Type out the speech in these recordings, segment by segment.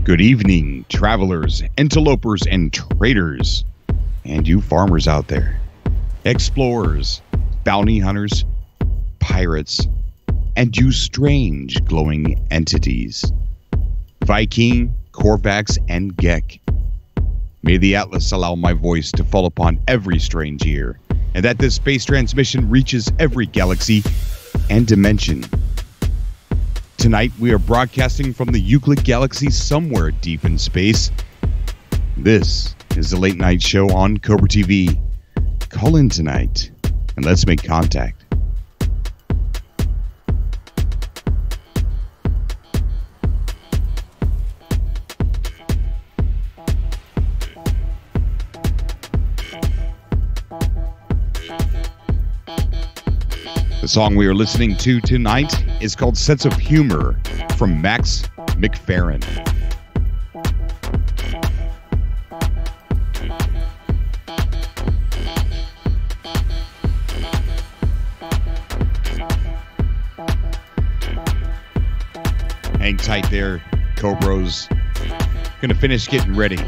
Good evening, travelers, interlopers, and traders, and you farmers out there, explorers, bounty hunters, pirates, and you strange glowing entities, Viking, Korvax, and Gek. May the Atlas allow my voice to fall upon every strange ear, and that this space transmission reaches every galaxy and dimension. Tonight, we are broadcasting from the Euclid Galaxy somewhere deep in space. This is the late night show on Cobra TV. Call in tonight and let's make contact. The song we are listening to tonight is called Sense of Humor from Max McFerrin. Hang tight there, Cobros. Gonna finish getting ready.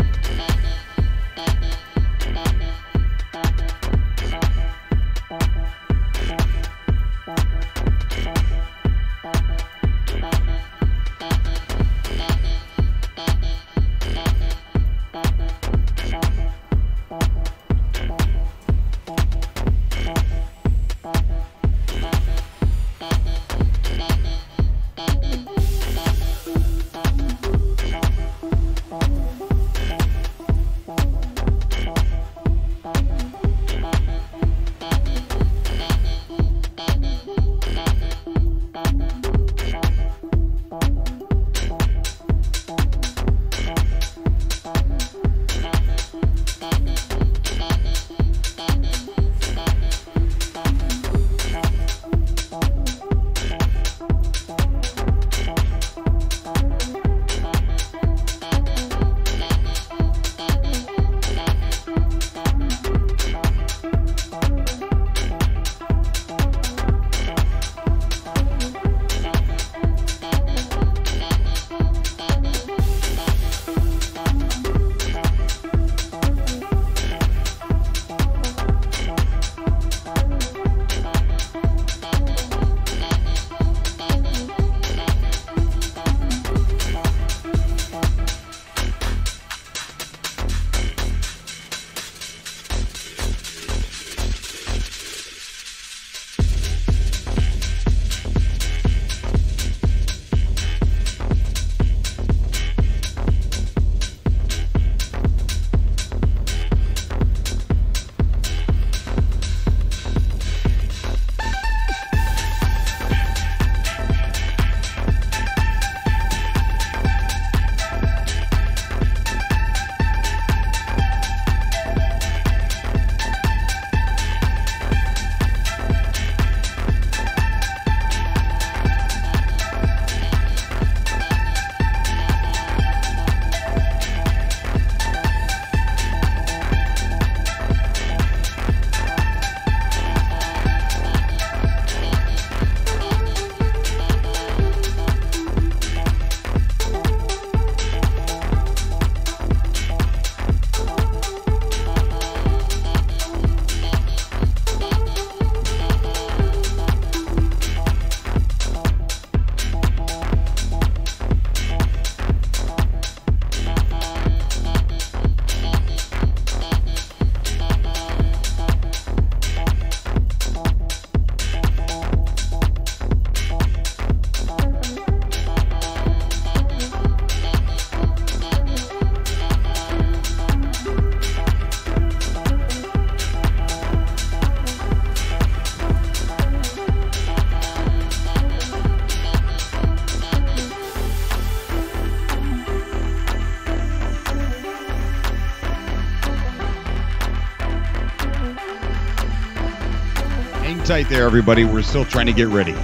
Tight there, everybody. We're still trying to get ready.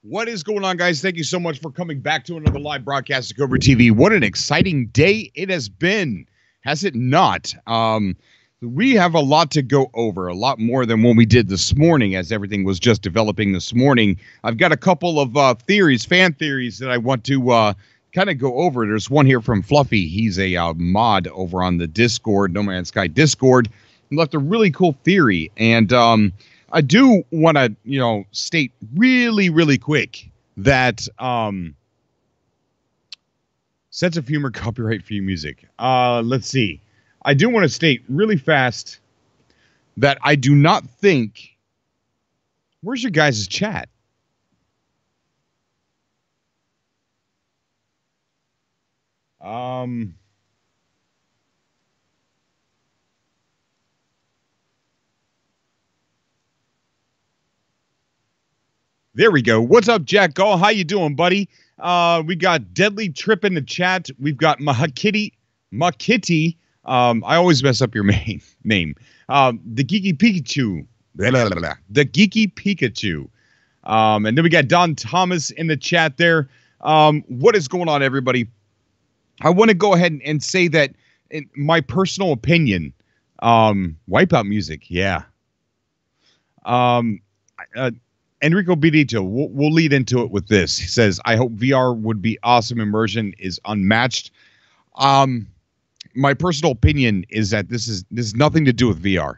What is going on, guys? Thank you so much for coming back to another live broadcast of Cobra TV. What an exciting day it has been, has it not? We have a lot to go over, a lot more than what we did this morning, as everything was just developing this morning. I've got a couple of theories, fan theories, that I want to kind of go over. There's one here from Fluffy. He's a mod over on the Discord, No Man's Sky Discord. He left a really cool theory, and I do want to, state really quick that sense of humor, copyright free music. Let's see. I do want to state really fast that I do not think. Where's your guys' chat? There we go. What's up, Jack Gall? How you doing, buddy? We got Deadly Trip in the chat. We've got Makitty. I always mess up your name. The Geeky Pikachu. The Geeky Pikachu. And then we got Don Thomas in the chat there. What is going on, everybody? I want to go ahead and say that in my personal opinion, Wipeout music, yeah. Enrico Bidito, we'll lead into it with this. He says, I hope VR would be awesome. Immersion is unmatched. My personal opinion is that this is nothing to do with VR.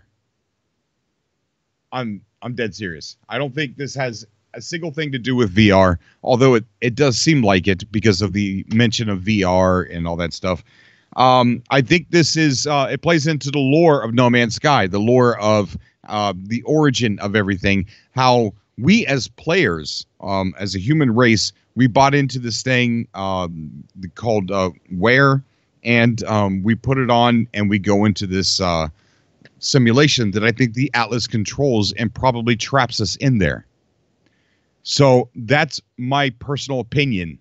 I'm dead serious. I don't think this has a single thing to do with VR, although it does seem like it because of the mention of VR and all that stuff. I think this is it plays into the lore of No Man's Sky, the lore of the origin of everything, how we as players, as a human race, we bought into this thing called Wear, and we put it on and we go into this simulation that I think the Atlas controls and probably traps us in there. So that's my personal opinion.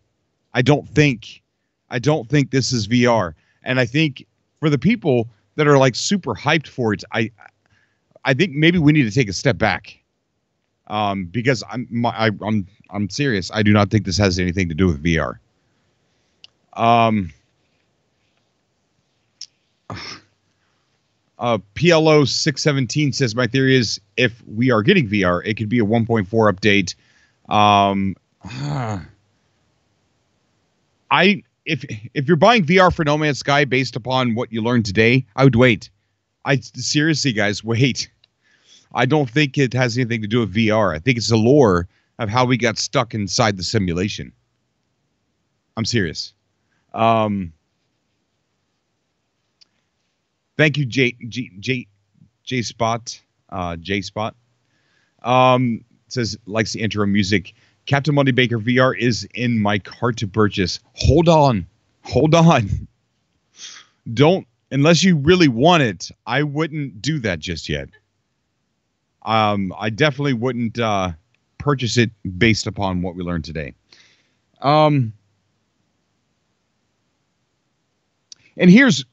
I don't think this is VR. And I think for the people that are like super hyped for it, I think maybe we need to take a step back. Because I'm serious. I do not think this has anything to do with VR. PLO617 says, my theory is if we are getting VR, it could be a 1.4 update. If you're buying VR for No Man's Sky based upon what you learned today, I would wait. Seriously, guys, wait. I don't think it has anything to do with VR. I think it's the lore of how we got stuck inside the simulation. I'm serious. Thank you, J Spot. J Spot says likes the intro music. Captain Moneybaker VR is in my cart to purchase. Hold on. Don't, unless you really want it. I wouldn't do that just yet. I definitely wouldn't purchase it based upon what we learned today. And here's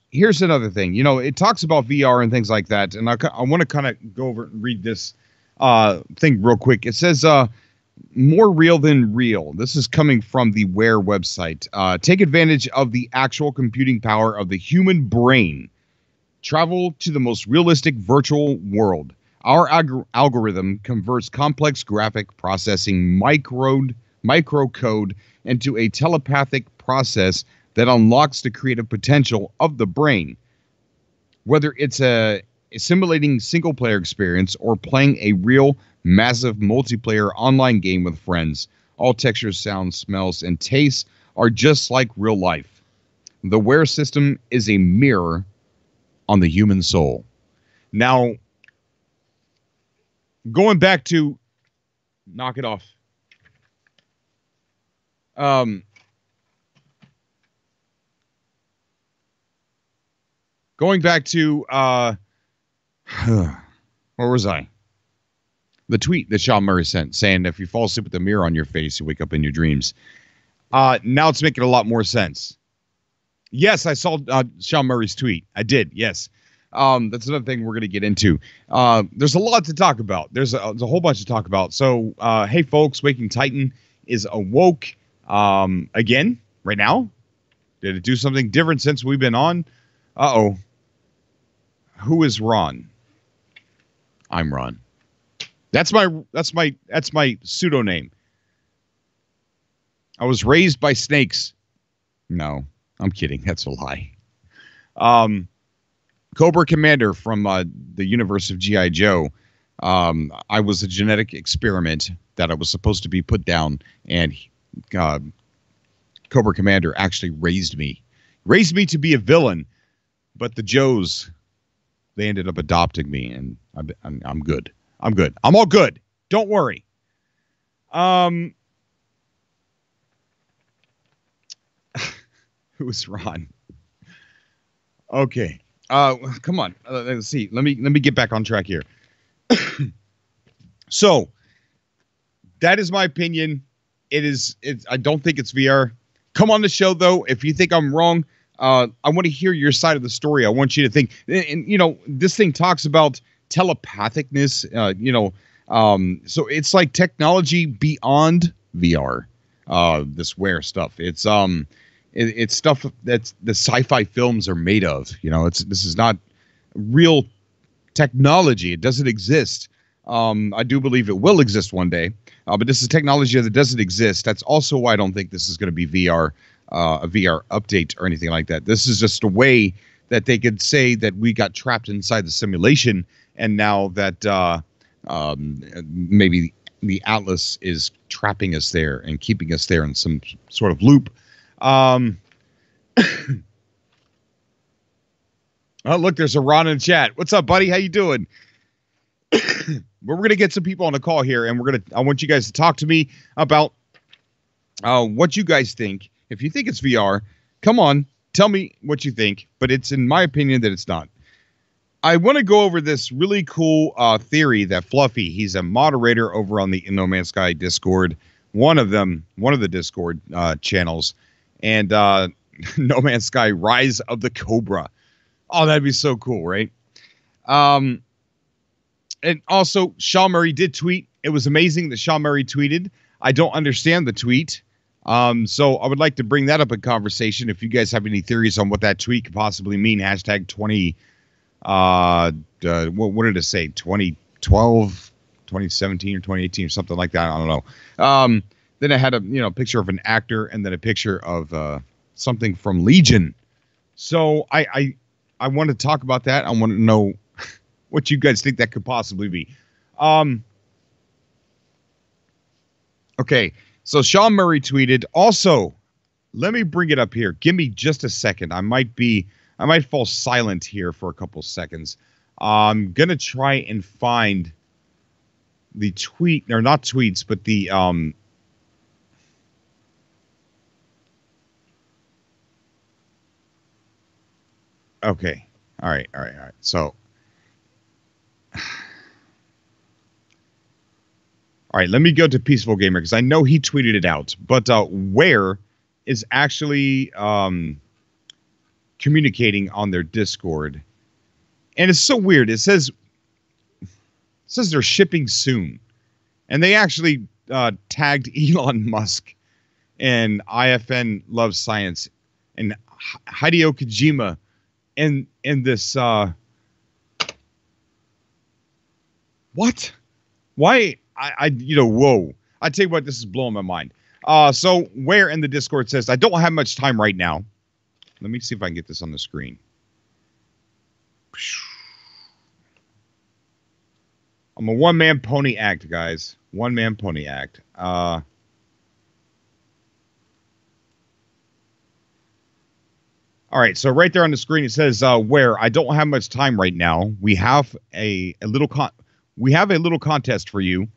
another thing. It talks about VR and things like that, and I want to kind of go over and read this thing real quick. It says, more real than real. This is coming from the Wear website. Take advantage of the actual computing power of the human brain. Travel to the most realistic virtual world. Our algorithm converts complex graphic processing microcode into a telepathic process that unlocks the creative potential of the brain. Whether it's a simulating single-player experience or playing a real, massive multiplayer online game with friends, all textures, sounds, smells, and tastes are just like real life. The Wear system is a mirror on the human soul. Now, going back to knock it off. Going back to where was I? The tweet that Sean Murray sent saying if you fall asleep with a mirror on your face, you wake up in your dreams. Now it's making a lot more sense. Yes, I saw Sean Murray's tweet. I did. Yes. That's another thing we're going to get into. There's a lot to talk about. There's a whole bunch to talk about. So, hey, folks, Waking Titan is awoke again right now. Did it do something different since we've been on? Uh-oh. Who is Ron? I'm Ron. That's my pseudo name. I was raised by snakes. No, I'm kidding. That's a lie. Cobra Commander from the universe of G.I. Joe. I was a genetic experiment that I was supposed to be put down, and Cobra Commander actually raised me to be a villain, but the Joes, they ended up adopting me, and I'm good. I'm good. I'm all good. Don't worry. Who's Ron? Okay. Come on. Let's see. Let me get back on track here. So that is my opinion. I don't think it's VR. Come on the show though. If you think I'm wrong, I want to hear your side of the story. I want you to think, and you know, this thing talks about telepathicness, so it's like technology beyond VR, this wear stuff. It's stuff that the sci-fi films are made of. You know, this is not real technology. It doesn't exist. I do believe it will exist one day, but this is technology that doesn't exist. That's also why I don't think this is going to be VR, a VR update or anything like that. This is just a way that they could say that we got trapped inside the simulation, and now that maybe the Atlas is trapping us there and keeping us there in some sort of loop. Oh, look, there's a Ron in the chat. What's up, buddy? How you doing? We're going to get some people on the call here, and I want you guys to talk to me about what you guys think. If you think it's VR, come on, tell me what you think, but it's in my opinion that it's not. I want to go over this really cool theory that Fluffy, he's a moderator over on the No Man's Sky Discord, one of the Discord channels, and No Man's Sky Rise of the Cobra. Oh, that'd be so cool, right? And also, Sean Murray did tweet. It was amazing that Sean Murray tweeted. I don't understand the tweet. So I would like to bring that up in conversation. If you guys have any theories on what that tweet could possibly mean, hashtag 20, what did it say? 2012, 2017 or 2018 or something like that. I don't know. Then I had a picture of an actor and then a picture of something from Legion. So I want to talk about that. I want to know what you guys think that could possibly be. Okay, so Sean Murray tweeted. Also, let me bring it up here. Give me just a second. I might fall silent here for a couple seconds. I'm gonna try and find the tweet, or not tweets, but the okay. All right. So all right, let me go to Peaceful Gamer because I know he tweeted it out. But Where is actually communicating on their Discord, and it's so weird. It says they're shipping soon, and they actually tagged Elon Musk and IFN Loves Science and Hideo Kojima in this. What? Why? Whoa. I tell you what, this is blowing my mind. So Where in the Discord says, I don't have much time right now. Let me see if I can get this on the screen. I'm a one-man pony act, guys. One-man pony act. All right, so right there on the screen it says, Where I don't have much time right now. We have a little contest for you.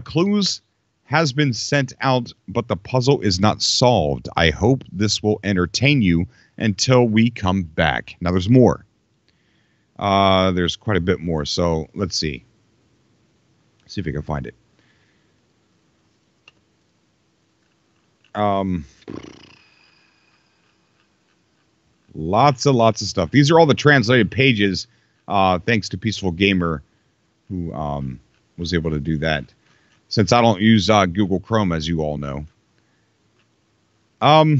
Clues has been sent out, but the puzzle is not solved. I hope this will entertain you until we come back. Now, there's more. There's quite a bit more, so let's see. See if we can find it. Lots of stuff. These are all the translated pages, thanks to Peaceful Gamer, who was able to do that. since I don't use Google Chrome, as you all know. All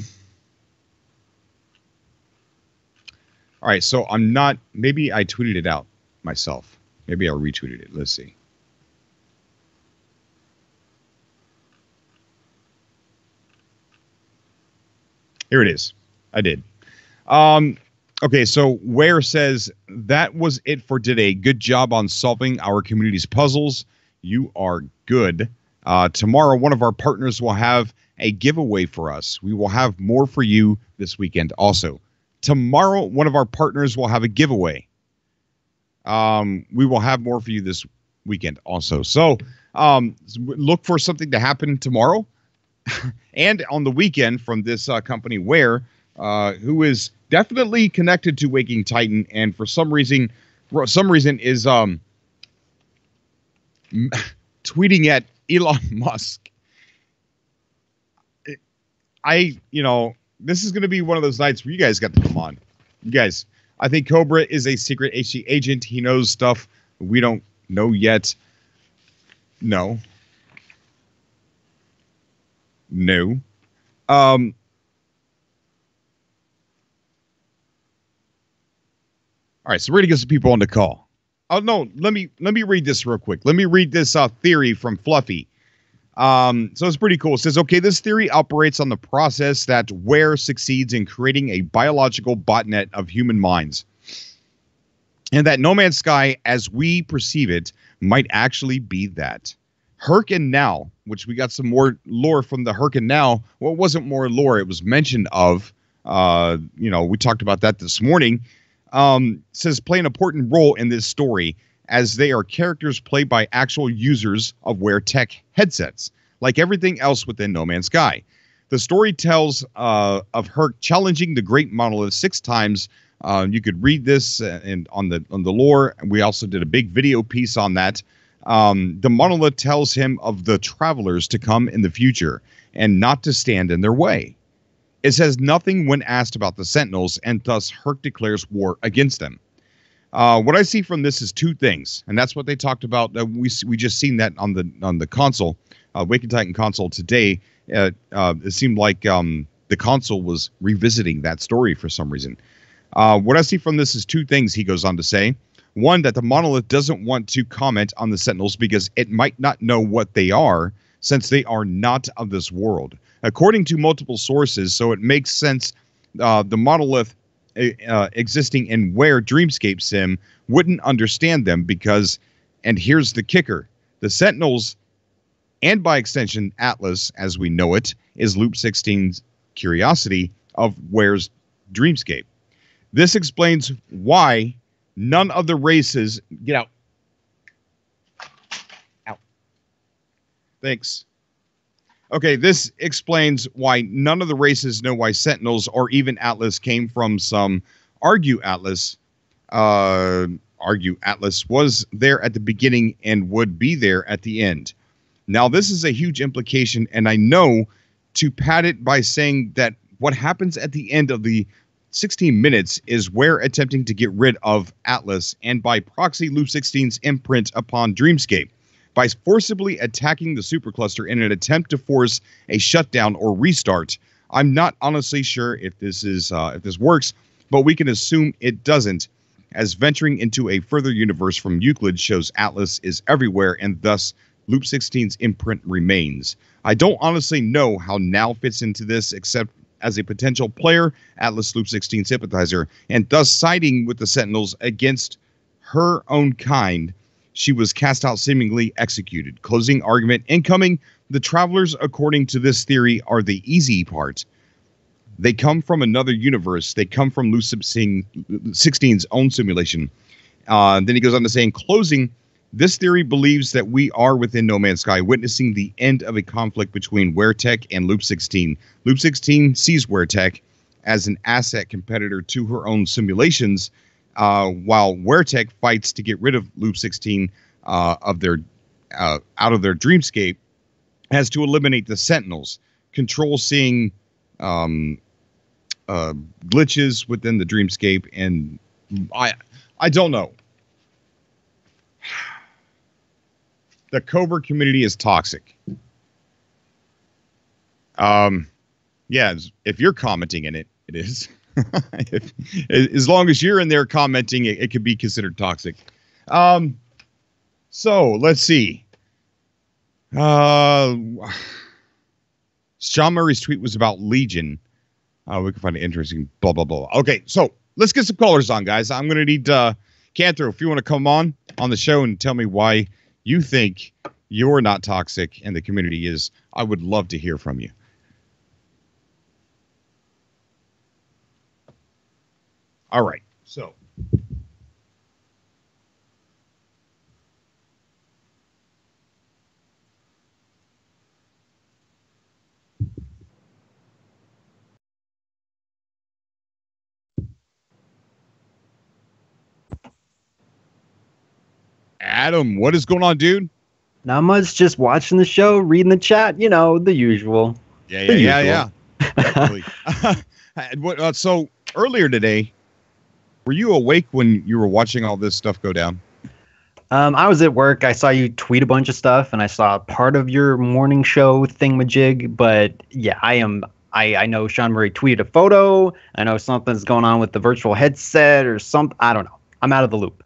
right, so I'm not, maybe I tweeted it out myself. Maybe I retweeted it. Let's see. Here it is. I did. Okay, so Ware says, that was it for today. Good job on solving our community's puzzles. You are good. Tomorrow, one of our partners will have a giveaway for us. We will have more for you this weekend also. Tomorrow, one of our partners will have a giveaway. We will have more for you this weekend also. So look for something to happen tomorrow and on the weekend from this company Ware, who is definitely connected to Waking Titan, and for some reason is tweeting at Elon Musk. This is going to be one of those nights where you guys got to come on. You guys, I think Cobra is a secret HC agent. He knows stuff we don't know yet. No. All right, so we're going to get some people on the call. Oh, no, let me read this real quick. Let me read this theory from Fluffy. So it's pretty cool. It says, okay, this theory operates on the process that Ware succeeds in creating a biological botnet of human minds. And that No Man's Sky, as we perceive it, might actually be that. Herc and Now, which we got some more lore from the Herc and Now. Well, it wasn't more lore. It was mentioned of, we talked about that this morning. Says play an important role in this story, as they are characters played by actual users of Ware Tech headsets, like everything else within No Man's Sky. The story tells of Herc challenging the Great Monolith 6 times. You could read this and on the lore. We also did a big video piece on that. The Monolith tells him of the travelers to come in the future and not to stand in their way. It says nothing when asked about the Sentinels, and thus Herc declares war against them. What I see from this is two things, and that's what they talked about. We just seen that on the console, Waking Titan console today. It seemed like the console was revisiting that story for some reason. What I see from this is two things, he goes on to say. One, that the Monolith doesn't want to comment on the Sentinels because it might not know what they are, since they are not of this world. According to multiple sources, so it makes sense the Monolith existing in Ware Dreamscape Sim wouldn't understand them because, and here's the kicker, the Sentinels, and by extension Atlas as we know it, is Loop 16's curiosity of Ware's Dreamscape. This explains why none of the races... Get out. Out. Thanks. Okay, this explains why none of the races know why Sentinels or even Atlas came from some Argue Atlas. Argue Atlas was there at the beginning and would be there at the end. Now, this is a huge implication, and I know to pad it by saying that what happens at the end of the 16 minutes is Ware attempting to get rid of Atlas and by proxy Loop 16's imprint upon Dreamscape, by forcibly attacking the supercluster in an attempt to force a shutdown or restart. I'm not honestly sure if this works, but we can assume it doesn't, as venturing into a further universe from Euclid shows Atlas is everywhere and thus Loop 16's imprint remains. I don't honestly know how Now fits into this except as a potential player, Atlas Loop 16 sympathizer, and thus siding with the Sentinels against her own kind. She was cast out, seemingly executed. Closing argument incoming. The travelers, according to this theory, are the easy part. They come from another universe. They come from Loop 16's own simulation. Then he goes on to say, in closing, this theory believes that we are within No Man's Sky, witnessing the end of a conflict between Ware Tech and Loop 16. Loop 16 sees Ware Tech as an asset competitor to her own simulations, while Ware Tech fights to get rid of Loop 16 out of their dreamscape, as to eliminate the Sentinels. Control seeing glitches within the dreamscape, and I don't know. the Cobra community is toxic. Yeah, if you're commenting in it, it is. As long as you're in there commenting, it could be considered toxic. So let's see. Sean Murray's tweet was about Legion. We can find it interesting. Blah blah blah. Okay, so let's get some callers on, guys. I'm gonna need Cantor, if you want to come on the show and tell me why you think you're not toxic and the community is. I would love to hear from you. All right, so Adam, what is going on, dude? Not much, just watching the show, reading the chat, you know, the usual. Yeah. So earlier today, were you awake when you were watching all this stuff go down? I was at work. I saw you tweet a bunch of stuff, and I saw part of your morning show thingamajig. But yeah, I know Sean Murray tweeted a photo. I know something's going on with the virtual headset or something. I don't know. I'm out of the loop.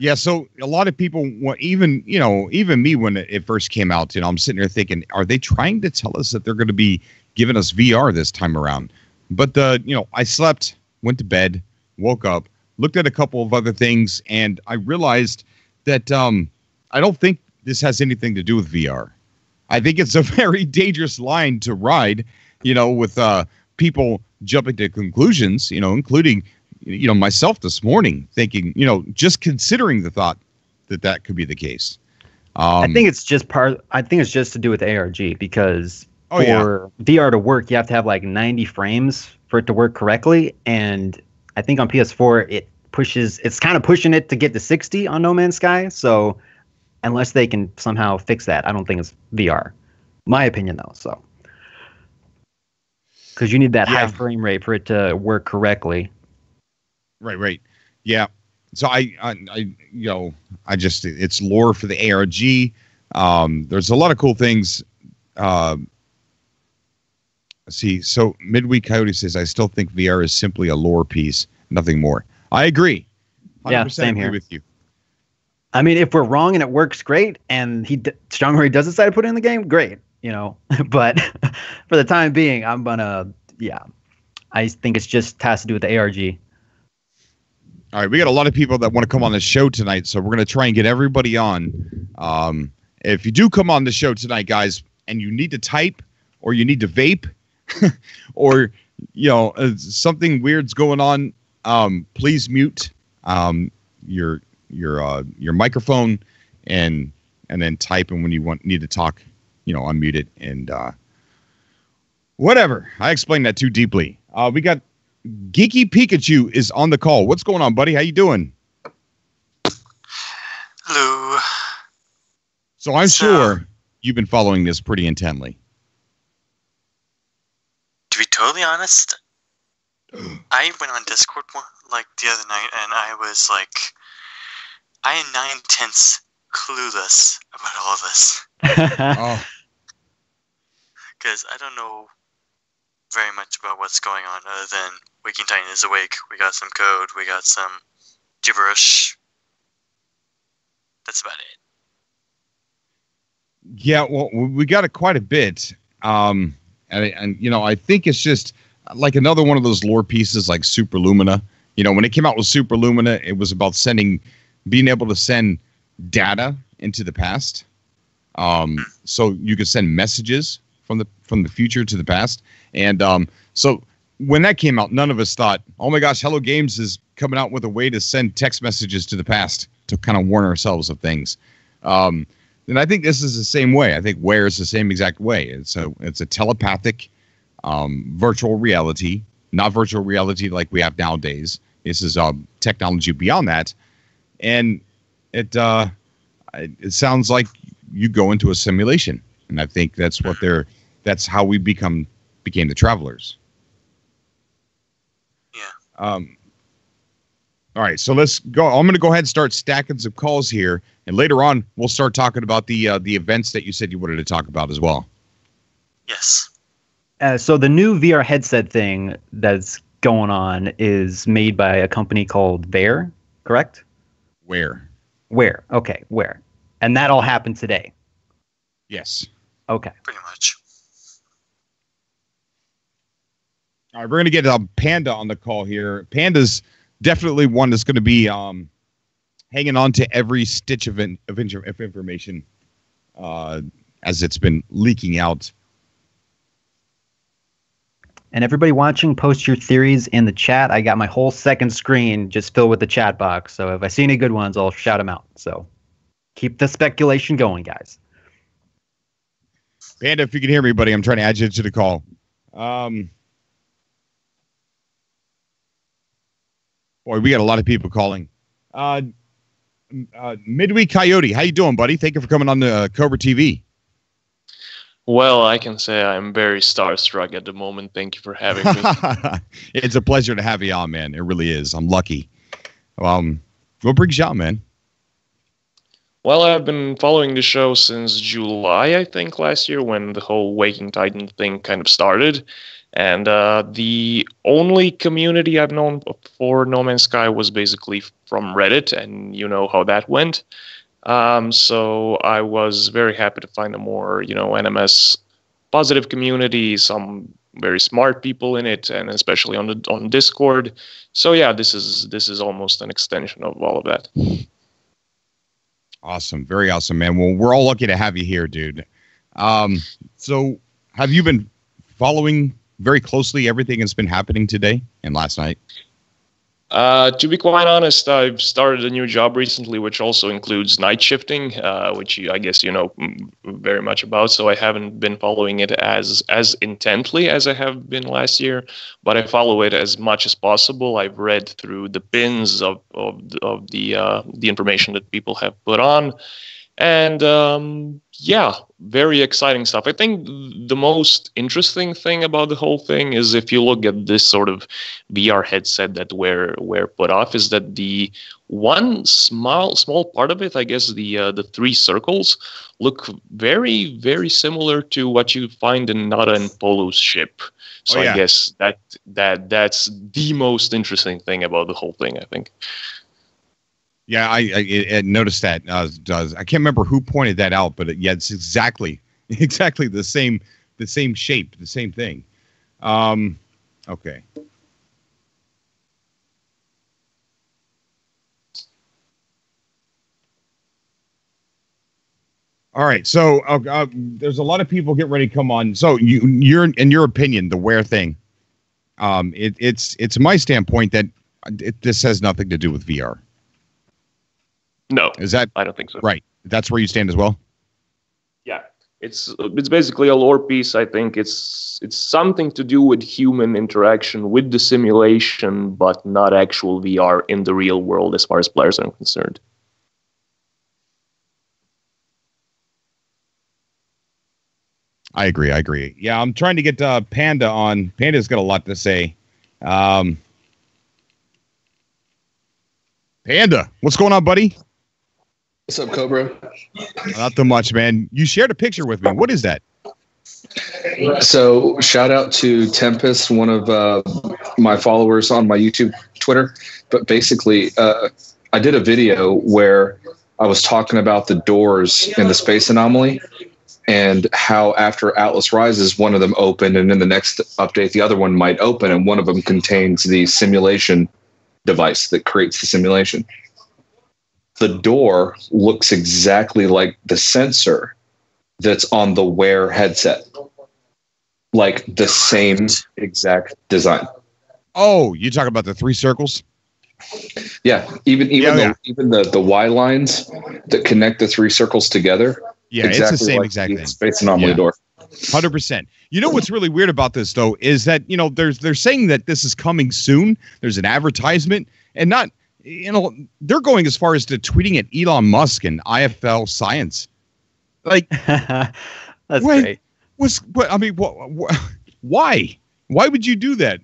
Yeah, so a lot of people, even me when it first came out, I'm sitting there thinking, are they trying to tell us that they're going to be giving us VR this time around? But I slept, went to bed, woke up, looked at a couple of other things, and I realized that I don't think this has anything to do with VR. I think it's a very dangerous line to ride, with people jumping to conclusions, including myself this morning, thinking, just considering the thought that could be the case. I think it's just to do with ARG, because for VR to work, you have to have like 90 frames for it to work correctly. And I think on PS4, it's kind of pushing it to get to 60 on No Man's Sky. So unless they can somehow fix that, I don't think it's VR. My opinion, though. So because you need that high frame rate for it to work correctly. Right. Yeah. So it's lore for the ARG. There's a lot of cool things. So Midweek Coyote says, I still think VR is simply a lore piece, nothing more. I agree. 100% yeah, same agree here with you. I mean, if we're wrong and it works great, and Sean Murray does decide to put it in the game, great, But for the time being, I think it's just has to do with the ARG. All right, we got a lot of people that want to come on the show tonight, so we're going to try and get everybody on. If you do come on the show tonight, guys, and you need to type or you need to vape or something weird's going on, please mute your microphone and then type, and when you need to talk, unmute it and whatever. I explained that too deeply. We got Geeky Pikachu is on the call. What's going on, buddy? How you doing? Hello. So I'm sure you've been following this pretty intently. To be totally honest, I went on Discord the other night, and I was like, I am 9/10 clueless about all of this. Oh. Because I don't know very much about what's going on other than Waking Titan is awake. We got some code. We got some gibberish. That's about it. Yeah, well, we got quite a bit. And I think it's just like another one of those lore pieces like Super Lumina. When it came out with Super Lumina, it was about being able to send data into the past. So you could send messages from the future to the past. And so when that came out, none of us thought, oh my gosh, Hello Games is coming out with a way to send text messages to the past to kind of warn ourselves of things. And I think this is the same way. I think Wear is the same exact way. It's a telepathic virtual reality, not virtual reality like we have nowadays. This is technology beyond that. And it sounds like you go into a simulation. And I think that's how we became the travelers. Yeah. All right, so let's go. I'm going to go ahead and start stacking some calls here, and later on we'll start talking about the events that you said you wanted to talk about as well. Yes. So the new VR headset thing that's going on is made by a company called Wear, correct? Where? Okay, Wear. And that all happened today. Yes. Okay. Pretty much. All right, we're going to get Panda on the call here. Panda's definitely one that's going to be hanging on to every stitch of information as it's been leaking out. And everybody watching, post your theories in the chat. I got my whole second screen just filled with the chat box. So if I see any good ones, I'll shout them out. So keep the speculation going, guys. Panda, if you can hear me, buddy, I'm trying to add you to the call. Boy, we got a lot of people calling. Midweek Coyote, how you doing, buddy? Thank you for coming on the Cobra TV. Well, I can say I'm very starstruck at the moment. Thank you for having me. It's a pleasure to have you on, man. It really is. I'm lucky. What brings you on, man? Well, I've been following the show since July, I think, last year when the whole Waking Titan thing kind of started. And the only community I've known for No Man's Sky was basically from Reddit, and you know how that went. So I was very happy to find a more, NMS positive community, some very smart people in it, and especially on Discord. So yeah, this is almost an extension of all of that. Awesome. Very awesome, man. Well, we're all lucky to have you here, dude. So have you been following very closely everything that's been happening today and last night? To be quite honest, I've started a new job recently, which also includes night shifting, which I guess you know very much about. So I haven't been following it as intently as I have been last year, but I follow it as much as possible. I've read through the pins of the information that people have put on, and yeah, very exciting stuff. I think the most interesting thing about the whole thing is if you look at this sort of VR headset that Wear put off, is that the one small part of it, I guess the three circles, look very, very similar to what you find in Nada and Polo's ship. So I guess that's the most interesting thing about the whole thing, I think. Yeah, I noticed that. I can't remember who pointed that out, but it's exactly the same shape, the same thing. Okay. All right. So there's a lot of people getting ready to come on. So you're in your opinion, the Wear thing. It's my standpoint that this has nothing to do with VR. No, is that? I don't think so. Right. That's where you stand as well. Yeah, it's basically a lore piece. I think it's something to do with human interaction with the simulation, but not actual VR in the real world as far as players are concerned. I agree. Yeah, I'm trying to get Panda on. Panda's got a lot to say. Panda, what's going on, buddy? What's up, Cobra? Not too much, man. You shared a picture with me. What is that? So, shout out to Tempest, one of my followers on my YouTube, Twitter. But basically, I did a video where I was talking about the doors in the space anomaly and how after Atlas Rises, one of them opened, and in the next update, the other one might open, and one of them contains the simulation device that creates the simulation. The door looks exactly like the sensor that's on the Wear headset. Like the same exact design. Oh, you talk about the three circles? Yeah, even the Y lines that connect the three circles together. Yeah, exactly, it's the same exact thing. Space anomaly door. 100%. You know what's really weird about this though is that they're saying that this is coming soon. There's an advertisement, and not. They're going as far as to tweeting at Elon Musk and IFL Science. Like, that's great. Why? Why would you do that?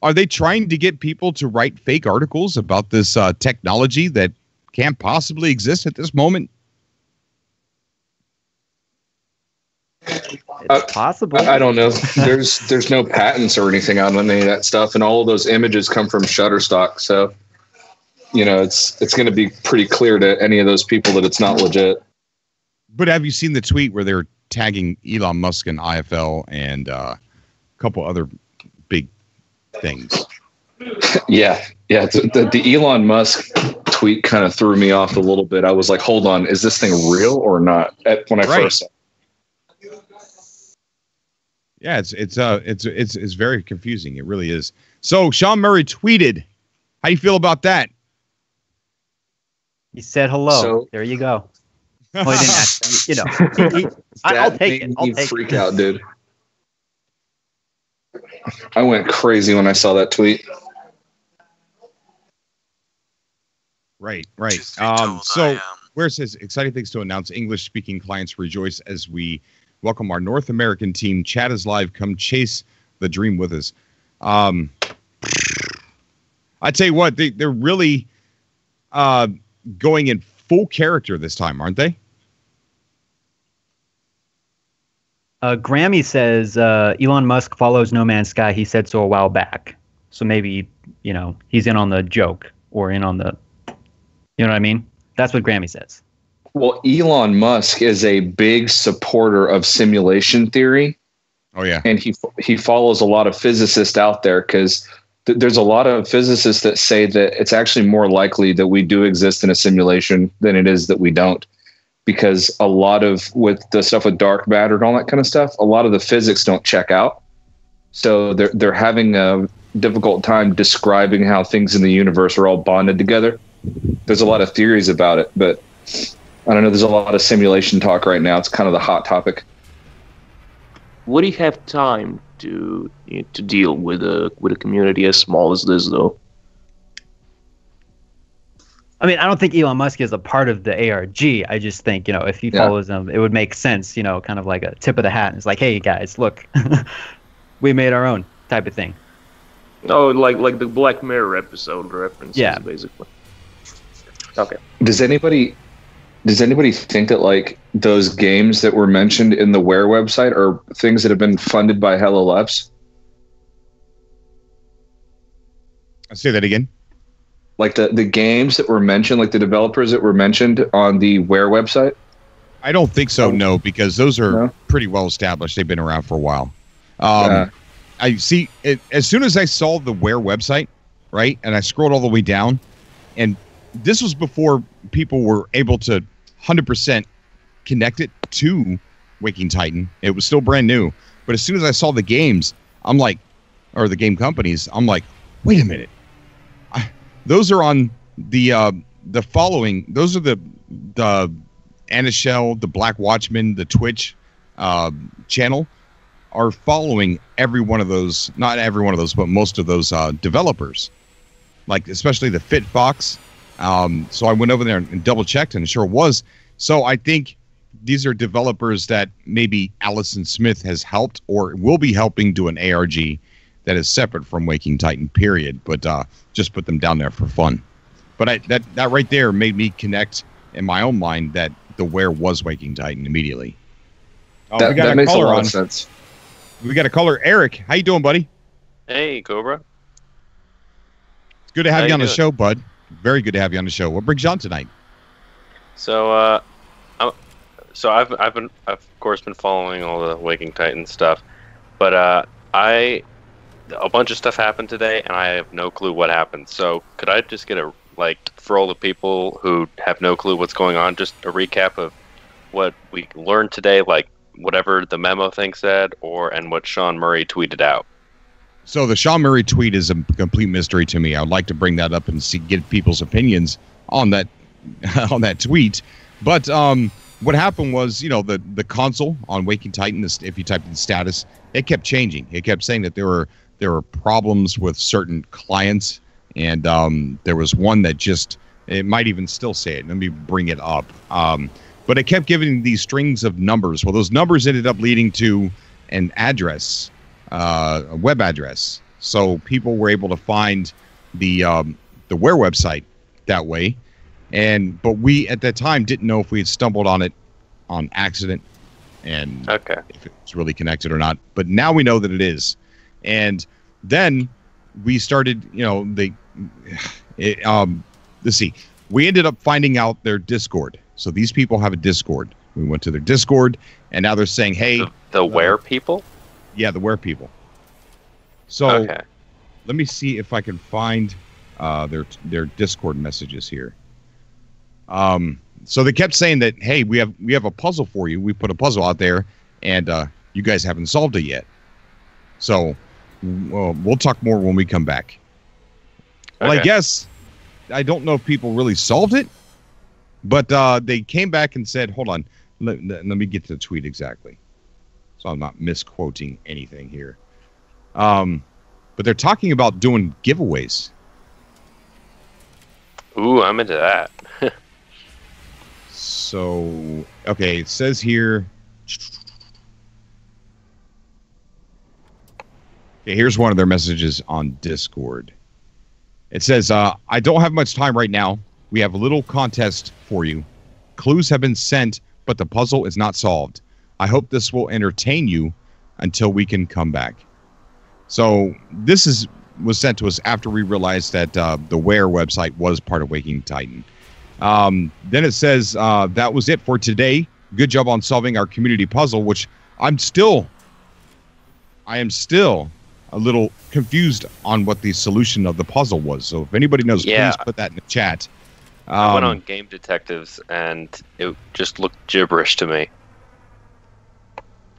Are they trying to get people to write fake articles about this technology that can't possibly exist at this moment? It's possible. I don't know. There's no patents or anything on any of that stuff, and all of those images come from Shutterstock. So, it's going to be pretty clear to any of those people that it's not legit. But have you seen the tweet where they're tagging Elon Musk and IFL and a couple other big things? Yeah. The Elon Musk tweet kind of threw me off a little bit. I was like, "Hold on, is this thing real or not?" When I first saw it. Yeah, it's very confusing. It really is. So Sean Murray tweeted, "How do you feel about that?" He said hello. So, there you go. Well, he didn't ask, I'll take it. I'll take freak out, dude. I went crazy when I saw that tweet. Right. Where it says exciting things to announce, English-speaking clients rejoice as we welcome our North American team. Chat is live. Come chase the dream with us. I tell you what, they're really going in full character this time, aren't they? Grammy says Elon Musk follows No Man's Sky. He said so a while back. So maybe, he's in on the joke or in on the, you know what I mean? That's what Grammy says. Well, Elon Musk is a big supporter of simulation theory. Oh, yeah. And he follows a lot of physicists out there because there's a lot of physicists that say that it's actually more likely that we do exist in a simulation than it is that we don't. Because a lot of with the stuff with dark matter and all that kind of stuff, a lot of the physics don't check out. So they're having a difficult time describing how things in the universe are all bonded together. There's a lot of theories about it, but I don't know. There's a lot of simulation talk right now. It's kind of the hot topic. Would he have time to deal with a community as small as this, though? I mean, I don't think Elon Musk is a part of the ARG. I just think, if he follows them, it would make sense, kind of like a tip of the hat. It's like, hey, guys, look, we made our own type of thing. Oh, like the Black Mirror episode references, basically. Okay. Does anybody think that like those games that were mentioned in the Where website are things that have been funded by Hello Labs? I'll say that again. Like the games that were mentioned, like the developers that were mentioned on the Where website? I don't think so, no, because those are pretty well established. They've been around for a while. I see it as soon as I saw the Where website, right? And I scrolled all the way down, and this was before people were able to 100% connect it to Waking Titan. It was still brand new. But as soon as I saw the games, I'm like, or the game companies, I'm like, wait a minute. Those are on the following. Those are the Anishell, the Black Watchman, the Twitch channel are following every one of those. Not every one of those, but most of those developers. Like especially the Fit Fox. So I went over there and double checked, and it sure was. So I think these are developers that maybe Allison Smith has helped or will be helping do an ARG that is separate from Waking Titan, period. But just put them down there for fun. But that right there made me connect in my own mind that the Where was Waking Titan immediately. That makes a lot of sense. We got a caller, Eric. How you doing, buddy? Hey, Cobra. It's good to have you on the show, bud. Very good to have you on the show. What brings you on tonight? So, I've of course been following all the Waking Titan stuff, but a bunch of stuff happened today, and I have no clue what happened. So, could I just get for all the people who have no clue what's going on, just a recap of what we learned today, like whatever the memo thing said, and what Sean Murray tweeted out. So the Sean Murray tweet is a complete mystery to me. I would like to bring that up and get people's opinions on that tweet. But what happened was, the console on Waking Titan, if you typed in status, it kept changing. It kept saying that there were problems with certain clients, and there was one that it might even still say it. Let me bring it up. But it kept giving these strings of numbers. Well, those numbers ended up leading to an address. A web address. So people were able to find the Where website that way. But we at that time didn't know if we had stumbled on it on accident and if it was really connected or not. But now we know that it is. And then we started, let's see. We ended up finding out their Discord. So these people have a Discord. We went to their Discord, and now they're saying, hey. The Where people? Yeah, the Where people. So let me see if I can find their Discord messages here. So they kept saying that, hey, we have a puzzle for you. We put a puzzle out there, and you guys haven't solved it yet. So we'll talk more when we come back. Well, I guess I don't know if people really solved it, but they came back and said, hold on, let me get to the tweet exactly, so I'm not misquoting anything here. But they're talking about doing giveaways. Ooh, I'm into that. So, okay, it says here. Okay, here's one of their messages on Discord. It says, I don't have much time right now. We have a little contest for you. Clues have been sent, but the puzzle is not solved. I hope this will entertain you until we can come back. So this was sent to us after we realized that the Where website was part of Waking Titan. Then it says, that was it for today. Good job on solving our community puzzle, which I am still a little confused on what the solution of the puzzle was. So if anybody knows, please put that in the chat. I went on Game Detectives, and it just looked gibberish to me.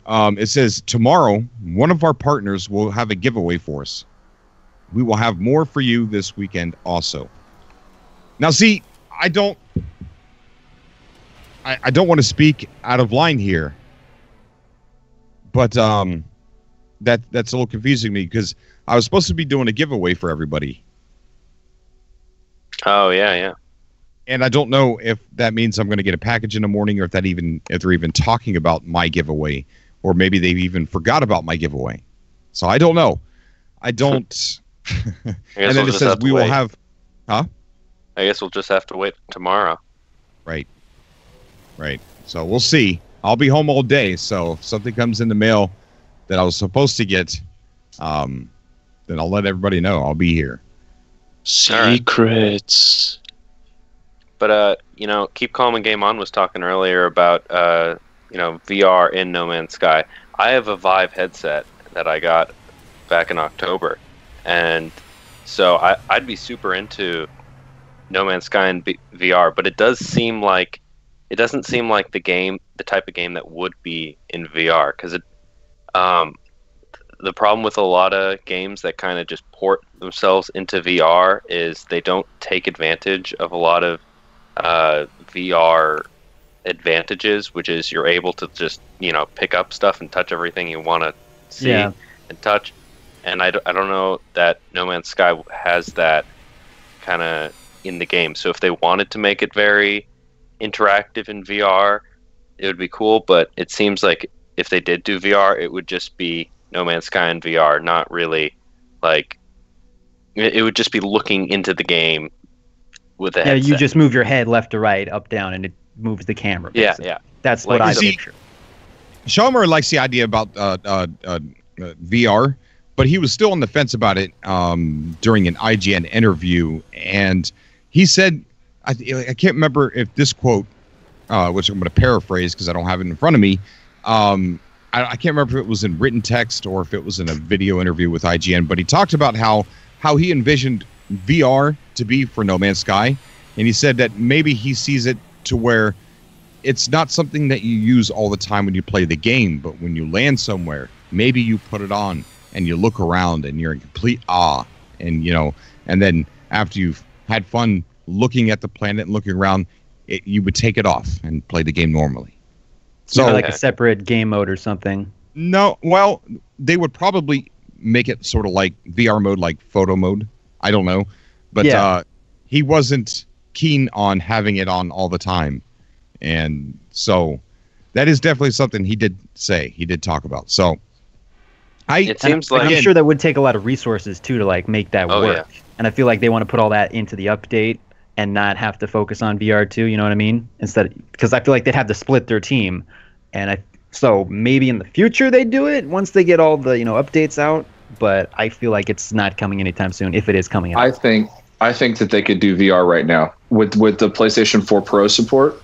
It says, tomorrow, one of our partners will have a giveaway for us. We will have more for you this weekend also. Now, see, I don't want to speak out of line here, but that's a little confusing to me because I was supposed to be doing a giveaway for everybody. Oh yeah. And I don't know if that means I'm going to get a package in the morning, or if they're even talking about my giveaway, or maybe they even forgot about my giveaway. So I don't know. I don't. And then it says we will have. Huh? I guess we'll just have to wait tomorrow. Right. So we'll see. I'll be home all day, so if something comes in the mail that I was supposed to get, then I'll let everybody know. I'll be here. Secrets. But Keep Calm and Game On was talking earlier about VR in No Man's Sky. I have a Vive headset that I got back in October, and so I'd be super into No Man's Sky in VR, but it doesn't seem like the type of game that would be in VR, because the problem with a lot of games that kind of just port themselves into VR is they don't take advantage of a lot of VR advantages, which is you're able to just pick up stuff and touch everything you want to see and touch. And I don't know that No Man's Sky has that kind of in the game. So if they wanted to make it very interactive in VR, it would be cool. But it seems like if they did do VR, it would just be No Man's Sky in VR, not really like it would just be looking into the game with a headset. You just move your head left to right, up, down, and it moves the camera. Basically. Yeah. That's what I picture. Schumer likes the idea about VR, but he was still on the fence about it during an IGN interview, and he said, I can't remember if this quote, which I'm going to paraphrase because I don't have it in front of me, I can't remember if it was in written text or if it was in a video interview with IGN, but he talked about how he envisioned VR to be for No Man's Sky, and he said that maybe he sees it to where it's not something that you use all the time when you play the game, but when you land somewhere, maybe you put it on and you look around and you're in complete awe, and and then after you've had fun looking at the planet and looking around, you would take it off and play the game normally. So like a separate game mode or something. No, well, they would probably make it sort of like VR mode, like photo mode. I don't know, but he wasn't keen on having it on all the time, and so that is definitely something he did say. He did talk about. So It seems like I'm sure that would take a lot of resources too to like make that work. Yeah. And I feel like they want to put all that into the update and not have to focus on VR too. You know what I mean? Because I feel like they'd have to split their team, so maybe in the future they do it once they get all the updates out. But I feel like it's not coming anytime soon. If it is coming out, I think that they could do VR right now with the PlayStation 4 Pro support,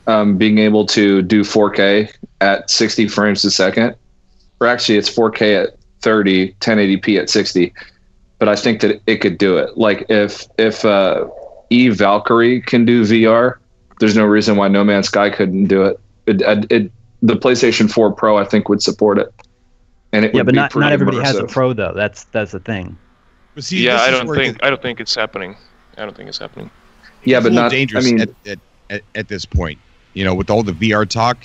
being able to do 4K at 60 frames a second, or actually it's 4K at 30, 1080p at 60. But I think that it could do it. Like if Valkyrie can do VR, there's no reason why No Man's Sky couldn't do it. The PlayStation 4 Pro I think would support it. And it would but be not pretty everybody immersive. has a Pro though. That's the thing. But see, Yeah, this I is don't where think it's happening. I don't think it's happening. Yeah, it's but a little not dangerous. I mean, at this point, with all the VR talk,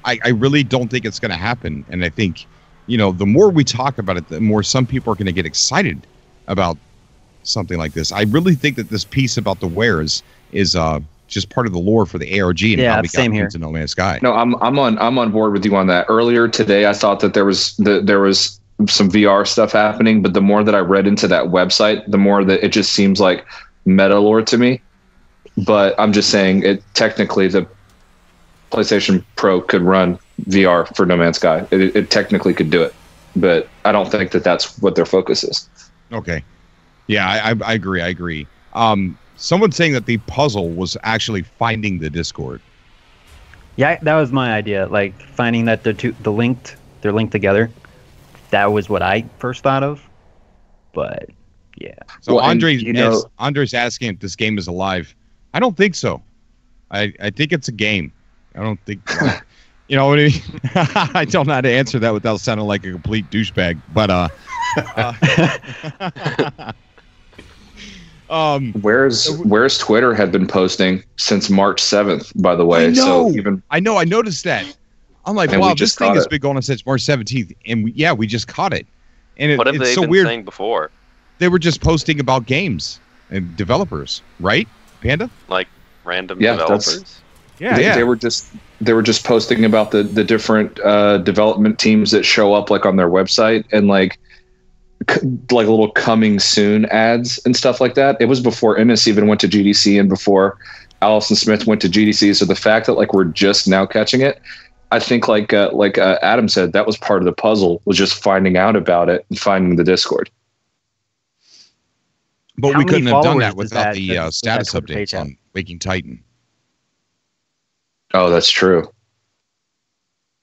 I really don't think it's going to happen. And I think, the more we talk about it, the more some people are going to get excited about something like this. I really think that this piece about the wear is just part of the lore for the ARG and how we got into No Man's Sky. No, I'm on board with you on that. Earlier today, I thought that there was some VR stuff happening, but the more that I read into that website, the more that it just seems like meta lore to me. But I'm just saying, technically the PlayStation Pro could run VR for No Man's Sky. It technically could do it, but I don't think that that's what their focus is. Okay. Yeah, I agree. Someone's saying that the puzzle was actually finding the Discord. Yeah, that was my idea. Like finding that they're linked together. That was what I first thought of. But yeah. So well, Andre's asking if this game is alive. I don't think so. I think it's a game. I don't think. You know what I mean? I don't know how to answer that without sounding like a complete douchebag. But where's Twitter had been posting since March 7th, by the way. I noticed that. I'm like, wow, this thing has been going on since March 17th, and we just caught it. And what have they been saying before? They were just posting about games and developers, right, Panda? Like random developers? They were just posting about the different development teams that show up like on their website and like little coming soon ads and stuff like that. It was before Ennis even went to GDC and before Allison Smith went to GDC. So the fact that like we're just now catching it, I think like Adam said, that was part of the puzzle, was just finding out about it and finding the Discord. But we couldn't have done that without the status updates on Waking Titan. Oh, that's true.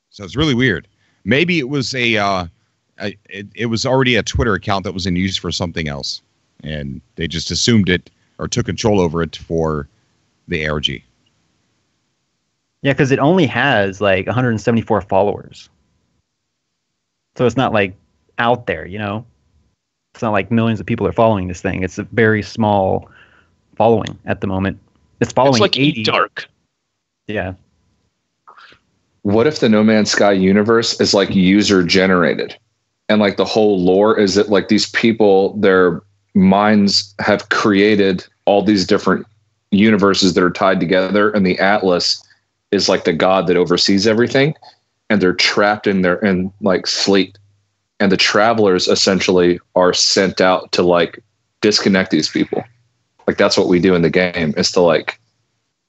So it's really weird. Maybe it was it was already a Twitter account that was in use for something else, and they just assumed it or took control over it for the ARG. Yeah, because it only has like 174 followers. So it's not like out there, It's not like millions of people are following this thing. It's a very small following at the moment. It's following it's like 80. Dark. Yeah. What if the No Man's Sky universe is like user generated? And like the whole lore is that like these people, their minds have created all these different universes that are tied together, and the Atlas is like the god that oversees everything, and they're trapped in like sleep, and the travelers essentially are sent out to like disconnect these people. Like that's what we do in the game, is to like,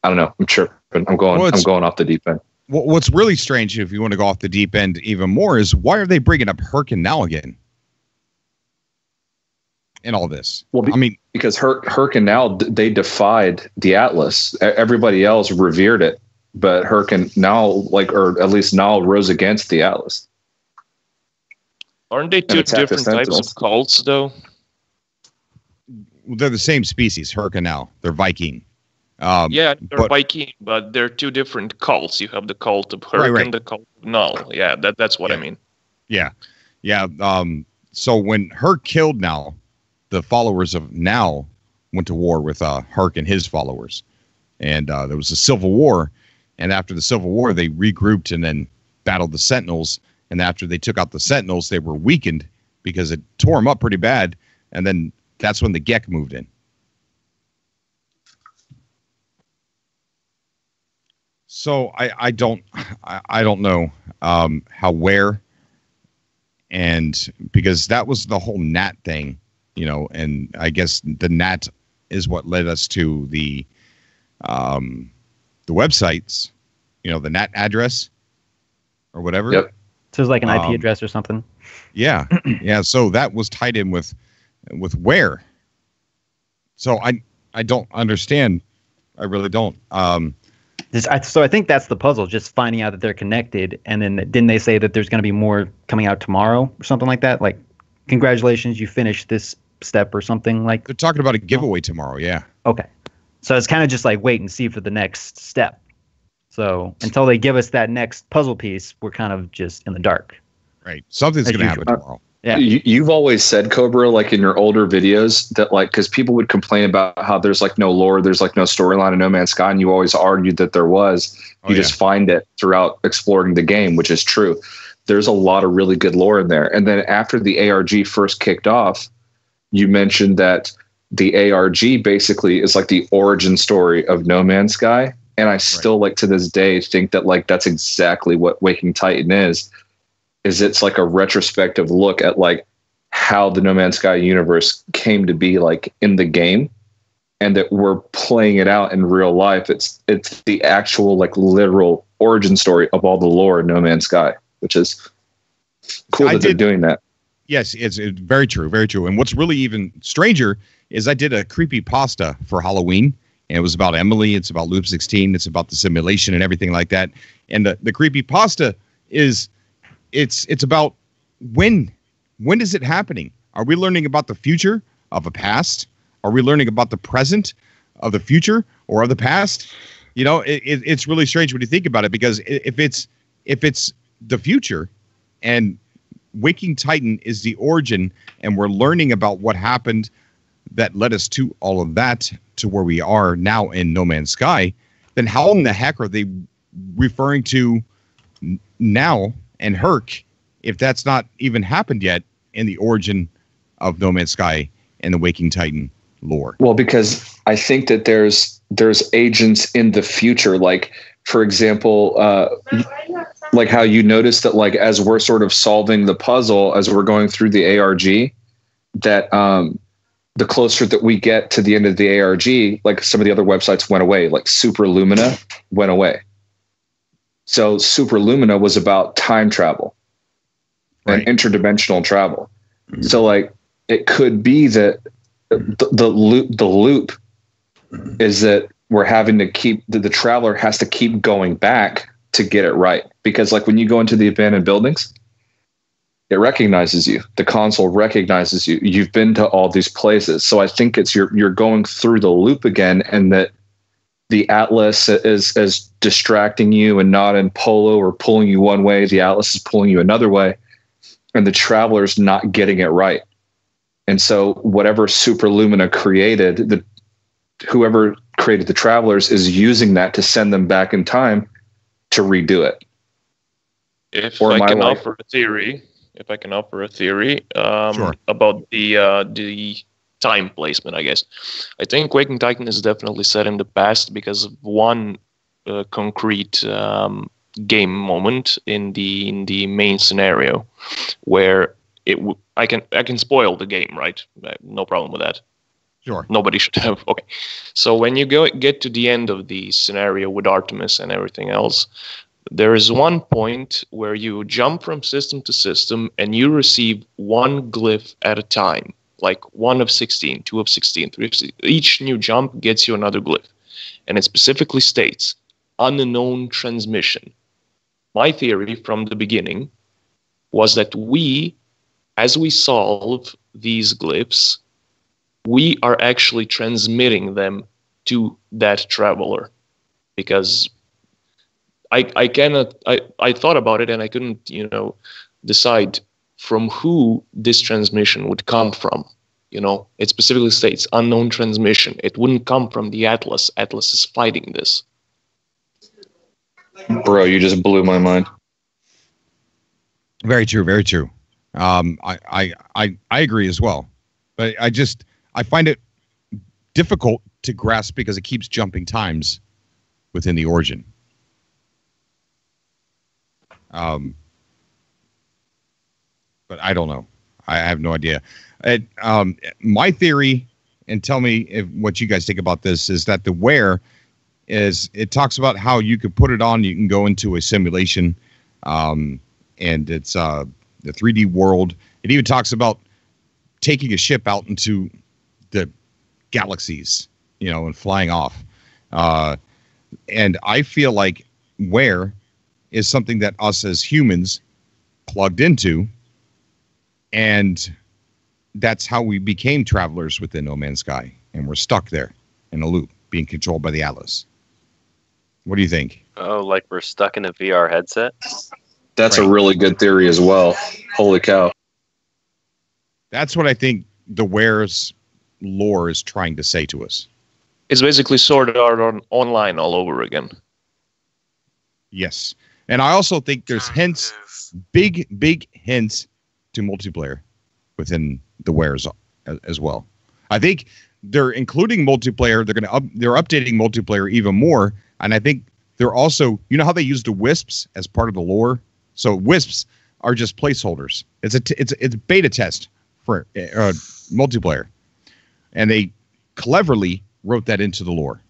I don't know, I'm tripping, I'm going off the deep end. What's really strange, if you want to go off the deep end even more, is why are they bringing up Herkin now again in all this? Well, because Herkin now, they defied the Atlas. Everybody else revered it, but Herkin now, or at least now, rose against the Atlas. Aren't they two different types of cults, though? They're the same species, Herkin now. They're Viking. They're Viking, but they're two different cults. You have the cult of Herc and the cult of Null. Yeah, that's what I mean. Yeah. So when Herc killed Null, the followers of Null went to war with Herc and his followers. And there was a civil war. And after the civil war, they regrouped and then battled the Sentinels. And after they took out the Sentinels, they were weakened because it tore them up pretty bad. And then that's when the Gek moved in. So I don't know where And because that was the whole NAT thing, and I guess the NAT is what led us to the websites, the NAT address or whatever. Yep. So it's like an IP address or something. Yeah. Yeah. So that was tied in with where. So I don't understand. I really don't. So I think that's the puzzle, just finding out that they're connected. And then didn't they say that there's going to be more coming out tomorrow or something like that? Like, congratulations, you finished this step or something like. They're talking about a giveaway tomorrow. Yeah. Okay. So it's kind of just like wait and see for the next step. So until they give us that next puzzle piece, we're kind of just in the dark. Right. Something's going to happen tomorrow. Yeah. You've always said, Cobra, like in your older videos, that like, because people would complain about how there's like no lore, there's like no storyline in No Man's Sky, and you always argued that there was. You just find it throughout exploring the game, which is true. There's a lot of really good lore in there. And then after the ARG first kicked off, you mentioned that the ARG basically is like the origin story of No Man's Sky. And I still like to this day think that like that's exactly what Waking Titan is it's like a retrospective look at like how the No Man's Sky universe came to be like in the game, and that we're playing it out in real life. It's the actual like literal origin story of all the lore in No Man's Sky, which is cool that they're doing that. Yes, it's very true, very true. And what's really even stranger is I did a creepypasta for Halloween, and it was about Emily. It's about Loop 16. It's about the simulation and everything like that. And the creepypasta is it's about when is it happening? Are we learning about the future of a past? Are we learning about the present of the future or of the past? It's really strange when you think about it, because if it's the future and Waking Titan is the origin, and we're learning about what happened that led us to all of that, to where we are now in No Man's Sky, then how in the heck are they referring to now and Herc if that's not even happened yet in the origin of No Man's Sky and the Waking Titan lore? Well, because I think that there's agents in the future, like for example, like how you notice that like as we're sort of solving the puzzle as we're going through the ARG, that the closer that we get to the end of the ARG, like some of the other websites went away, like Super Lumina went away. So Super Lumina was about time travel and interdimensional travel. Mm-hmm. So like it could be that the loop is that we're having to keep the traveler has to keep going back to get it right. Because like when you go into the abandoned buildings, it recognizes you. The console recognizes you. You've been to all these places. So I think it's you're going through the loop again, and that the Atlas is distracting you and not in polo or pulling you one way. The Atlas is pulling you another way, and the traveler's not getting it right. And so whatever Super Lumina created, whoever created the travelers is using that to send them back in time to redo it. If I can offer a theory, sure, about the time placement, I guess. I think Waking Titan is definitely set in the past because of one concrete game moment in the main scenario, where I can spoil the game, right? No problem with that. Sure. Nobody should have. Okay. So when you get to the end of the scenario with Artemis and everything else, there is one point where you jump from system to system and you receive one glyph at a time, like 1 of 16, 2 of 16, 3 of 16. Each new jump gets you another glyph. And it specifically states, unknown transmission. My theory from the beginning was that as we solve these glyphs, we are actually transmitting them to that traveler. Because I thought about it and I couldn't, decide from who this transmission would come from. It specifically states unknown transmission. It wouldn't come from the Atlas. Atlas is fighting this. Bro, you just blew my mind. Very true. Very true. I agree as well, but I find it difficult to grasp because it keeps jumping times within the origin. but I don't know. I have no idea. My theory, and tell me what you guys think about this, is that the wear it talks about how you could put it on, you can go into a simulation, and it's the 3D world. It even talks about taking a ship out into the galaxies, and flying off. And I feel like wear is something that us as humans plugged into, and that's how we became travelers within No Man's Sky, and we're stuck there in a loop, being controlled by the Atlas. What do you think? Oh, like we're stuck in a VR headset? That's a really good theory as well. Holy cow. That's what I think the Ware's lore is trying to say to us. It's basically Sword Art Online all over again. Yes. And I also think there's hints, big hints to multiplayer within the Wares as well. I think they're including multiplayer. They're updating multiplayer even more. And I think they're also, how they use the wisps as part of the lore? So wisps are just placeholders. It's a beta test for multiplayer. And they cleverly wrote that into the lore.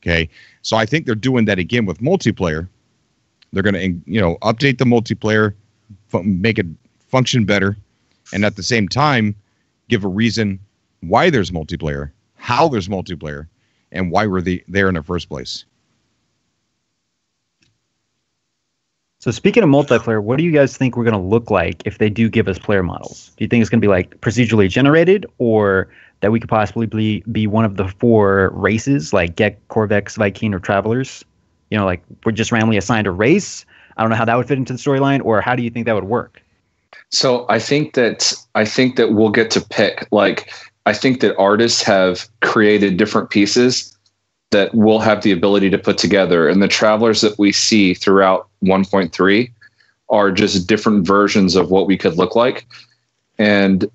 Okay. So I think they're doing that again with multiplayer. They're going to, update the multiplayer, make it function better. And at the same time, give a reason why there's multiplayer, how there's multiplayer, and why we're there in the first place. So speaking of multiplayer, what do you guys think we're going to look like if they do give us player models? Do you think it's going to be like procedurally generated, or that we could possibly be one of the 4 races, like Gek, Corvex, Viking, or Travelers? Like we're just randomly assigned a race. I don't know how that would fit into the storyline, or how do you think that would work? So I think that we'll get to pick. Like, I think that artists have created different pieces that we'll have the ability to put together. And the Travelers that we see throughout 1.3 are just different versions of what we could look like. And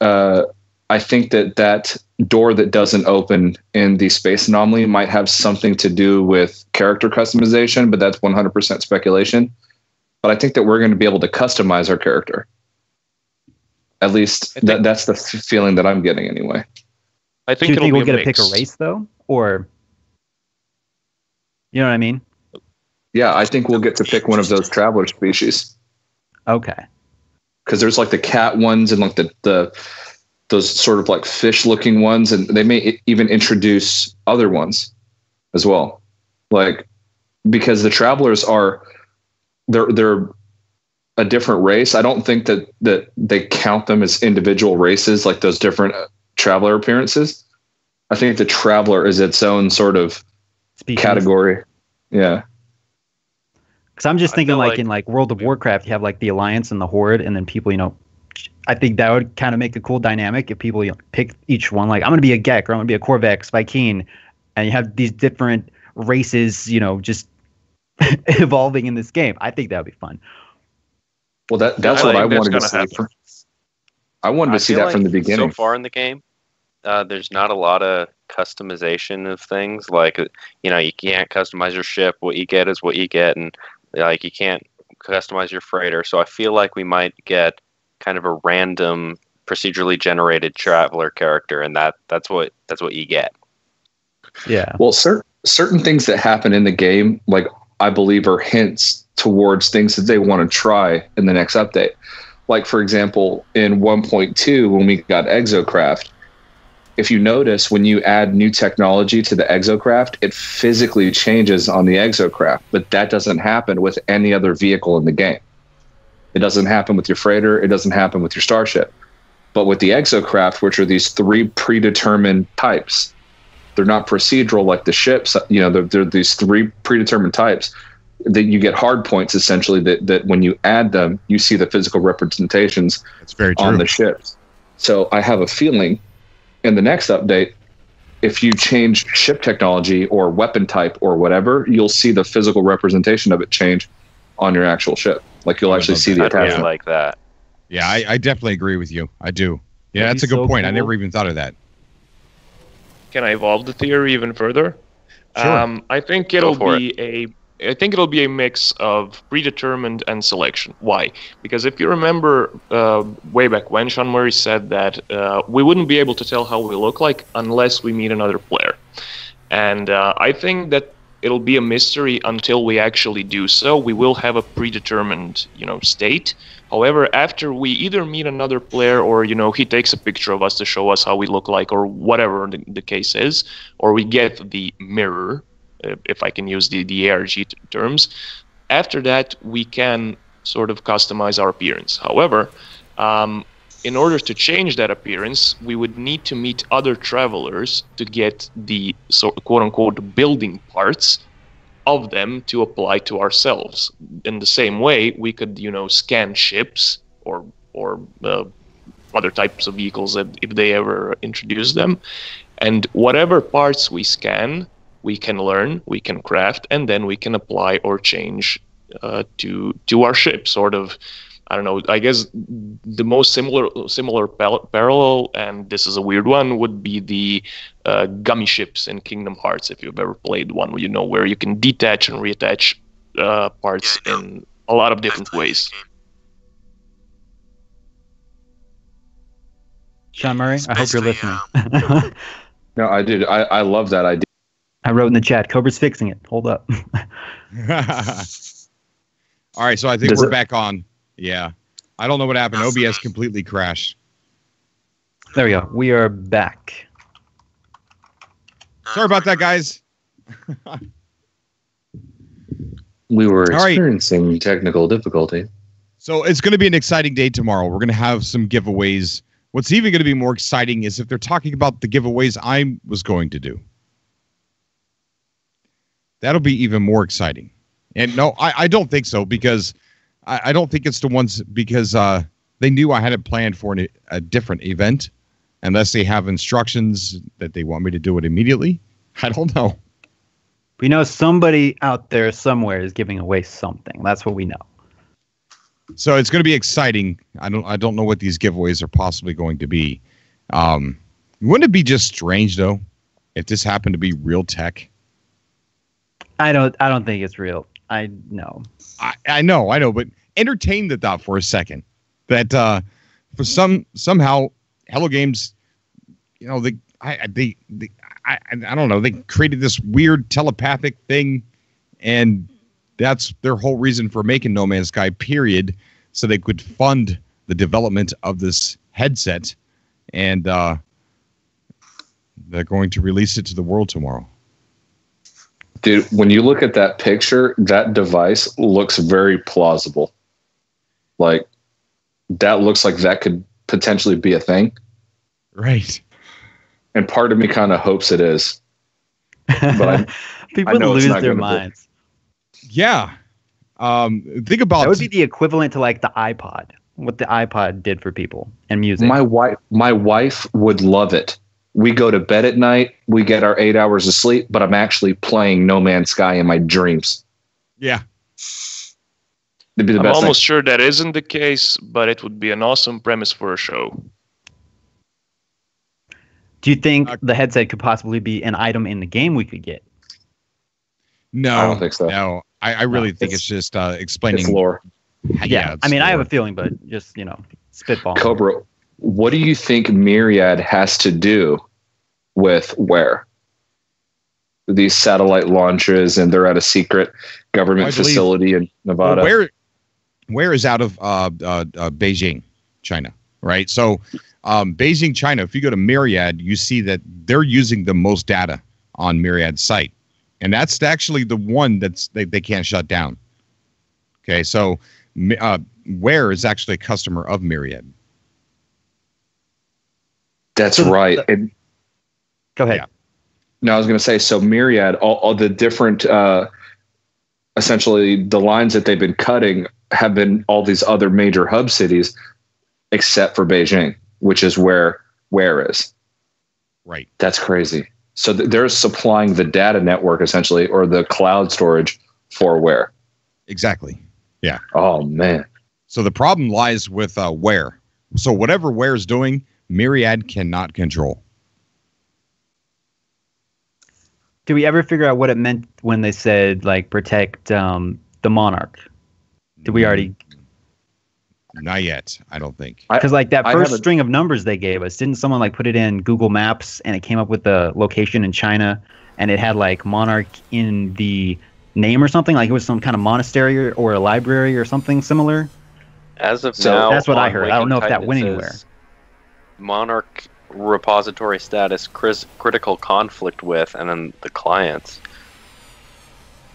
I think that door that doesn't open in the space anomaly might have something to do with character customization, but that's 100% speculation. But I think that we're going to be able to customize our character. At least that's the feeling that I'm getting anyway. I think do you think we'll get to pick a race, though? Or, you know what I mean? Yeah, I think we'll get to pick one of those traveler species. Okay. Because there's like the cat ones and like those sort of like fish-looking ones, and they may even introduce other ones as well. Like, because the Travelers they're a different race. I don't think that they count them as individual races, like those different Traveler appearances. I think the Traveler is its own sort of category. Yeah. Because I'm just thinking like in like World of Warcraft, you have like the Alliance and the Horde, and then people, I think that would kind of make a cool dynamic if people pick each one. Like, I'm going to be a Gek, or I'm going to be a Corvex, Viking, and you have these different races, just evolving in this game. I think that would be fun. Well, that's what I wanted to see. I wanted to see that from the beginning. So far in the game, there's not a lot of customization of things. Like, you can't customize your ship. What you get is what you get, and like you can't customize your freighter. So I feel like we might get kind of a random procedurally generated Traveler character, and that's what you get. Yeah. Well, certain things that happen in the game, like, I believe, are hints towards things that they want to try in the next update. Like, for example, in 1.2, when we got Exocraft, if you notice, when you add new technology to the Exocraft, it physically changes on the Exocraft, but that doesn't happen with any other vehicle in the game. It doesn't happen with your freighter. It doesn't happen with your starship. But with the Exocraft, which are these 3 predetermined types, they're not procedural like the ships. They're these 3 predetermined types that you get hard points, essentially, that when you add them, you see the physical representations on the ships. So I have a feeling in the next update, if you change ship technology or weapon type or whatever, you'll see the physical representation of it change on your actual ship. Like, you'll actually see the attachment. I like that. Yeah, I definitely agree with you. I do. Yeah, that's a good point. Cool. I never even thought of that. Can I evolve the theory even further? Sure. I think it'll be I think it'll be a mix of predetermined and selection. Why? Because if you remember way back when, Sean Murray said that we wouldn't be able to tell how we look like unless we meet another player. And I think that it'll be a mystery until we actually do so. We will have a predetermined, state. However, after we either meet another player or, he takes a picture of us to show us how we look like or whatever the case is, or we get the mirror, if I can use the ARG terms, after that we can sort of customize our appearance. However, in order to change that appearance, we would need to meet other travelers to get the quote-unquote building parts of them to apply to ourselves. In the same way, we could, scan ships or other types of vehicles if they ever introduce them. And whatever parts we scan, we can learn, we can craft, and then we can apply or change to our ship. Sort of, I don't know, I guess the most similar parallel, and this is a weird one, would be the gummy ships in Kingdom Hearts, if you've ever played one, where you can detach and reattach parts in a lot of different ways. Sean Murray, I hope you're listening. No, I did. I love that idea. I wrote in the chat, Cobra's fixing it. Hold up. All right, so I think we're back on. Yeah. I don't know what happened. OBS completely crashed. There we go. We are back. Sorry about that, guys. We were experiencing technical difficulty. So it's going to be an exciting day tomorrow. We're going to have some giveaways. What's even going to be more exciting is if they're talking about the giveaways I was going to do. That'll be even more exciting. And no, I don't think so, because I don't think it's the ones, because they knew I had it planned for a different event, unless they have instructions that they want me to do it immediately. I don't know. We know somebody out there somewhere is giving away something. That's what we know. So it's going to be exciting. I don't know what these giveaways are possibly going to be. Wouldn't it be just strange though if this happened to be real tech? I don't think it's real. I know, but entertain the thought for a second that for somehow Hello Games, I don't know, they created this weird telepathic thing, and that's their whole reason for making No Man's Sky, period, so they could fund the development of this headset, and they're going to release it to the world tomorrow. Dude, when you look at that picture, that device looks very plausible. Like, that looks like that could potentially be a thing. Right. And part of me kind of hopes it is. But people lose their minds. Yeah. Think about that would be the equivalent to like the iPod, what the iPod did for people and music. My wife would love it. We go to bed at night, we get our 8 hours of sleep, but I'm actually playing No Man's Sky in my dreams. Yeah. It'd be the I'm best almost thing. sure that isn't the case, but it would be an awesome premise for a show. Do you think the headset could possibly be an item in the game we could get? No. I don't think so. No. I really think it's just explaining. It's lore. Yeah. I mean, lore. I have a feeling, but just, spitball. Cobra, what do you think Myriad has to do with where? These satellite launches, and they're at a secret government facility in Nevada. Well, where is out of Beijing, China, right? So Beijing, China, if you go to Myriad, you see that they're using the most data on Myriad's site. And that's actually the one they can't shut down. Okay, so Where is actually a customer of Myriad. That's right. Go ahead. Yeah. No, I was going to say, so Myriad, all the different, essentially the lines that they've been cutting have been all these other major hub cities, except for Beijing, which is where is. Right. That's crazy. So they're supplying the data network essentially, or the cloud storage for Where. Exactly. Yeah. Oh, man. So the problem lies with Where. So whatever Where is doing, Myriad cannot control. Did we ever figure out what it meant when they said like protect the monarch? Did we already? Not yet, I don't think. Because like that first string of numbers they gave us, didn't someone like put it in Google Maps and it came up with the location in China, and it had like monarch in the name or something? Like it was some kind of monastery or a library or something similar. As of now, that's what I heard. I don't know if that went anywhere. Monarch repository status critical conflict with, and then the clients.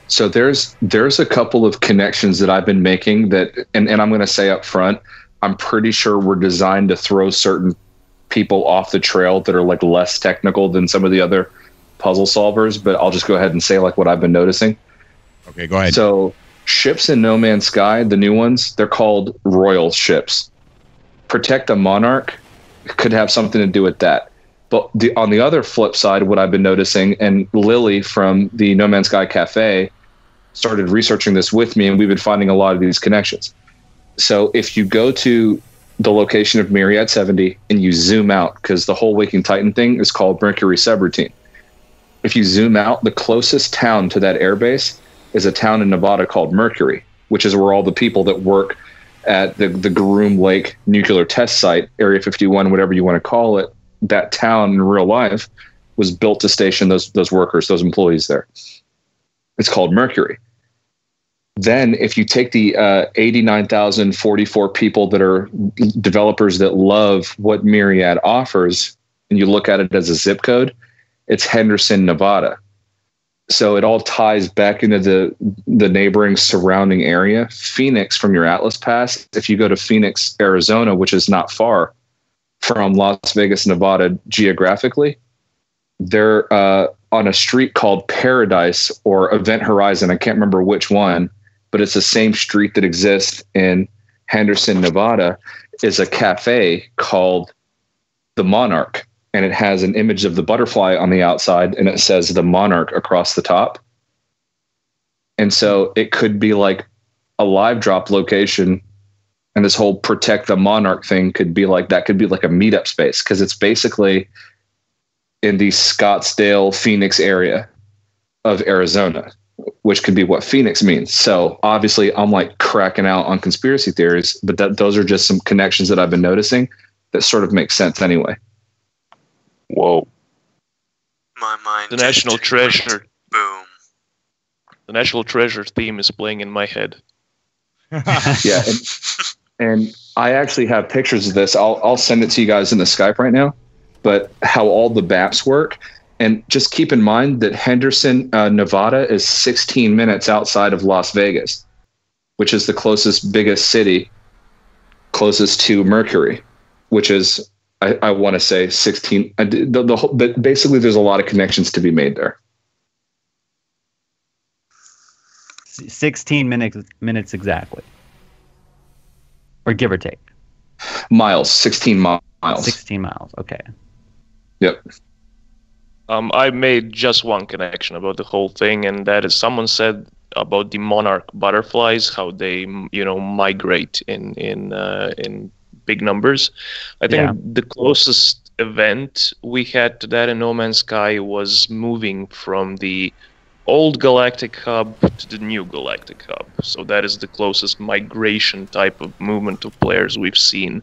So there's a couple of connections that I've been making that, and I'm going to say up front, I'm pretty sure we're designed to throw certain people off the trail that are like less technical than some of the other puzzle solvers, but I'll just go ahead and say like what I've been noticing. Okay, go ahead. So ships in No Man's Sky, the new ones, they're called royal ships. Protect the monarch could have something to do with that. But on the other flip side, what I've been noticing, and Lily from the No Man's Sky Cafe started researching this with me, and we've been finding a lot of these connections. So if you go to the location of Myriad 70 and you zoom out, because the whole Waking Titan thing is called Mercury subroutine. If you zoom out, the closest town to that airbase is a town in Nevada called Mercury, which is where all the people that work at the Groom Lake nuclear test site, Area 51, whatever you want to call it, that town in real life was built to station those workers, those employees there. It's called Mercury. Then if you take the 89,044 people that are developers that love what Myriad offers, and you look at it as a zip code, it's Henderson, Nevada. So it all ties back into the neighboring surrounding area. Phoenix, from your Atlas Pass, if you go to Phoenix, Arizona, which is not far from Las Vegas, Nevada geographically, they're on a street called Paradise or Event Horizon. I can't remember which one, but it's the same street that exists in Henderson, Nevada, is a cafe called The Monarch. And it has an image of the butterfly on the outside, and it says The Monarch across the top. And so it could be like a live drop location, and this whole Protect the Monarch thing could be like that. Could be like a meetup space, because it's basically in the Scottsdale, Phoenix area of Arizona, which could be what Phoenix means. So obviously I'm like cracking out on conspiracy theories, but those are just some connections that I've been noticing that sort of make sense anyway. Whoa. My mind. The National Treasure. Boom. The National Treasure theme is playing in my head. Yeah. And I actually have pictures of this. I'll send it to you guys in the Skype right now, but how all the maps work. And just keep in mind that Henderson, Nevada is 16 minutes outside of Las Vegas, which is the closest, biggest city closest to Mercury, which is, I want to say 16. But basically, there's a lot of connections to be made there. 16 minutes exactly, or give or take. Miles, 16 miles. 16 miles. Okay. Yep. I made just one connection about the whole thing, and that is someone said about the monarch butterflies, how they migrate in big numbers. I think the closest event we had to that in No Man's Sky was moving from the old galactic hub to the new galactic hub. So that is the closest migration type of movement of players we've seen.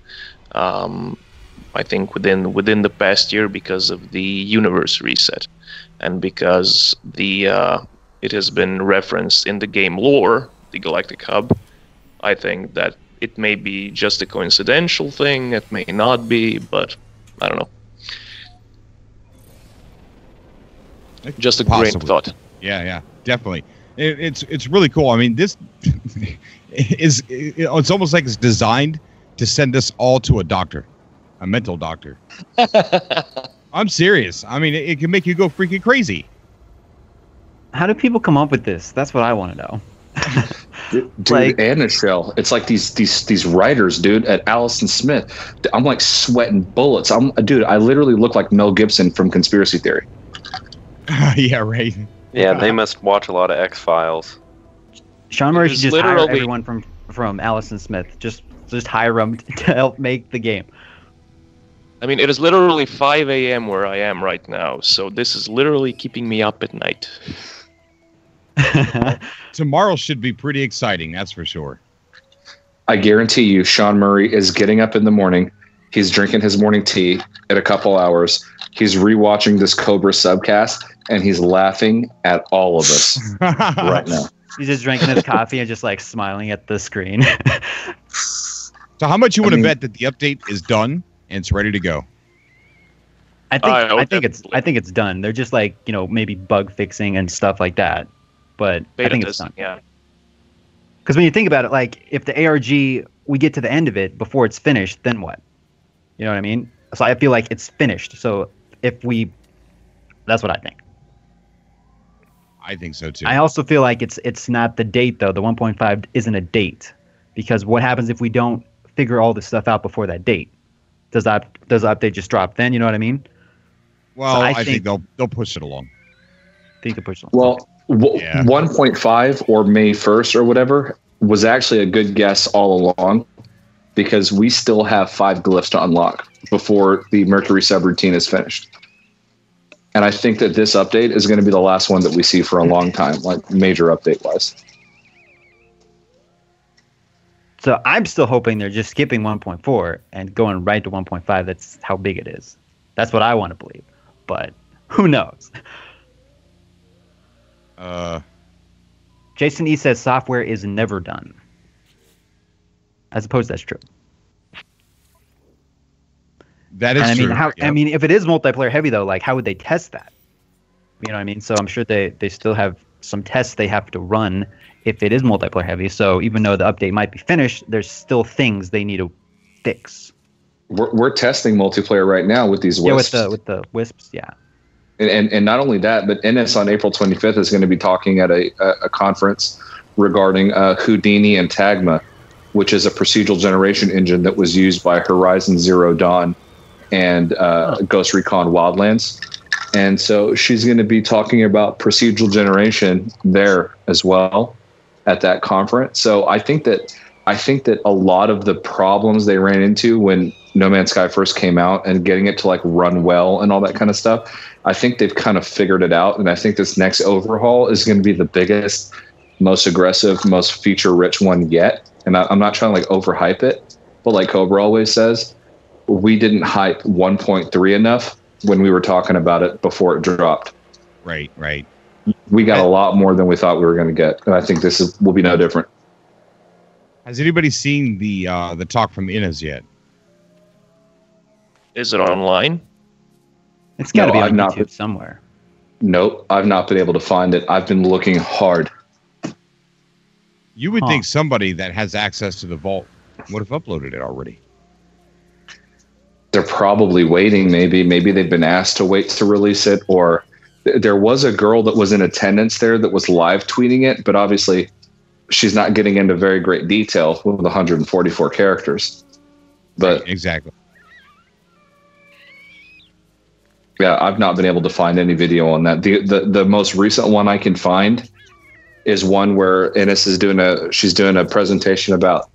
I think within the past year, because of the universe reset, and because it has been referenced in the game lore, the galactic hub. I think that it may be just a coincidental thing. It may not be, but I don't know. Just a grain of thought. Yeah, definitely. It's really cool. I mean, this it's almost like it's designed to send us all to a doctor, a mental doctor. I'm serious. I mean, it can make you go freaking crazy. How do people come up with this? That's what I want to know. Dude, like, and Michelle, it's like these writers, dude, at Allison Smith. I'm like sweating bullets. I literally look like Mel Gibson from Conspiracy Theory. Yeah, right. Yeah, they must watch a lot of X-Files. Sean Murray should just hire everyone from Allison Smith. Just hire them to help make the game. I mean, it is literally 5 a.m. where I am right now, so this is literally keeping me up at night. Tomorrow should be pretty exciting, that's for sure. I guarantee you, Sean Murray is getting up in the morning. He's drinking his morning tea in a couple hours. He's rewatching this Cobra subcast, and he's laughing at all of us right now. He's just drinking his coffee and just like smiling at the screen. So how much you want to bet that the update is done and it's ready to go? I think it's done. They're just like, maybe bug fixing and stuff like that. But I think it's done. Yeah. Because when you think about it, like if the ARG, we get to the end of it before it's finished, then what? You know what I mean? So I feel like it's finished. So that's what I think. I think so too. I also feel like it's not the date though. The 1.5 isn't a date, because what happens if we don't figure all this stuff out before that date? Does the update just drop then? You know what I mean? Well, so I think they'll push it along. Think they'll push it along. Well, 1.5 or May 1st or whatever was actually a good guess all along, because we still have 5 glyphs to unlock before the Mercury subroutine is finished. And I think that this update is going to be the last one that we see for a long time, like major update-wise. So I'm still hoping they're just skipping 1.4 and going right to 1.5. That's how big it is. That's what I want to believe. But who knows? Jason E says software is never done. I suppose that's true. That is true. I mean, if it is multiplayer heavy though, like how would they test that? You know what I mean? So I'm sure they still have some tests they have to run if it is multiplayer heavy. So even though the update might be finished, there's still things they need to fix. We're testing multiplayer right now with these wisps. Yeah, with the wisps, yeah. And not only that, but NS on April 25th is going to be talking at a conference regarding Houdini and Tagma, which is a procedural generation engine that was used by Horizon Zero Dawn and Ghost Recon Wildlands. And so she's going to be talking about procedural generation there as well at that conference. So I think that a lot of the problems they ran into when No Man's Sky first came out and getting it to like run well and all that kind of stuff, I think they've kind of figured it out. And I think this next overhaul is going to be the biggest, most aggressive, most feature-rich one yet. And I'm not trying to like overhype it, but like Cobra always says, we didn't hype 1.3 enough when we were talking about it before it dropped. Right. We got a lot more than we thought we were going to get, and I think will be no different. Has anybody seen the talk from Inez yet? Is it online? It's got to be on YouTube somewhere. Nope, I've not been able to find it. I've been looking hard. You would think somebody that has access to the vault would have uploaded it already. They're probably waiting. Maybe they've been asked to wait to release it, or there was a girl that was in attendance there that was live tweeting it, but obviously she's not getting into very great detail with 144 characters. But right, exactly. Yeah, I've not been able to find any video on that. The most recent one I can find is one where Ennis is doing a presentation about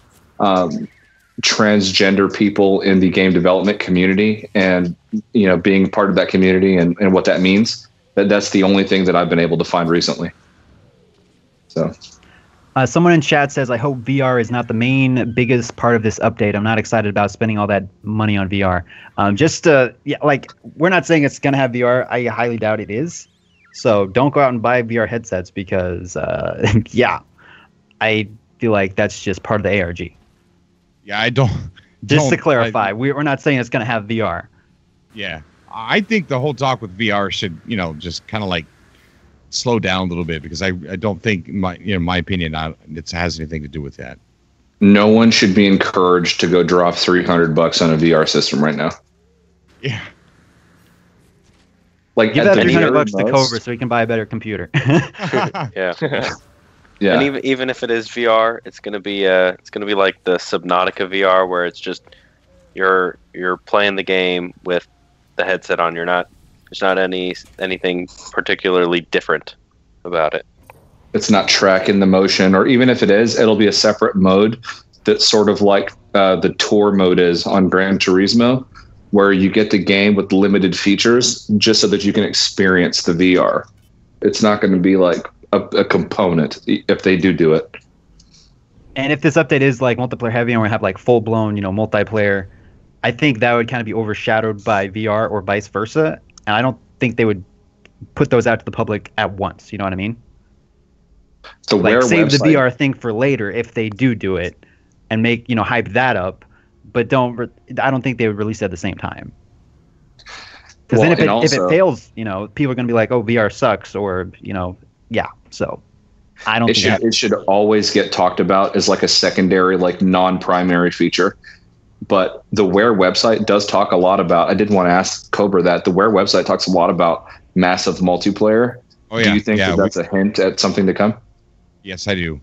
transgender people in the game development community, and being part of that community and what that means. That's the only thing that I've been able to find recently. So someone in chat says, I hope VR is not the biggest part of this update. I'm not excited about spending all that money on VR. We're not saying it's going to have VR. I highly doubt it is. So don't go out and buy VR headsets because, I feel like that's just part of the ARG. Yeah, I don't. Just to clarify, we're not saying it's going to have VR. Yeah, I think the whole talk with VR should, just kind of like slow down a little bit, because I don't think my opinion it has anything to do with that. No one should be encouraged to go drop $300 on a VR system right now. Yeah. Like, give that $300 to Cobra so he can buy a better computer. Yeah. Yeah. And even if it is VR, it's gonna be like the Subnautica VR, where it's just you're playing the game with the headset on. There's not anything particularly different about it. It's not tracking the motion, or even if it is, it'll be a separate mode that's sort of like the tour mode is on Gran Turismo, where you get the game with limited features just so that you can experience the VR. It's not going to be like a component if they do it. And if this update is like multiplayer heavy and we have like full blown, multiplayer, I think that would kind of be overshadowed by VR or vice versa. And I don't think they would put those out to the public at once. You know what I mean? Like save the VR thing for later if they do it and make, hype that up. But I don't think they would release it at the same time. Because then if it fails, people are going to be like, oh, VR sucks, or, yeah. So I don't think it should always get talked about as like a secondary, like non-primary feature. But the Wear website does talk a lot about, I did want to ask Cobra that, the Wear website talks a lot about massive multiplayer. Oh, yeah. Do you think that's a hint at something to come? Yes, I do.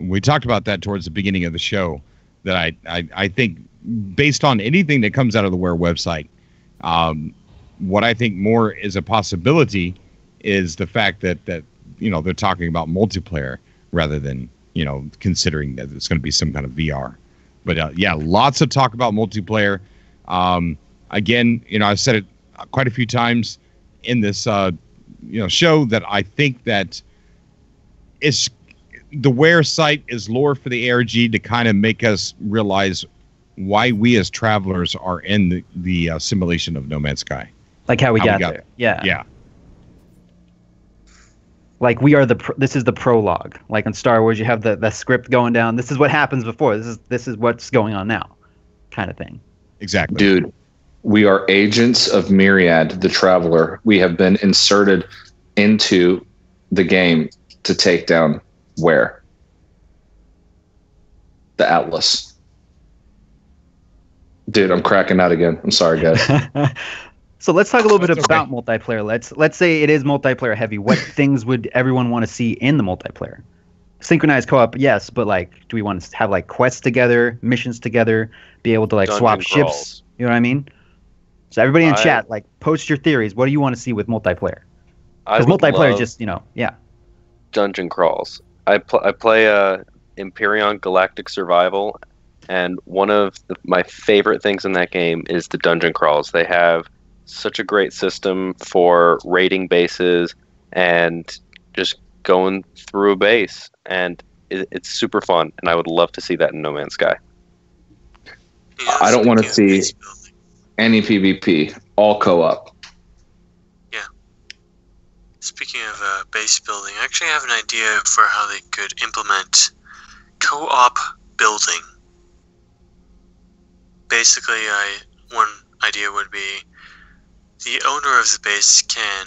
We talked about that towards the beginning of the show, that I think based on anything that comes out of the Wear website, what I think more is a possibility is the fact that they're talking about multiplayer rather than, considering that it's going to be some kind of VR. But yeah, lots of talk about multiplayer. Again, I've said it quite a few times in this, show that I think that the Wear site is lore for the ARG to kind of make us realize why we as travelers are in the simulation of No Man's Sky. Like how we got there. Yeah. Yeah. Like this is the prologue. Like in Star Wars, you have the script going down. This is what happens before. This is what's going on now, kind of thing. Exactly. Dude, we are agents of Myriad, the Traveler. We have been inserted into the game to take down Wear. The Atlas. Dude, I'm cracking out again. I'm sorry, guys. So let's talk a little bit about multiplayer. Let's say it is multiplayer heavy. What things would everyone want to see in the multiplayer? Synchronized co-op, yes, but do we want to have quests together, missions together, be able to swap ships? You know what I mean? So everybody in chat, post your theories. What do you want to see with multiplayer? Because multiplayer is just, yeah. Dungeon crawls. I play Empyrean Galactic Survival, and one of my favorite things in that game is the dungeon crawls. They have such a great system for raiding bases and just going through a base, and it's super fun, and I would love to see that in No Man's Sky. Yeah, I don't want to see any PvP, all co-op. Yeah. Speaking of base building, I actually have an idea for how they could implement co-op building. Basically, one idea would be the owner of the base can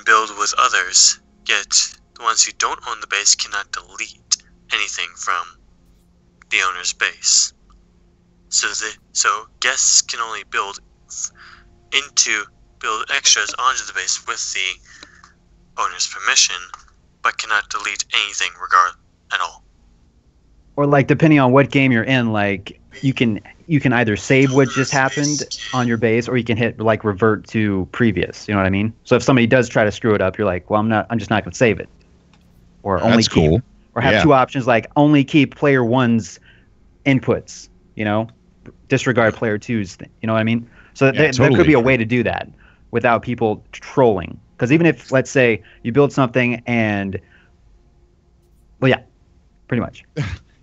build with others, yet the ones who don't own the base cannot delete anything from the owner's base. So guests can only build extras onto the base with the owner's permission, but cannot delete anything at all. Or depending on what game you're in, you can either save what just happened on your base, or you can hit revert to previous. You know what I mean? So if somebody does try to screw it up, you're like, well, I'm just not going to save it, or only That's keep, cool. Or have two options, only keep player one's inputs. Disregard player two's thing. You know what I mean? So there could be a way to do that without people trolling. Because even if, let's say, you build something and, well, yeah, pretty much.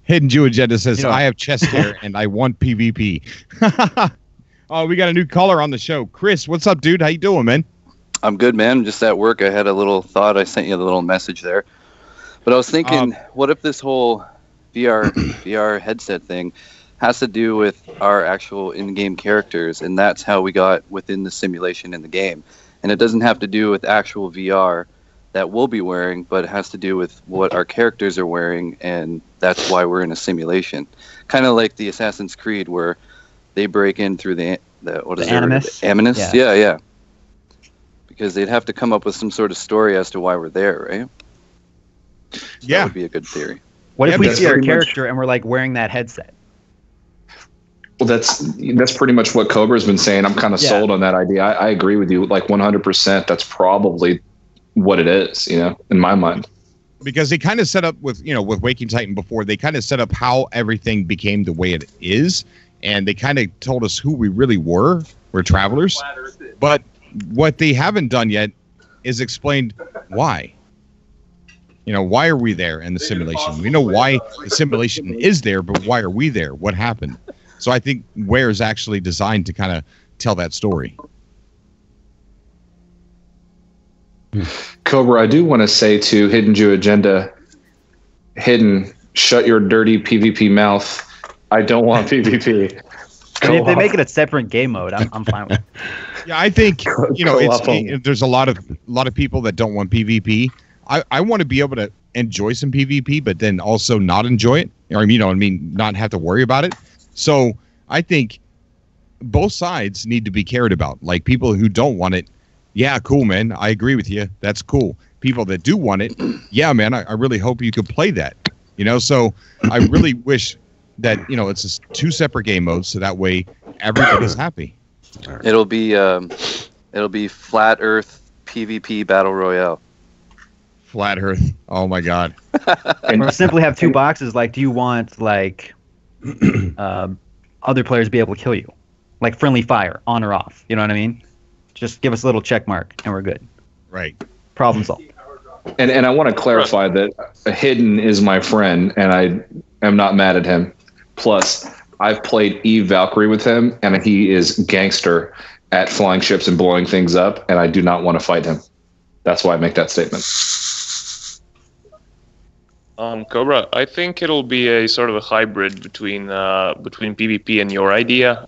Hidden Jew Agenda says, I have chest hair and I want PvP. Oh, we got a new caller on the show. Chris, what's up, dude? How you doing, man? I'm good, man. Just at work. I had a little thought. I sent you a little message there. But I was thinking, what if this whole VR headset thing has to do with our actual in-game characters, and that's how we got within the simulation in the game. And it doesn't have to do with actual VR that we'll be wearing, but it has to do with what our characters are wearing, and that's why we're in a simulation. Kind of like the Assassin's Creed, where they break in through the Animus? Animus? Yeah. Because they'd have to come up with some sort of story as to why we're there, right? So that would be a good theory. What if we see our character and we're wearing that headset? Well, that's pretty much what Cobra's been saying. I'm kind of sold on that idea. I agree with you, 100%. That's probably what it is, in my mind. Because they kind of set up with Waking Titan before, they kind of set up how everything became the way it is. and they kind of told us who we really were. We're travelers. But what they haven't done yet is explained why. You know, why are we there in the simulation? We know why the simulation is there, but why are we there? What happened? So I think Where is actually designed to kind of tell that story. Cobra, I do want to say to Hidden Jew Agenda, Hidden, shut your dirty PvP mouth. I don't want PvP. I mean, if they make it a separate game mode, I'm fine with it. Yeah, I think there's a lot of people that don't want PvP. I want to be able to enjoy some PvP, but then also not enjoy it, or not have to worry about it. So I think both sides need to be cared about. Like people who don't want it, yeah, cool, man. I agree with you. That's cool. People that do want it, yeah, man. I really hope you could play that. So I really wish that it's just 2 separate game modes, so that way everybody's happy. It'll be Flat Earth PvP Battle Royale. Flat Earth. Oh my God. Or simply have 2 boxes. Like, do you want like other players be able to kill you, like friendly fire, on or off? You know what I mean? Just give us a little check mark, and we're good. Right. Problem solved. And I want to clarify that Hidden is my friend, and I am not mad at him. Plus, I've played Eve Valkyrie with him, and he is gangster at flying ships and blowing things up, and I do not want to fight him. That's why I make that statement. Cobra, I think it'll be a sort of a hybrid between PvP and your idea.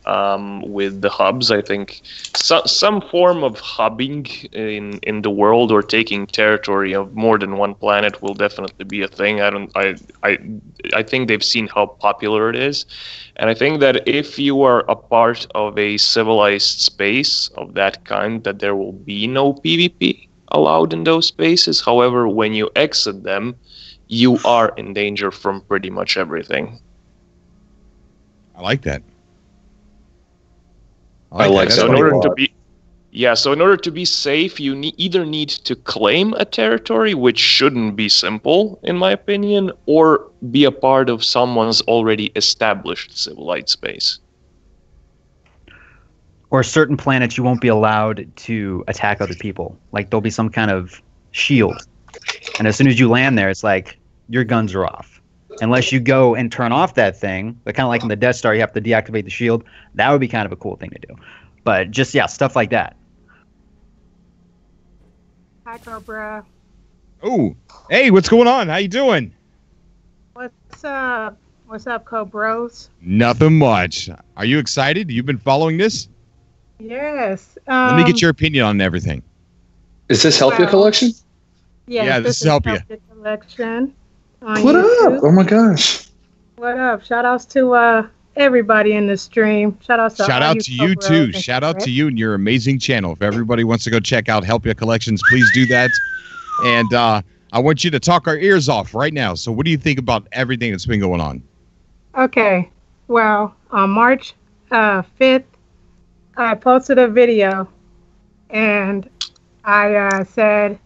With the hubs, I think some form of hubbing in the world or taking territory of more than one planet will definitely be a thing. I think they've seen how popular it is, and I think that if you are a part of a civilized space of that kind, that there will be no PvP allowed in those spaces. However, when you exit them, you are in danger from pretty much everything. I like that. So in order to be safe, you either need to claim a territory, which shouldn't be simple, in my opinion, or be a part of someone's already established civilized space. Or certain planets you won't be allowed to attack other people. Like there'll be some kind of shield, and as soon as you land there, it's like your guns are off. Unless you go and turn off that thing, but kind of like in the Death Star, you have to deactivate the shield. That would be kind of a cool thing to do. But just, yeah, stuff like that. Hi, Cobra. Oh, hey, what's going on? How you doing? What's up? What's up, Cobros? Nothing much. Are you excited? You've been following this? Yes. Let me get your opinion on everything. Is this Help Your Collection? Yeah, this is Help Ya. Collection. What up? Oh my gosh. What up? Shout outs to everybody in the stream. Shout out to you too. Shout out to you and your amazing channel. If everybody wants to go check out Help Ya Collections, please do that. And I want you to talk our ears off right now. So what do you think about everything that's been going on? Okay. Well, on March 5th, I posted a video and I said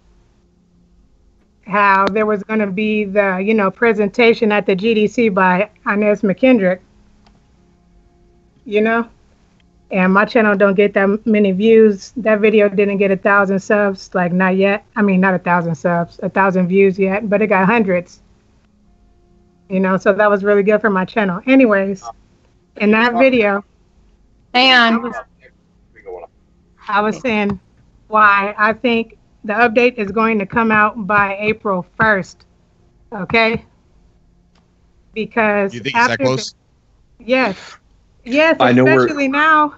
how there was going to be the, presentation at the GDC by Inez McKendrick, and my channel don't get that many views. That video didn't get 1,000 subs, like not yet. I mean, not 1,000 subs, 1,000 views yet, but it got hundreds, so that was really good for my channel. Anyways, in that video, and I was saying why I think the update is going to come out by April 1st. Okay? Because you think it's that close? Yes, especially now.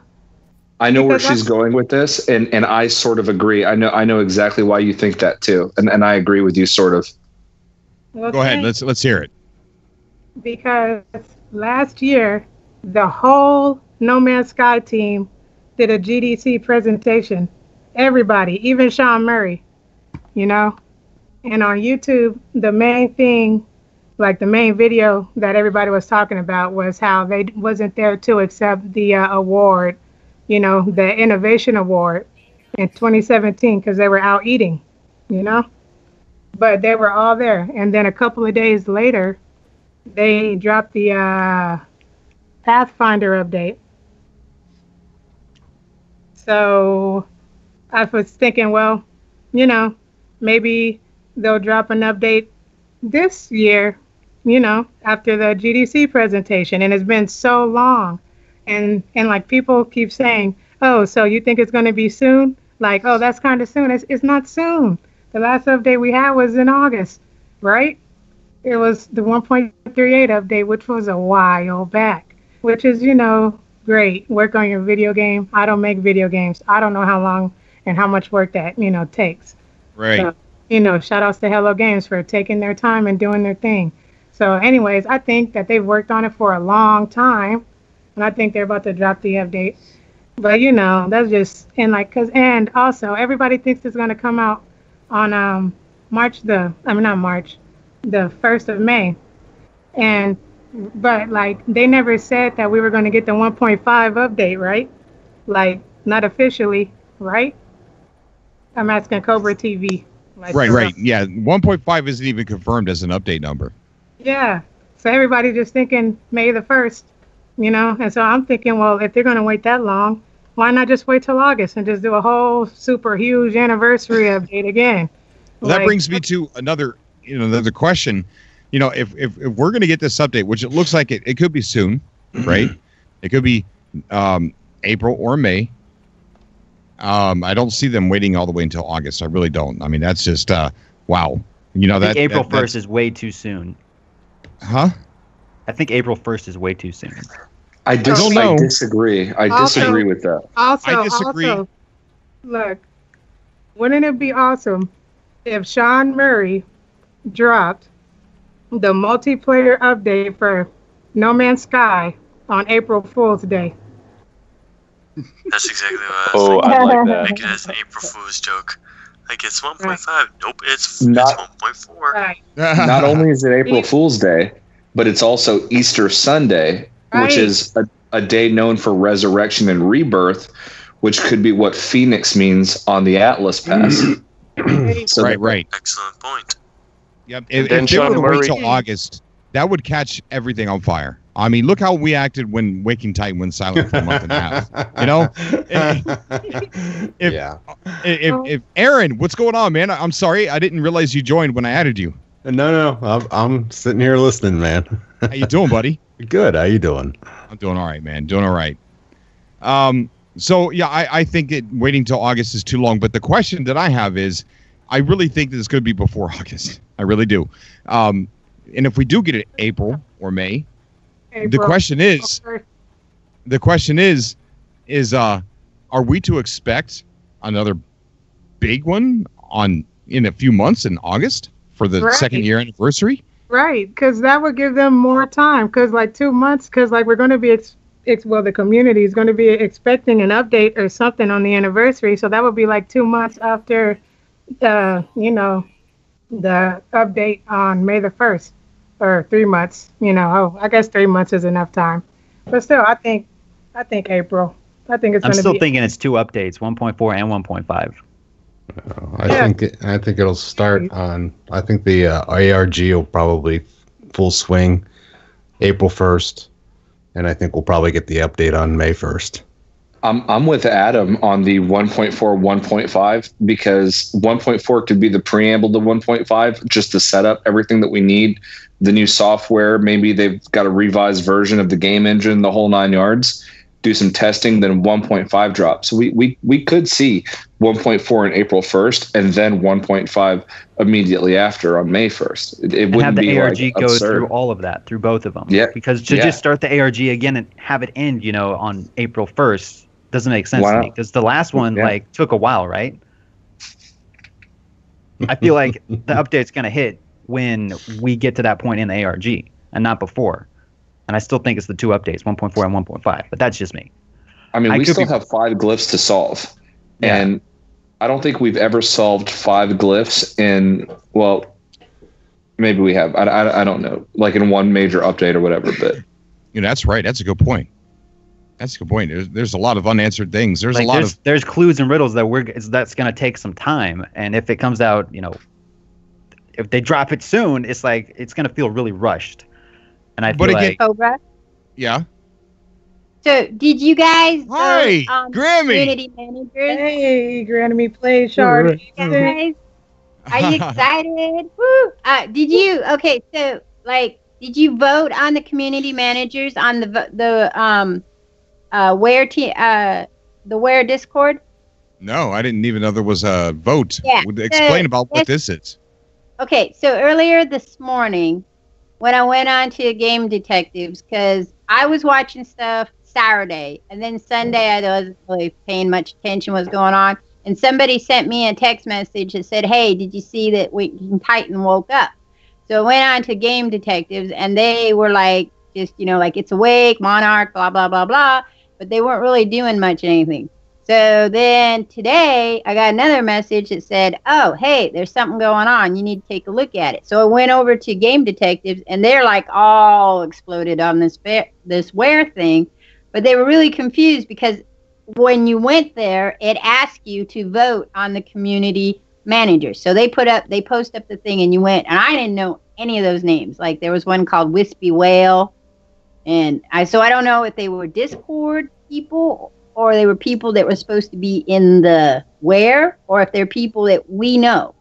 I know where she's going with this, and I sort of agree. I know exactly why you think that too, and I agree with you sort of. Okay. Go ahead, let's hear it. Because last year, the whole No Man's Sky team did a GDC presentation. Everybody, even Sean Murray, And on YouTube, the main thing, like the main video that everybody was talking about was how they wasn't there to accept the award, the Innovation Award in 2017 because they were out eating, But they were all there. And then a couple of days later, they dropped the Pathfinder update. So I was thinking, well, maybe they'll drop an update this year, after the GDC presentation. And it's been so long. And like people keep saying, oh, so you think it's going to be soon? Like, oh, that's kind of soon. It's not soon. The last update we had was in August, right? It was the 1.38 update, which was a while back, which is, great. Work on your video game. I don't make video games. I don't know how long and how much work that, takes. Right. So, shout outs to Hello Games for taking their time and doing their thing. So anyways, I think that they've worked on it for a long time, and I think they're about to drop the update. But, that's just, and also everybody thinks it's going to come out on the 1st of May. But they never said that we were going to get the 1.5 update, right? Like, not officially, right? I'm asking Cobra TV. Right. Yeah, 1.5 isn't even confirmed as an update number. Yeah. So everybody's just thinking May the 1st, And so I'm thinking, well, if they're going to wait that long, why not just wait till August and just do a whole super huge anniversary update again? Well, that brings me to another question. If we're going to get this update, which it looks like it could be soon, right? It could be April or May. I don't see them waiting all the way until August. I really don't. I mean, that's just wow. That April 1st is way too soon. Huh? I think April 1st is way too soon. I disagree. I disagree with that. I disagree. Also, look, wouldn't it be awesome if Sean Murray dropped the multiplayer update for No Man's Sky on April Fool's Day? That's exactly what I was thinking. I like that. Make it as an April Fool's joke. Like, it's 1.5. Nope, it's Not- 1.4. Right. Not only is it April Fool's Day, but it's also Easter Sunday, which is a day known for resurrection and rebirth, which could be what Phoenix means on the Atlas Pass. Right. Excellent point. Yep. If they were to wait till August, that would catch everything on fire. I mean, look how we acted when Waking Titan went silent for a month and a half. If Aaron, what's going on, man? I'm sorry, I didn't realize you joined when I added you. No, I'm sitting here listening, man. How you doing, buddy? Good. How you doing? I'm doing all right, man. Doing all right. So yeah, I think waiting till August is too long. But the question that I have is, I really think that it's going to be before August. I really do. And if we do get it April or May, the question is, are we to expect another big one in a few months in August for the second year anniversary? Right, because that would give them more time. Because 2 months, because we're going to be, the community is going to be expecting an update or something on the anniversary. So that would be 2 months after, the update on May the 1st. Or 3 months, I guess 3 months is enough time. But still, I think April. I think it's going to be. I'm still thinking it's 2 updates, 1.4 and 1.5. I think it'll start on. I think the ARG will probably full swing April 1st, and I think we'll probably get the update on May 1st. I'm with Adam on the 1.4, 1.5, because 1.4 could be the preamble to 1.5, just to set up everything that we need. The new software, maybe they've got a revised version of the game engine, the whole 9 yards, do some testing, then 1.5 drops. So we could see 1.4 on April 1st and then 1.5 immediately after on May 1st. It wouldn't have the be ARG go absurd. through all of that, through both of them. Yeah. Because just start the ARG again and have it end, on April 1st doesn't make sense to me. Because the last one took a while, right? I feel like the update's going to hit when we get to that point in the ARG and not before. And I still think it's the 2 updates, 1.4 and 1.5, but that's just me. I mean, we still have 5 glyphs to solve. Yeah. And I don't think we've ever solved 5 glyphs in, maybe we have. I don't know, in one major update or whatever. But that's right. That's a good point. That's a good point. There's a lot of unanswered things. There's clues and riddles that's going to take some time. And if it comes out, if they drop it soon, it's going to feel really rushed. And I feel Cobra? Yeah. So, did you guys Hi, Grammy. community managers? Hey, Granny play Shard. Guys, are you excited? Woo! Did you? Okay, so like, did you vote on the community managers on the Where Discord? No, I didn't even know there was a vote. Yeah. Explain about what this is. Okay, so earlier this morning, when I went on to Game Detectives, because I was watching stuff Saturday, and then Sunday I wasn't really paying much attention to what's going on, and somebody sent me a text message that said, hey, did you see that Titan woke up? So I went on to Game Detectives, and they were like, just, like, it's awake, Monarch, blah, blah, blah, blah, but they weren't really doing much anything. So then today I got another message that said, oh, hey, there's something going on. You need to take a look at it. So I went over to Game Detectives, and they're like all exploded on this Where thing. But they were really confused because when you went there, it asked you to vote on the community manager. So they post up the thing, and you went, and I didn't know any of those names. Like, there was one called Wispy Whale. And I don't know if they were Discord people or they were people that were supposed to be in the Where, or if they're people that we know.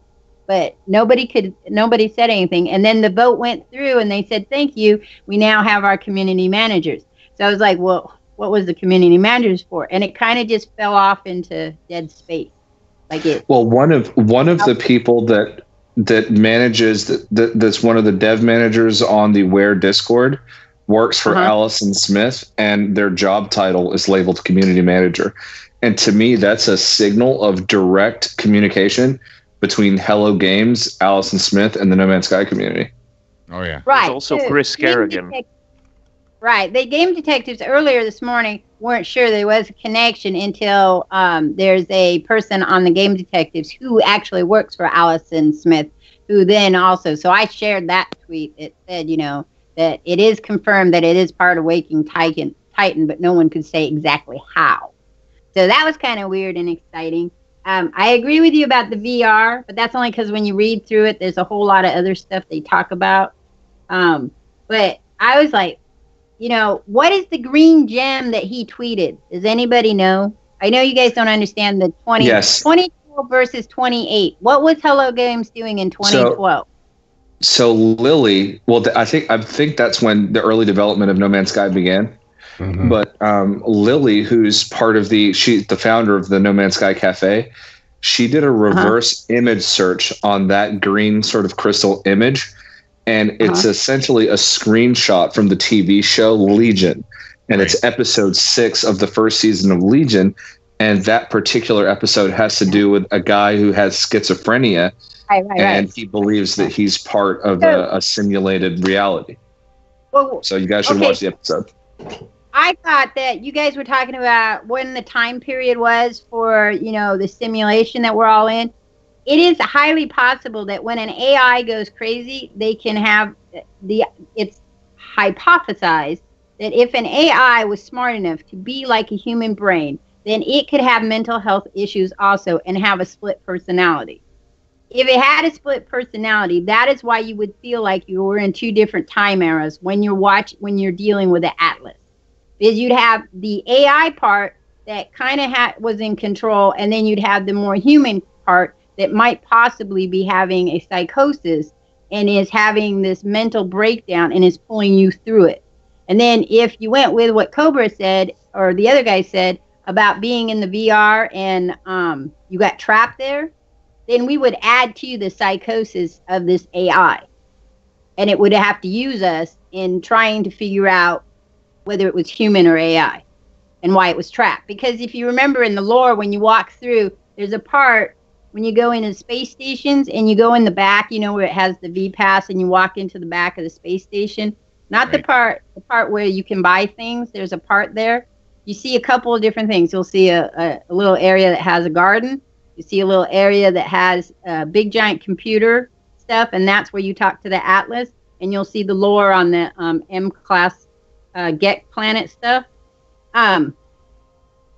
But nobody said anything. And then the vote went through, and they said, thank you. We now have our community managers. So I was like, well, what was the community managers for? And it kind of just fell off into dead space. Well, one of the people that manages that's one of the dev managers on the Where Discord works for Allison Smith, and their job title is labeled community manager. And to me, that's a signal of direct communication between Hello Games, Allison Smith, and the No Man's Sky community. Oh, yeah. Right. There's also Chris Kerrigan. Right. The Game Detectives earlier this morning weren't sure there was a connection until there's a person on the Game Detectives who actually works for Allison Smith, who then also, so I shared that tweet. It said, that it is confirmed that it is part of Waking Titan, but no one could say exactly how. So that was kind of weird and exciting. I agree with you about the VR, but that's only because when you read through it, there's a whole lot of other stuff they talk about. But I was like, what is the green gem that he tweeted? Does anybody know? I know you guys don't understand the 2012 versus 28. What was Hello Games doing in 2012? So Lily, well, I think that's when the early development of No Man's Sky began. Mm-hmm. But Lily, who's part of the founder of the No Man's Sky Cafe, she did a reverse image search on that green sort of crystal image, and it's essentially a screenshot from the TV show Legion, and it's episode 6 of the first season of Legion, and that particular episode has to do with a guy who has schizophrenia. And he believes that he's part of a simulated reality. Well, so you guys should watch the episode. I thought that you guys were talking about when the time period was for, the simulation that we're all in. It is highly possible that when an AI goes crazy, they can have it's hypothesized that if an AI was smart enough to be like a human brain, then it could have mental health issues also and have a split personality. If it had a split personality, that is why you would feel like you were in two different time eras when you're dealing with the Atlas. Because you'd have the AI part that kind of was in control, and then you'd have the more human part that might possibly be having a psychosis and is having this mental breakdown and is pulling you through it. And then if you went with what Cobra said, or the other guy said, about being in the VR and you got trapped there, then we would add to the psychosis of this AI. And it would have to use us in trying to figure out whether it was human or AI and why it was trapped. Because if you remember in the lore, when you walk through, there's a part when you go into space stations and you go in the back, where it has the V-Pass and you walk into the back of the space station. Not the part where you can buy things. There's a part there. You see a couple of different things. You'll see a little area that has a garden. You see a little area that has a big giant computer stuff, and that's where you talk to the Atlas, and you'll see the lore on the M-class Get Planet stuff. In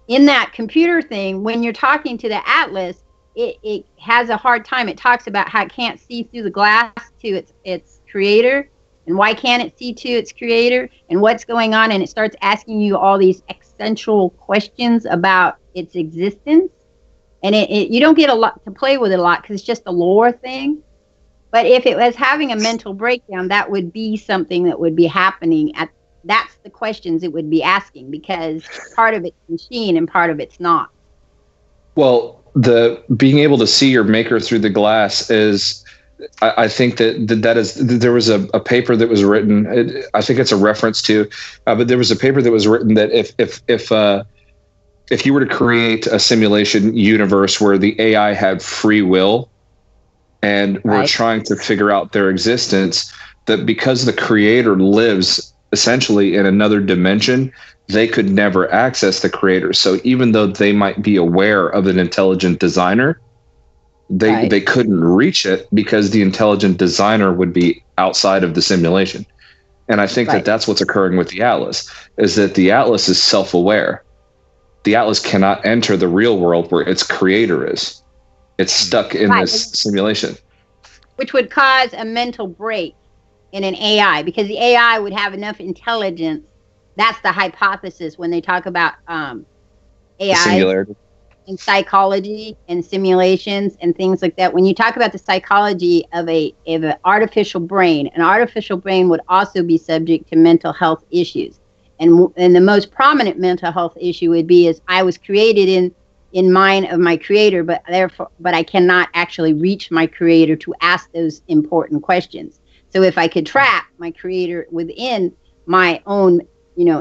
that computer thing, when you're talking to the Atlas, it has a hard time. It talks about how it can't see through the glass to its creator, And why can't it see to its creator? And what's going on? And it starts asking you all these existential questions about its existence. And you don't get a lot to play with it a lot because it's just a lore thing. But if it was having a mental breakdown, that would be something that would be happening. That's the questions it would be asking, because part of it's machine and part of it's not. Well, the being able to see your maker through the glass is, I think that is, there was a paper that was written. I think it's a reference to, but there was a paper that was written that if you were to create a simulation universe where the AI had free will, and we're trying to figure out their existence, that because the creator lives essentially in another dimension, they could never access the creator. So even though they might be aware of an intelligent designer, they couldn't reach it because the intelligent designer would be outside of the simulation. And I think that that's what's occurring with the Atlas, is that the Atlas is self-aware. The Atlas cannot enter the real world where its creator is. It's stuck in this simulation. Which would cause a mental break in an AI, because the AI would have enough intelligence. That's the hypothesis when they talk about AI in psychology and simulations and things like that. When you talk about the psychology of an artificial brain, an artificial brain would also be subject to mental health issues. And the most prominent mental health issue would be is I was created in mind of my creator, but I cannot actually reach my creator to ask those important questions. So if I could trap my creator within my own,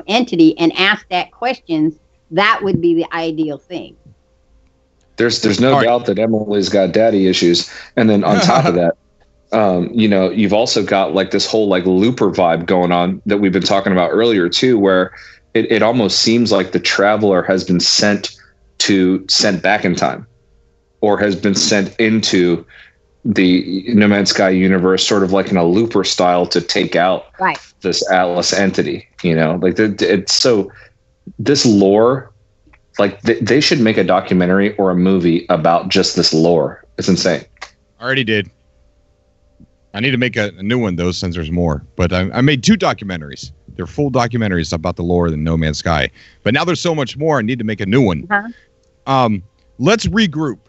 entity and ask that questions, that would be the ideal thing. There's no doubt that Emily's got daddy issues, and then on top of that, you've also got like this whole like looper vibe going on that we've been talking about earlier too, where it almost seems like the traveler has been sent back in time, or has been sent into the No Man's Sky universe, sort of like in a looper style, to take out this Atlas entity. It's so, this lore, like they should make a documentary or a movie about just this lore. It's insane. I already did. I need to make a new one though, since there's more. But I made 2 documentaries. They're full documentaries about the lore of the No Man's Sky. But now there's so much more. I need to make a new one. Let's regroup.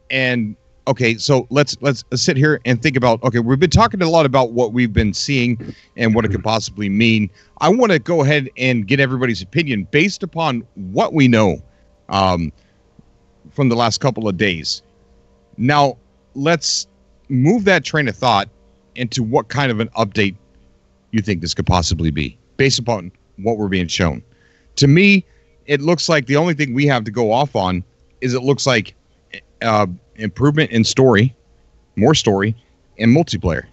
And okay, so let's sit here and think about, okay, we've been talking a lot about what we've been seeing and what it could possibly mean. I want to go ahead and get everybody's opinion based upon what we know from the last couple of days. Now, let's move that train of thought into what kind of an update you think this could possibly be based upon what we're being shown. To me, it looks like the only thing we have to go off on is it looks like improvement in story, more story, and multiplayer.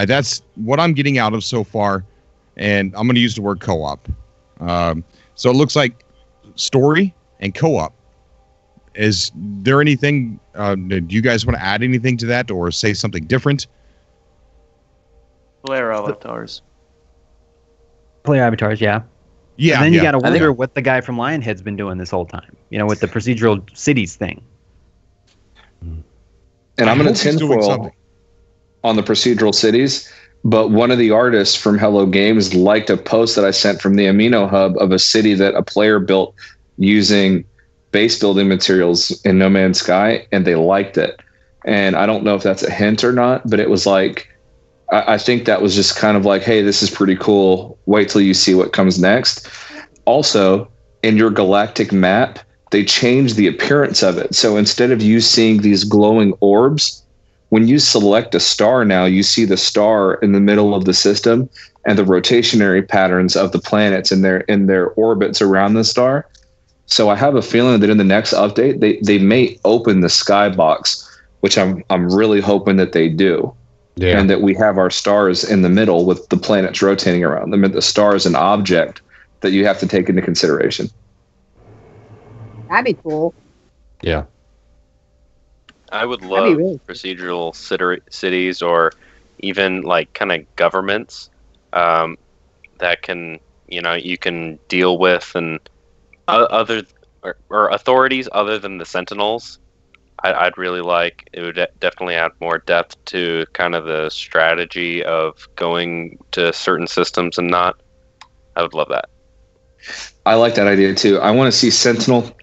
That's what I'm getting out of so far, and I'm going to use the word co-op. So it looks like story and co-op. Is there anything, do you guys want to add anything to that or say something different? Player avatars. Player avatars, yeah. Yeah. And then you got to wonder what the guy from Lionhead's been doing this whole time, with the procedural cities thing. And I'm going to tinfoil on the procedural cities, but one of the artists from Hello Games liked a post that I sent from the Amino Hub of a city that a player built using base building materials in No Man's Sky, and they liked it. And I don't know if that's a hint or not, but it was like, I think that was just kind of like, hey, this is pretty cool. Wait till you see what comes next. Also, in your galactic map, they changed the appearance of it. So instead of you seeing these glowing orbs, when you select a star now, you see the star in the middle of the system and the rotationary patterns of the planets in their orbits around the star. So I have a feeling that in the next update, they may open the skybox, which I'm really hoping that they do. Yeah. And that we have our stars in the middle with the planets rotating around them. And the star is an object that you have to take into consideration. That'd be cool. Yeah. I would love procedural cities, or even like kind of governments that can, you can deal with, and other or authorities other than the Sentinels. I'd really like. It would definitely add more depth to kind of the strategy of going to certain systems and not. I would love that. I like that idea too. I want to see Sentinel,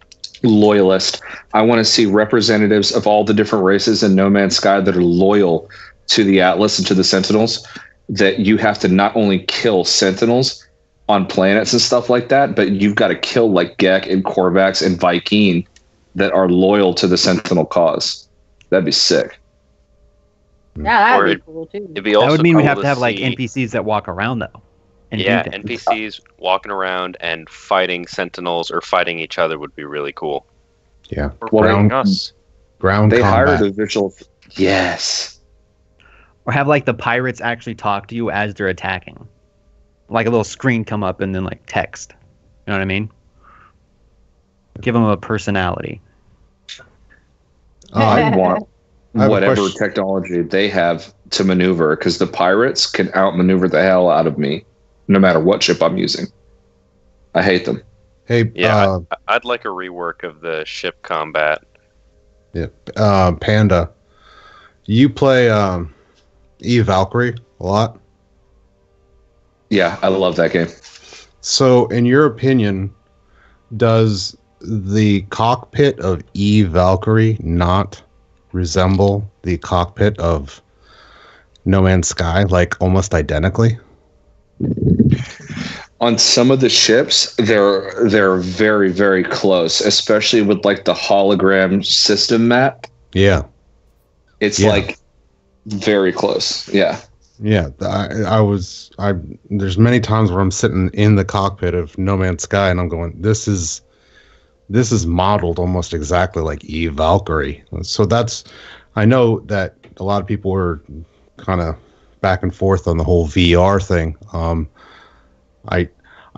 Loyalist. I want to see representatives of all the different races in No Man's Sky that are loyal to the Atlas and to the Sentinels. That you have to not only kill Sentinels on planets and stuff like that, but you've got to kill like Gek and Korvax and Vy'keen that are loyal to the Sentinel cause. That'd be sick. Yeah, that'd be cool too. It'd be also That would mean we cool have to have like see- NPCs that walk around though. And Yeah, do things. NPCs walking around and fighting Sentinels or fighting each other would be really cool. Yeah. Or Well, fighting us. Ground They combat. hired a visual. Yes. Or have like the pirates actually talk to you as they're attacking. Like a little screen come up and then like text. You know what I mean? Give them a personality. I want I have a whatever question. technology they have to maneuver, because the pirates can outmaneuver the hell out of me, no matter what ship I'm using. I hate them. Hey, Yeah, I'd like a rework of the ship combat. Panda, you play Valkyrie a lot. Yeah, I love that game. So, in your opinion, does the cockpit of Valkyrie not resemble the cockpit of No Man's Sky, like almost identically? On some of the ships, they're very, very close, especially with like the hologram system map. Yeah. It's Yeah. like very close. Yeah. Yeah, there's many times where I'm sitting in the cockpit of No Man's Sky and I'm going, this is modeled almost exactly like Valkyrie. So I know that a lot of people were kind of back and forth on the whole VR thing. I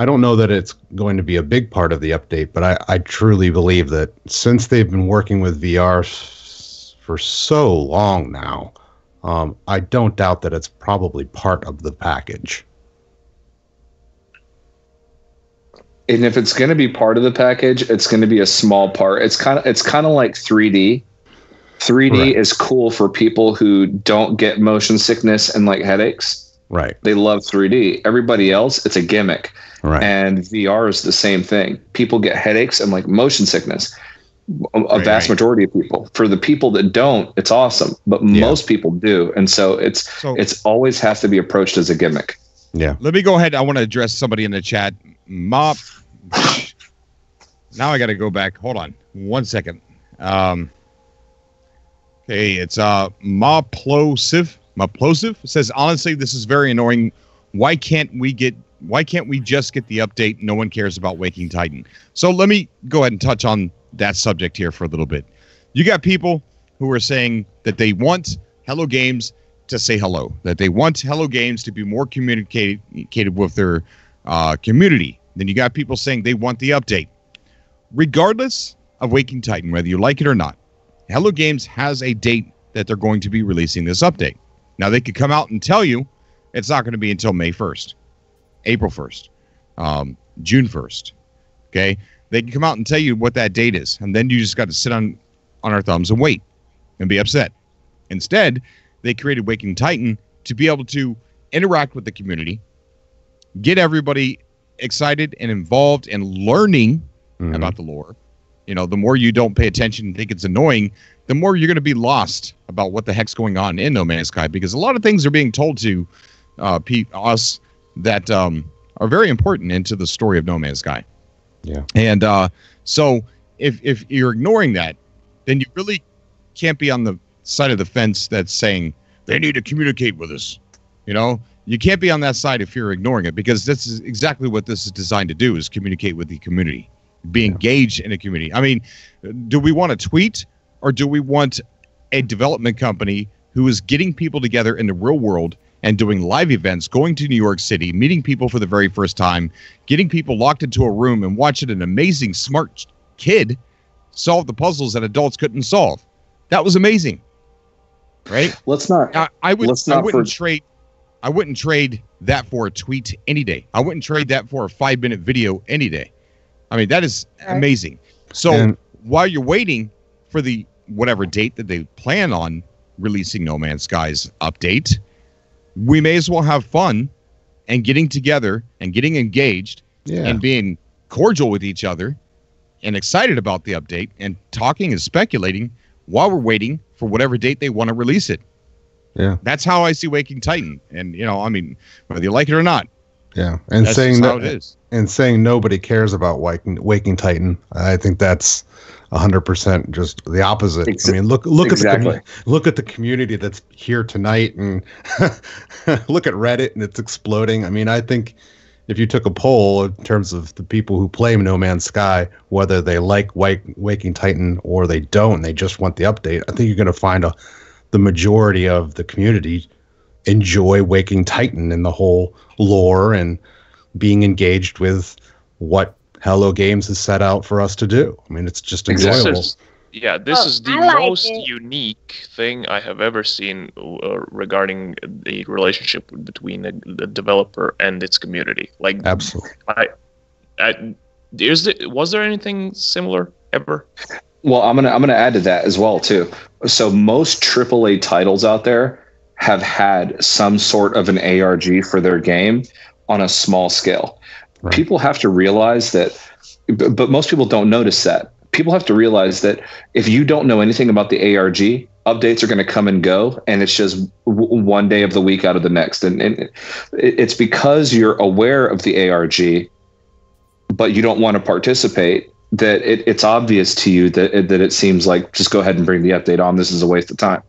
don't know that it's going to be a big part of the update, but I truly believe that since they've been working with VR for so long now, I don't doubt that it's probably part of the package. And if it's going to be part of the package, it's going to be a small part. It's kind of like 3D. 3D Right. is cool for people who don't get motion sickness and like headaches. Right. They love 3D. Everybody else, it's a gimmick. Right. And VR is the same thing. People get headaches and like motion sickness. A vast right. majority of people. For the people that don't, it's awesome. But most people do. And so it's always has to be approached as a gimmick. Yeah. Let me go ahead. I want to address somebody in the chat. Now I got to go back. Hold on 1 second. Okay, it's Maplosive. Maplosive says, honestly, this is very annoying. Why can't we just get the update? No one cares about Waking Titan. So let me go ahead and touch on that subject here for a little bit. You got people who are saying that they want Hello Games to say hello, that they want Hello Games to be more communicated with their community. Then you got people saying they want the update. Regardless of Waking Titan, whether you like it or not, Hello Games has a date that they're going to be releasing this update. Now, they could come out and tell you it's not going to be until May 1st, April 1st, June 1st. Okay? They can come out and tell you what that date is, and then you just got to sit on our thumbs and wait and be upset. Instead, they created Waking Titan to be able to interact with the community, get everybody excited and involved and learning about the lore. You know, the more you don't pay attention and think it's annoying, the more you're going to be lost about what the heck's going on in No Man's Sky, because a lot of things are being told to us that are very important into the story of No Man's Sky. Yeah. And so if you're ignoring that, then you really can't be on the side of the fence that's saying they need to communicate with us. You know, you can't be on that side if you're ignoring it, because this is exactly what this is designed to do, is communicate with the community, be engaged in a community. I mean, do we want a tweet, or do we want a development company who is getting people together in the real world and doing live events, going to New York City, meeting people for the very first time, getting people locked into a room and watching an amazing, smart kid solve the puzzles that adults couldn't solve? That was amazing, right? I wouldn't trade that for a tweet any day. I wouldn't trade that for a 5-minute video any day. I mean, that is amazing. So while you're waiting for the whatever date that they plan on releasing No Man's Sky's update, we may as well have fun and getting together and getting engaged and being cordial with each other and excited about the update and talking and speculating while we're waiting for whatever date they want to release it. Yeah. That's how I see Waking Titan. And, I mean, whether you like it or not. Yeah. And that's saying how it is. And saying nobody cares about Waking Titan, I think that's 100% just the opposite. I mean, look at the community that's here tonight, and look at Reddit, and it's exploding. I mean, I think if you took a poll in terms of the people who play No Man's Sky, whether they like Waking Titan or they don't, they just want the update, I think you're going to find the majority of the community enjoy Waking Titan and the whole lore and being engaged with what Hello Games has set out for us to do. I mean, it's just enjoyable. This is the most unique thing I have ever seen regarding the relationship between the developer and its community. Like, absolutely. Was there anything similar ever? Well, I'm gonna add to that as well too. So most AAA titles out there have had some sort of an ARG for their game on a small scale. Right. People have to realize that, but most people don't notice that. People have to realize that if you don't know anything about the ARG, updates are going to come and go, and it's just one day of the week out of the next. And it's because you're aware of the ARG, but you don't want to participate, that it's obvious to you that it seems like just go ahead and bring the update on. This is a waste of time.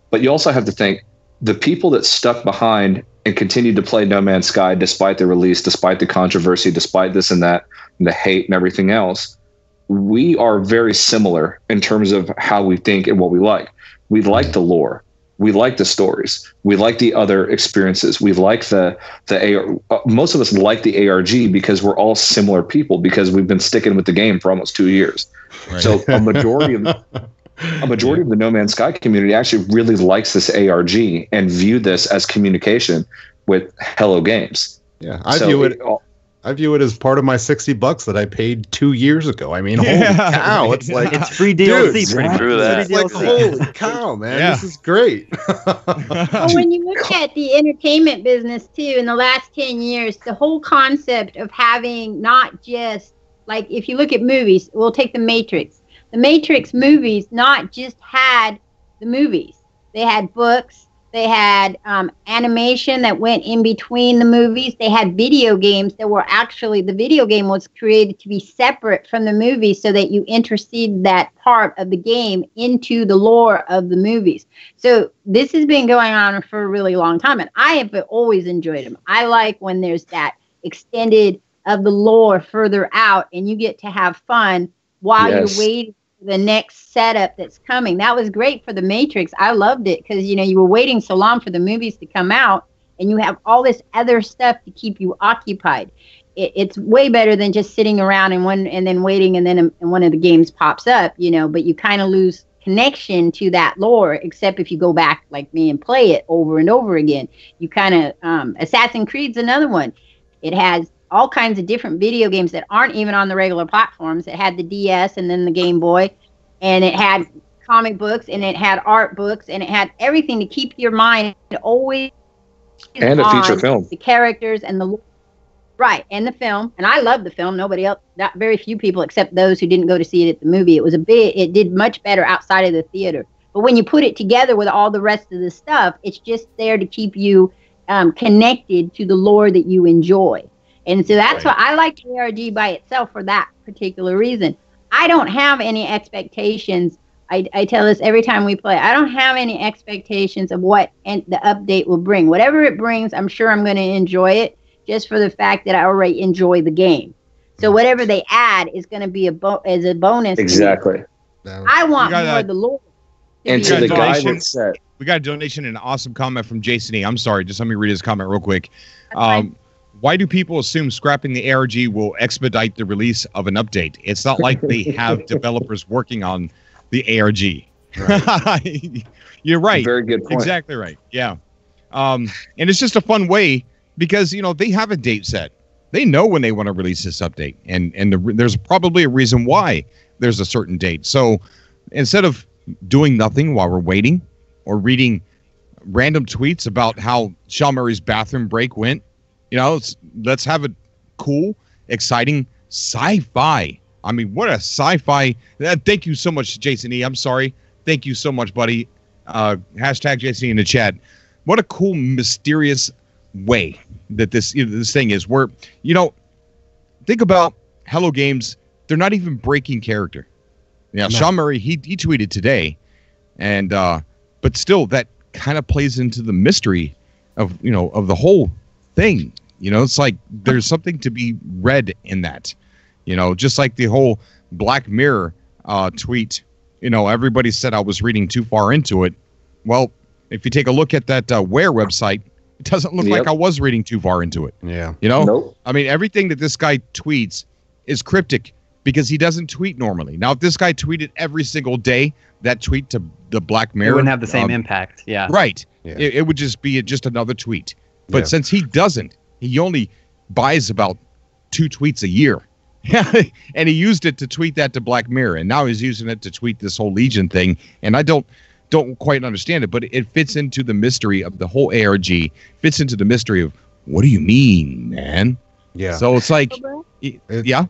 But you also have to think, the people that stuck behind and continued to play No Man's Sky despite the release, despite the controversy, despite this and that, and the hate and everything else, we are very similar in terms of how we think and what we like. We like the lore. We like the stories. We like the other experiences. We like most of us like the ARG because we're all similar people, because we've been sticking with the game for almost 2 years. Right. So a majority of the No Man's Sky community actually really likes this ARG and view this as communication with Hello Games. Yeah, I view it as part of my $60 that I paid 2 years ago. I mean, holy cow! It's like it's free DLC. Pretty true that. It's like, holy cow, man! This is great. Well, when you look at the entertainment business too, in the last 10 years, the whole concept of having not just like, if you look at movies, we'll take The Matrix. The Matrix movies not just had the movies; they had books. They had animation that went in between the movies. They had video games that were actually, the video game was created to be separate from the movie so that you intercede that part of the game into the lore of the movies. So this has been going on for a really long time, and I have always enjoyed them. I like when there's that extended of the lore further out and you get to have fun while you're waiting the next setup that's coming. That was great for The Matrix. I loved it because, you were waiting so long for the movies to come out and you have all this other stuff to keep you occupied. It's way better than just sitting around and then waiting and then one of the games pops up, but you kind of lose connection to that lore, except if you go back like me and play it over and over again. You kind of, Assassin's Creed's another one. It has all kinds of different video games that aren't even on the regular platforms. It had the DS and then the Game Boy, and it had comic books, and it had art books, and it had everything to keep your mind always and a feature film. The characters and the and the film. And I love the film. Nobody else, not very few people except those who didn't go to see it at the movie. It did much better outside of the theater. But when you put it together with all the rest of the stuff, it's just there to keep you connected to the lore that you enjoy. And so that's why I like ARG by itself for that particular reason. I don't have any expectations. I tell this every time we play. I don't have any expectations of what the update will bring. Whatever it brings, I'm sure I'm going to enjoy it just for the fact that I already enjoy the game. So whatever they add is going to be as a bonus. Exactly. I want more of the lore. And to the guy that said, we got a donation and an awesome comment from Jason E. I'm sorry, just let me read his comment real quick. Why do people assume scrapping the ARG will expedite the release of an update? It's not like they have developers working on the ARG. Right. You're right. Very good point. Exactly right. Yeah. And it's just a fun way because, they have a date set. They know when they want to release this update. And there's probably a reason why there's a certain date. So instead of, doing nothing while we're waiting, or reading random tweets about how Sean Murray's bathroom break went. Let's have a cool, exciting sci-fi. I mean, what a sci-fi. Thank you so much, Jason E. I'm sorry. Thank you so much, buddy. Hashtag Jason E in the chat. What a cool, mysterious way that this thing is. Where, think about Hello Games. They're not even breaking character. Yeah, no. Sean Murray, he tweeted today, and but still, that kind of plays into the mystery of the whole thing. It's like there's something to be read in that. Just like the whole Black Mirror tweet. Everybody said I was reading too far into it. Well, if you take a look at that Where website, it doesn't look like I was reading too far into it. Yeah. Nope. I mean, everything that this guy tweets is cryptic because he doesn't tweet normally. Now, if this guy tweeted every single day that tweet to the Black Mirror, it wouldn't have the same impact. Yeah. Right. Yeah. It would just be just another tweet. But since he doesn't, he only buys about 2 tweets a year. And he used it to tweet that to Black Mirror, and now he's using it to tweet this whole Legion thing. And I don't quite understand it, but it fits into the mystery of the whole ARG. Fits into the mystery of, what do you mean, man? Yeah. So it's like, yeah.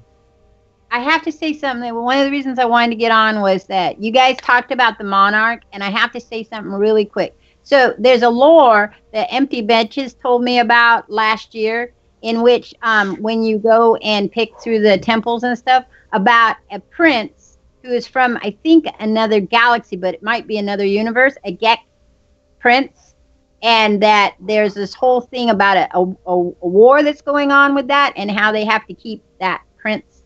I have to say something. One of the reasons I wanted to get on was that you guys talked about the Monarch, and I have to say something really quick. So there's a lore that Empty Benches told me about last year, in which when you go and pick through the temples and stuff, about a prince who is from, I think, another galaxy, but it might be another universe, a Gek prince, and that there's this whole thing about a war that's going on with that, and how they have to keep that prince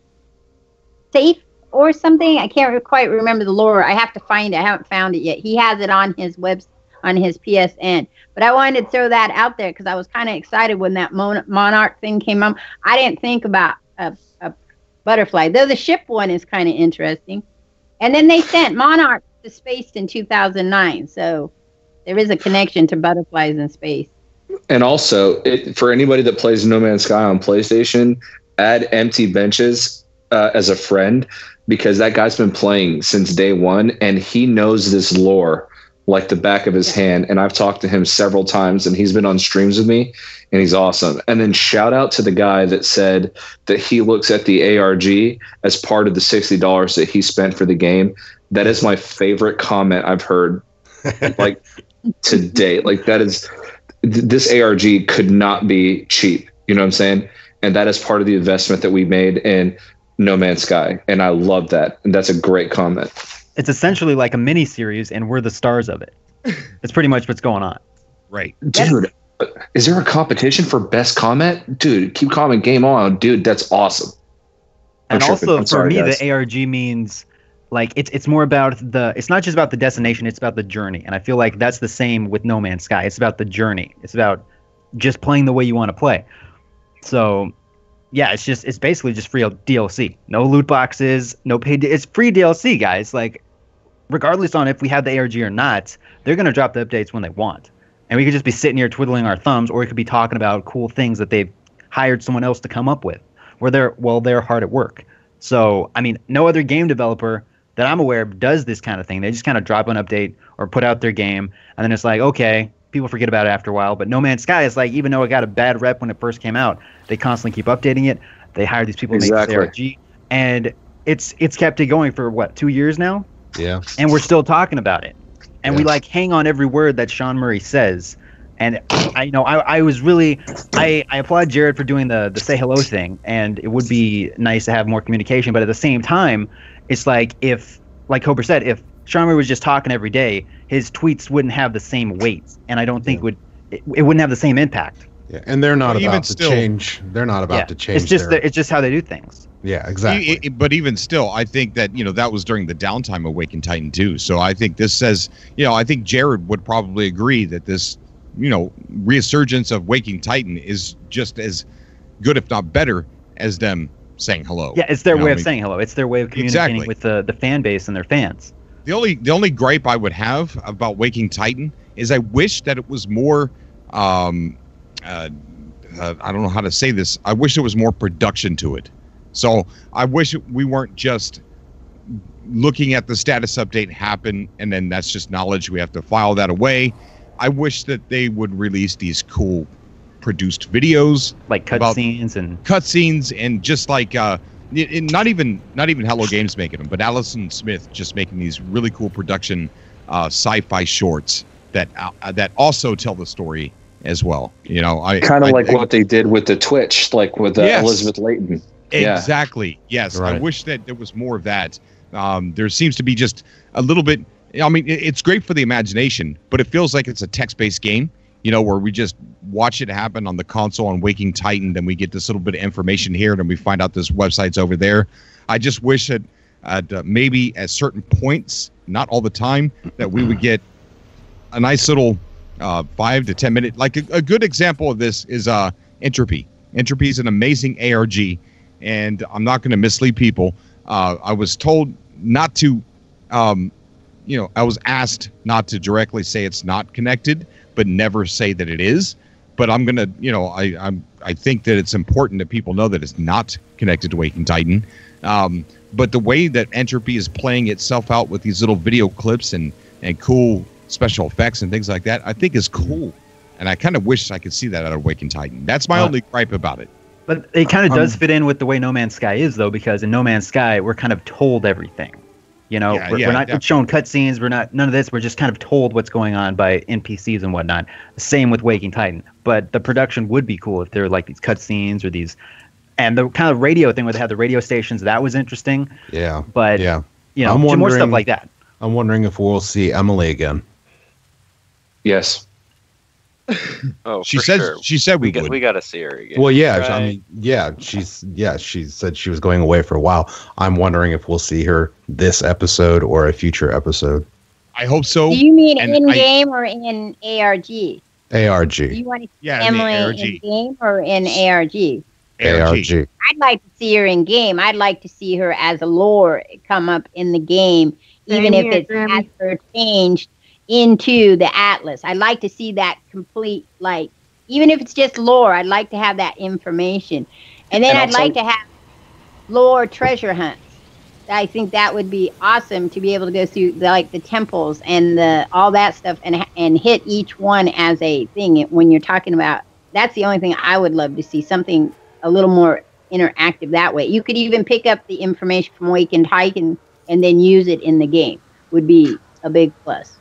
safe or something. I can't quite remember the lore. I have to find it. I haven't found it yet. He has it on his website, on his PSN. But I wanted to throw that out there because I was kind of excited when that Monarch thing came up. I didn't think about a butterfly, though the ship one is kind of interesting. And then they sent Monarch to space in 2009. So there is a connection to butterflies in space. And also, for anybody that plays No Man's Sky on PlayStation, add Empty Benches as a friend, because that guy's been playing since day one, and he knows this lore like the back of his hand. And I've talked to him several times, and he's been on streams with me, and he's awesome. And then shout out to the guy that said that he looks at the ARG as part of the $60 that he spent for the game. That is my favorite comment I've heard like to date. Like, that is, this ARG could not be cheap. You know what I'm saying? And that is part of the investment that we made in No Man's Sky. And I love that. And that's a great comment. It's essentially like a mini series, and we're the stars of it. It's pretty much what's going on. Right. Dude, is there a competition for best comment? Dude, keep comment, game on. Dude, that's awesome. And also, for me, the ARG means, like, it's more about it's not just about the destination, it's about the journey. And I feel like that's the same with No Man's Sky. It's about the journey. It's about just playing the way you want to play. So, yeah, it's basically just free DLC. No loot boxes, no paid. It's free DLC, guys. Like, regardless on if we have the ARG or not, they're going to drop the updates when they want. And we could just be sitting here twiddling our thumbs, or we could be talking about cool things that they've hired someone else to come up with, where they're hard at work. So, I mean, no other game developer that I'm aware of does this kind of thing. They just kind of drop an update or put out their game, and then it's like, okay, people forget about it after a while. But No Man's Sky is like, even though it got a bad rep when it first came out, they constantly keep updating it. They hire these people to make this ARG, and it's kept it going for what, 2 years now? Yeah. And we're still talking about it. And we like hang on every word that Sean Murray says. And I was really, I applaud Jared for doing the say hello thing, and it would be nice to have more communication. But at the same time, it's like, if, like Cobra said, if Sean Murray was just talking every day, his tweets wouldn't have the same weight, and I don't think it wouldn't have the same impact. Yeah, and they're not about to change. They're not about to change. It's just how they do things. Yeah, exactly. But even still, I think that, that was during the downtime of Awakened Titan 2. So I think this says, I think Jared would probably agree that this, resurgence of Waking Titan is just as good, if not better, as them saying hello. Yeah, it's their way of saying hello. It's their way of communicating with the fan base and their fans. The only gripe I would have about Waking Titan is I wish that it was more I don't know how to say this. I wish there was more production to it. So I wish we weren't just looking at the status update happen, and then that's just knowledge. We have to file that away. I wish that they would release these cool produced videos, like cutscenes and just like not even Hello Games making them, but Allison Smith just making these really cool production sci-fi shorts that also tell the story as well. You know, I kind of like what they did with the Twitch, like with Elizabeth Layton. Exactly. Yes. Right. I wish that there was more of that. There seems to be just a little bit. I mean, it's great for the imagination, but it feels like it's a text-based game, you know, where we just watch it happen on the console on Waking Titan, then we get this little bit of information here, and then we find out this website's over there. I just wish that maybe at certain points, not all the time, that we would get a nice little 5 to 10 minute, like a good example of this is Entropy. Entropy is an amazing ARG, and I'm not going to mislead people. I was told not to, I was asked not to directly say it's not connected, but never say that it is. But I'm going to, I think that it's important that people know that it's not connected to Waking Titan. But the way that Entropy is playing itself out with these little video clips and cool special effects and things like that, I think is cool. And I kind of wish I could see that out of Waking Titan. That's my only gripe about it. But it kind of does fit in with the way No Man's Sky is, though, because in No Man's Sky, we're kind of told everything. You know, we're not shown cutscenes. We're not none of this. We're just kind of told what's going on by NPCs and whatnot. Same with Waking Titan. But the production would be cool if there were like these cutscenes or these, and the kind of radio thing where they have the radio stations. That was interesting. Yeah. But you know, more stuff like that. I'm wondering if we'll see Emily again. Yes. Oh, she said we would. We got to see her again. Well, yeah, right? I mean, she said she was going away for a while. I'm wondering if we'll see her this episode or a future episode. I hope so. Do you mean in game or in ARG? ARG. Do you want to see Emily in game or in ARG? ARG. I'd like to see her in game. I'd like to see her as a lore come up in the game, even if it's as her changed into the Atlas. I'd like to see that complete, like, even if it's just lore, I'd like to have that information. And then I'd like to have lore treasure hunts. I think that would be awesome to be able to go through the temples and all that stuff and hit each one as a thing. When you're talking about, that's the only thing I would love to see, something a little more interactive that way. You could even pick up the information from Waking Titan and then use it in the game. Would be a big plus.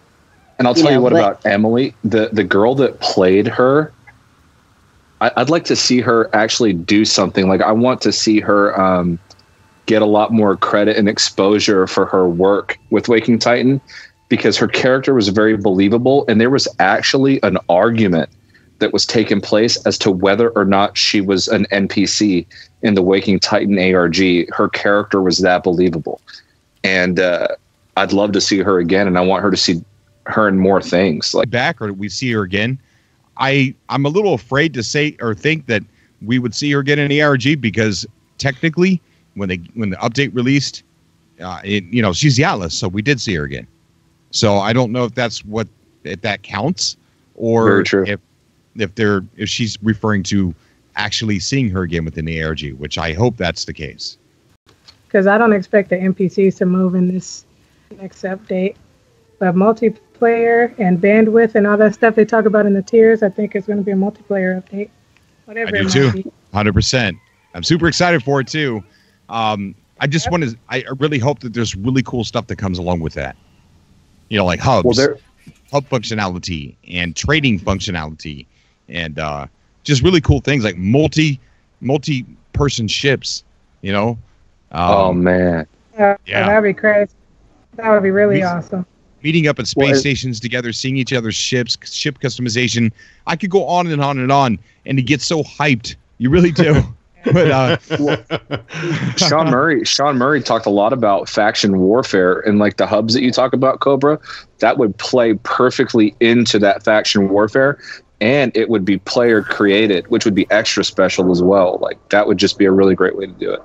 And I'll tell you what about Emily, the girl that played her. I'd like to see her actually do something. Like, I want to see her get a lot more credit and exposure for her work with Waking Titan, because her character was very believable, and there was actually an argument that was taking place as to whether or not she was an NPC in the Waking Titan ARG. Her character was that believable, and I'd love to see her again, and I want her to see her in more things. Like back, or we see her again. I'm a little afraid to say or think that we would see her again in the ARG, because technically, when the update released, she's the Atlas, so we did see her again. So I don't know if that counts, or if she's referring to actually seeing her again within the ARG, which I hope that's the case. Because I don't expect the NPCs to move in this next update. But multiplayer and bandwidth and all that stuff they talk about in the tiers, I think it's going to be a multiplayer update. Whatever. I do too. 100%. I'm super excited for it too. I really hope that there's really cool stuff that comes along with that. You know, like hubs, hub functionality and trading functionality, and just really cool things like multi-person ships. You know. Oh man. Yeah, that'd be crazy. That would be really awesome. Meeting up at space stations together, seeing each other's ships, ship customization. I could go on and on and on, and you get so hyped. You really do. But Sean Murray talked a lot about faction warfare, and like the hubs that you talk about, Cobra, that would play perfectly into that faction warfare, and it would be player created, which would be extra special as well. Like, that would just be a really great way to do it.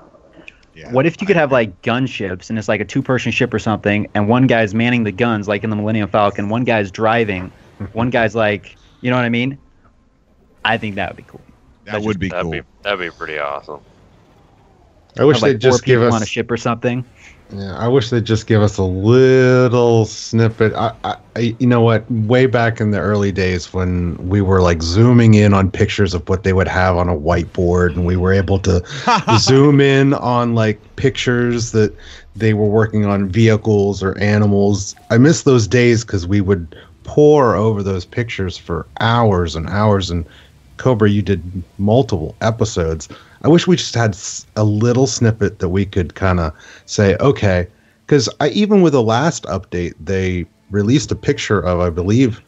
Yeah. What if you could have like gunships, and it's like a 2-person ship or something, and one guy's manning the guns like in the Millennium Falcon, one guy's driving, one guy's like, you know what I mean? I think that would be cool. That would be cool. That'd be pretty awesome. I wish they'd just give us on a ship or something. Yeah, I wish they'd just give us a little snippet. You know what? Way back in the early days when we were like zooming in on pictures of what they would have on a whiteboard, and we were able to zoom in on like pictures that they were working on vehicles or animals. I miss those days because we would pore over those pictures for hours and hours. And Cobra, you did multiple episodes. I wish we just had a little snippet that we could kind of say, okay, because even with the last update, they released a picture of, I believe,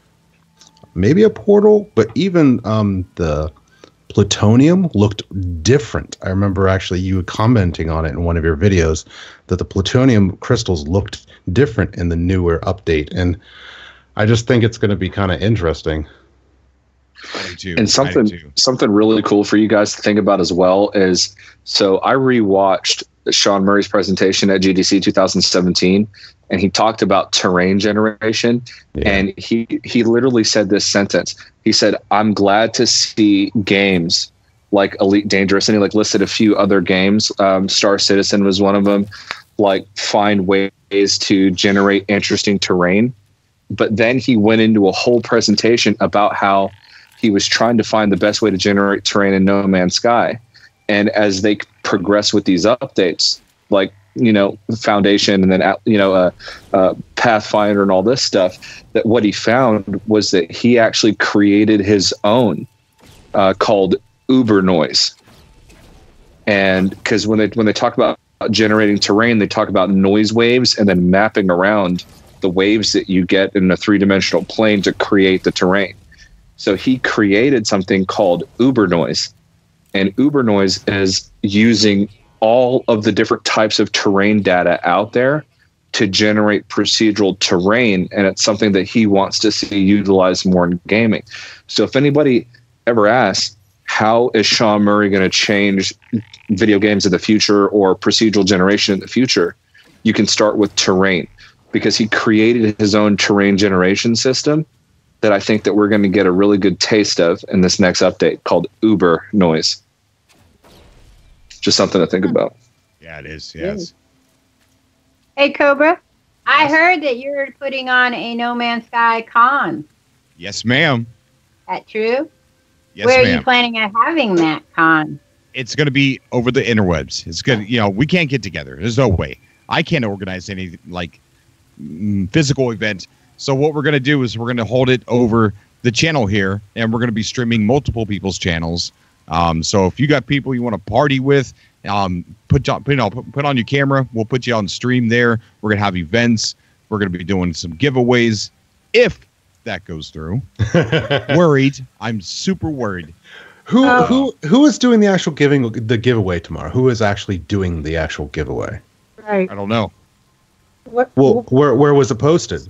maybe a portal, but even the plutonium looked different. I remember actually you commenting on it in one of your videos that the plutonium crystals looked different in the newer update. And I just think it's going to be kind of interesting. And something really cool for you guys to think about as well is, so I rewatched Sean Murray's presentation at GDC 2017, and he talked about terrain generation. Yeah. And he literally said this sentence. He said, "I'm glad to see games like Elite Dangerous," and he like listed a few other games. Star Citizen was one of them. Like find ways to generate interesting terrain. But then he went into a whole presentation about how he was trying to find the best way to generate terrain in No Man's Sky. And as they progress with these updates, like, Foundation and then, Pathfinder and all this stuff, that what he found was that he actually created his own called Uber Noise. And because when they talk about generating terrain, they talk about noise waves and then mapping around the waves that you get in a three-dimensional plane to create the terrain. So he created something called Uber Noise. And Uber Noise is using all of the different types of terrain data out there to generate procedural terrain. And it's something that he wants to see utilized more in gaming. So if anybody ever asks, how is Sean Murray going to change video games in the future or procedural generation in the future? You can start with terrain, because he created his own terrain generation system that I think that we're going to get a really good taste of in this next update called Uber Noise. Just something to think about. Yeah, it is. Yes. Hey, Cobra, I heard that you're putting on a No Man's Sky con. Yes, ma'am. That true? Yes, Where ma'am. are you planning on having that con? It's going to be over the interwebs. It's good. We can't get together. There's no way. I can't organize any physical event. So what we're going to do is we're going to hold it over the channel here, and we're going to be streaming multiple people's channels. So if you got people you want to party with, put on your camera. We'll put you on stream there. We're going to have events. We're going to be doing some giveaways. If that goes through, worried. I'm super worried. Who is doing the actual giveaway tomorrow? Who is actually doing the actual giveaway? Right. I don't know. What? Well, where was it posted?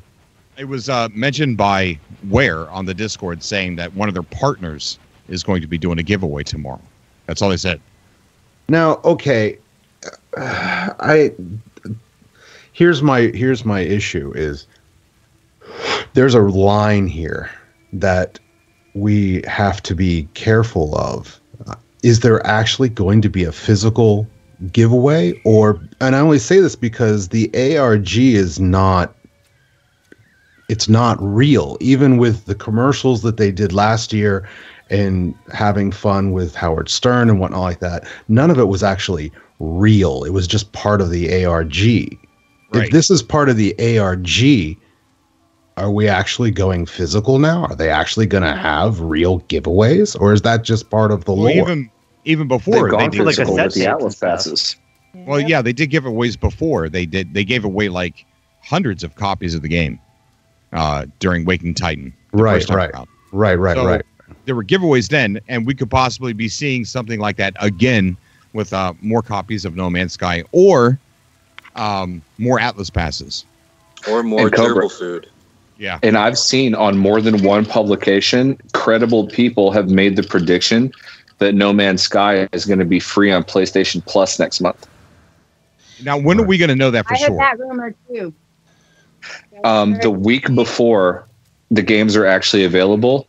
It was mentioned by Ware on the Discord, saying that one of their partners is going to be doing a giveaway tomorrow. That's all they said. Now, okay, here's my issue is there's a line here that we have to be careful of. Is there actually going to be a physical giveaway? And I only say this because the ARG is not, it's not real. Even with the commercials that they did last year and having fun with Howard Stern and whatnot like that, none of it was actually real. It was just part of the ARG. Right. If this is part of the ARG, are we actually going physical now? Are they actually going to have real giveaways, or is that just part of the lore? Even before they did like the Atlas passes. Well, yeah, they did giveaways before. They gave away like hundreds of copies of the game during Waking Titan. Right. There were giveaways then, and we could possibly be seeing something like that again with more copies of No Man's Sky, or more Atlas passes, or more gerbil food. Yeah. And I've seen on more than one publication, credible people have made the prediction that No Man's Sky is going to be free on PlayStation Plus next month. Now, when are we going to know that for sure? I heard that rumor too. The week before the games are actually available,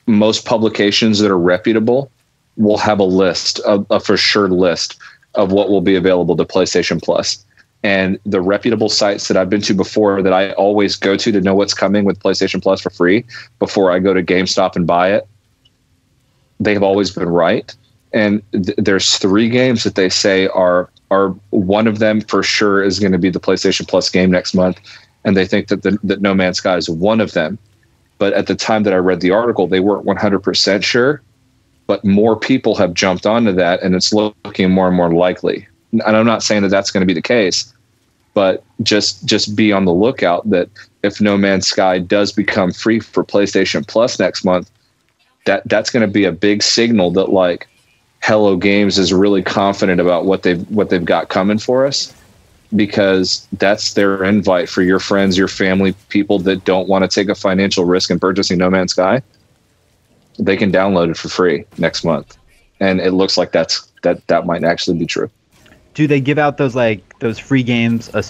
most publications that are reputable will have a list, a for sure list of what will be available to PlayStation Plus. And the reputable sites that I've been to before that I always go to know what's coming with PlayStation Plus for free before I go to GameStop and buy it, they have always been right. And there's 3 games that they say are one of them for sure is going to be the PlayStation Plus game next month. And they think that No Man's Sky is one of them. But at the time that I read the article, they weren't 100% sure. But more people have jumped onto that, and it's looking more and more likely. And I'm not saying that that's going to be the case, but just be on the lookout that if No Man's Sky does become free for PlayStation Plus next month, that's going to be a big signal that like Hello Games is really confident about what they've got coming for us, because that's their invite for your friends, your family, people that don't want to take a financial risk in purchasing No Man's Sky. They can download it for free next month, and it looks like that might actually be true. Do they give out those free games a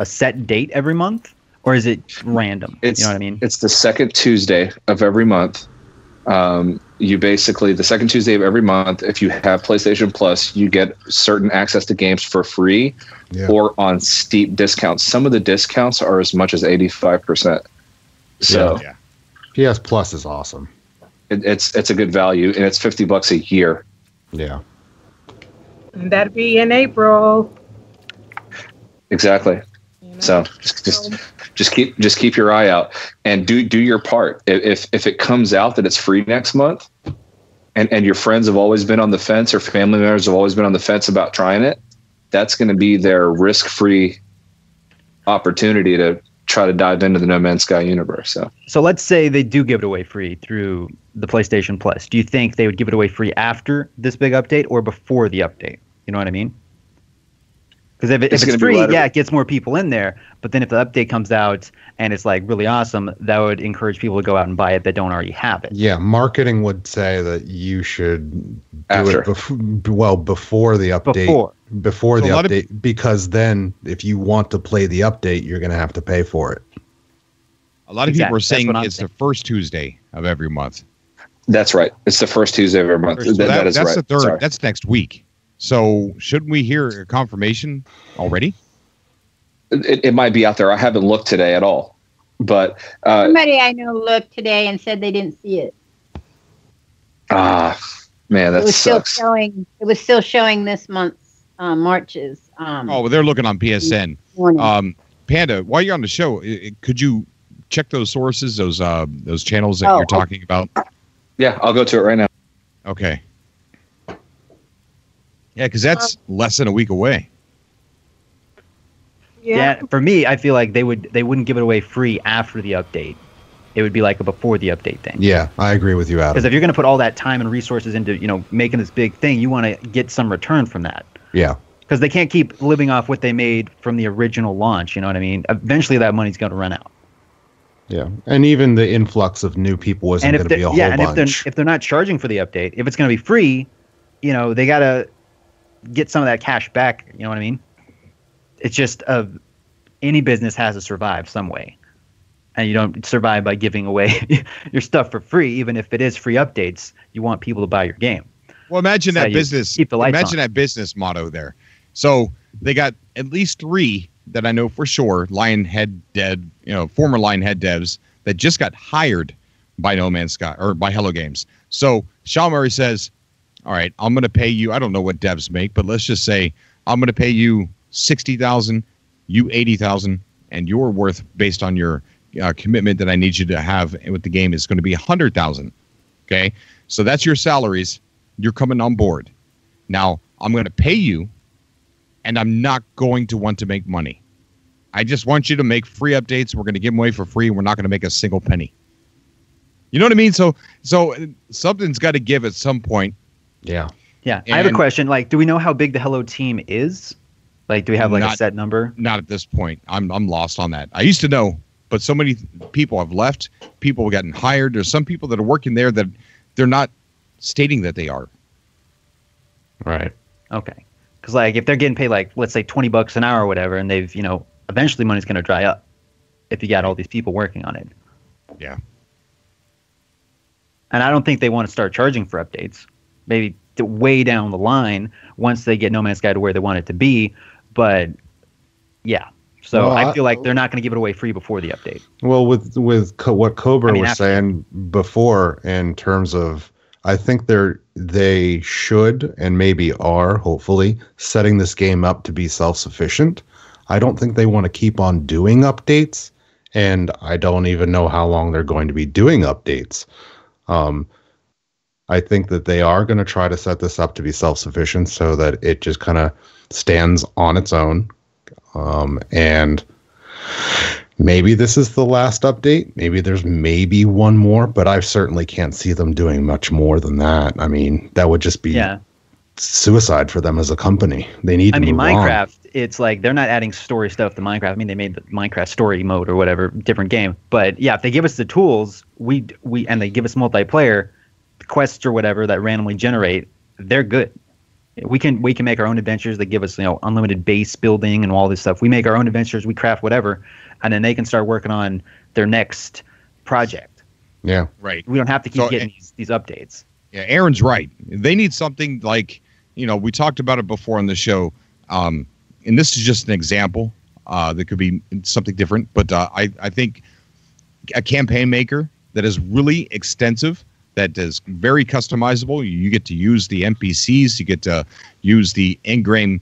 set date every month, or is it random? You know what I mean? It's the second Tuesday of every month. You basically, the second Tuesday of every month, if you have PlayStation Plus, you get certain access to games for free or on steep discounts. Some of the discounts are as much as 85%. So PS Plus is awesome. It's a good value, and it's $50 a year. Yeah. And that'd be in April. Exactly. So just keep your eye out and do your part. If it comes out that it's free next month, and your friends have always been on the fence, or family members have always been on the fence about trying it, that's going to be their risk-free opportunity to try to dive into the No Man's Sky universe. So let's say they do give it away free through the PlayStation Plus. Do you think they would give it away free after this big update or before the update? You know what I mean? Because if it's free, it gets more people in there. But then if the update comes out and it's like really awesome, that would encourage people to go out and buy it that don't already have it. Yeah, marketing would say that you should do it before the update. Before the update, because then if you want to play the update, you're going to have to pay for it. A lot of people are saying it's the first Tuesday of every month. That's right. It's the first Tuesday of every month. That's right. The third. Sorry. That's next week. So shouldn't we hear a confirmation already? It might be out there. I haven't looked today at all. But somebody I know looked today and said they didn't see it. Man, that sucks. It was still showing this month's March's. Well, they're looking on PSN. Panda, while you're on the show, could you check those sources, those channels that you're talking about? Yeah, I'll go to it right now. Okay. Yeah, because that's less than a week away. Yeah, for me, I feel like they wouldn't give it away free after the update. It would be like a before the update thing. Yeah, I agree with you, Adam. Because if you're going to put all that time and resources into making this big thing, you want to get some return from that. Yeah. Because they can't keep living off what they made from the original launch. You know what I mean? Eventually, that money's going to run out. Yeah, and even the influx of new people isn't going to be a whole bunch. And if they're not charging for the update, if it's going to be free, they got to get some of that cash back. You know what I mean? It's just any business has to survive some way, and you don't survive by giving away your stuff for free. Even if it is free updates, you want people to buy your game. Well, imagine that business. Imagine that business motto there. So they got at least 3 that I know for sure, former Lionhead devs that just got hired by No Man's Sky or by Hello Games. So Sean Murray says, all right, I'm going to pay you. I don't know what devs make, but let's just say I'm going to pay you $60,000, you $80,000, and your worth based on your commitment that I need you to have with the game is going to be $100,000. Okay, so that's your salaries. You're coming on board. Now I'm going to pay you, and I'm not going to want to make money. I just want you to make free updates. We're going to give them away for free. We're not going to make a single penny. You know what I mean? So something's got to give at some point. Yeah. Yeah. I have a question. Like, do we know how big the Hello team is? Like, do we have a set number? Not at this point. I'm lost on that. I used to know, but so many people have left. People have gotten hired. There's some people that are working there that they're not stating that they are. Right. Okay. Because like if they're getting paid like let's say $20 an hour or whatever, and they've eventually money's going to dry up if you got all these people working on it. Yeah. And I don't think they want to start charging for updates. Maybe way down the line once they get No Man's Sky to where they want it to be. But yeah, so Well, I feel like they're not going to give it away free before the update. Well, with what Cobra was saying before, in terms of, I think they should and maybe are hopefully setting this game up to be self-sufficient. I don't think they want to keep on doing updates, and I don't even know how long they're going to be doing updates. I think that they are going to try to set this up to be self-sufficient so that it just kind of stands on its own. And maybe this is the last update. Maybe there's one more, but I certainly can't see them doing much more than that. I mean, that would just be suicide for them as a company. They need to move Minecraft, on. it's like they're not adding story stuff to Minecraft. I mean, they made the Minecraft story mode or whatever, different game. But yeah, if they give us the tools, and they give us multiplayer, quests or whatever that randomly generate, they're good. We can make our own adventures. They give us, unlimited base building and all this stuff. We make our own adventures. We craft whatever, and then they can start working on their next project. Yeah, right. We don't have to keep getting these updates. Yeah, Aaron's right. They need something like, we talked about it before on the show, and this is just an example. That could be something different, but I think a campaign maker that is really extensive, that is very customizable. You get to use the NPCs. You get to use the in-game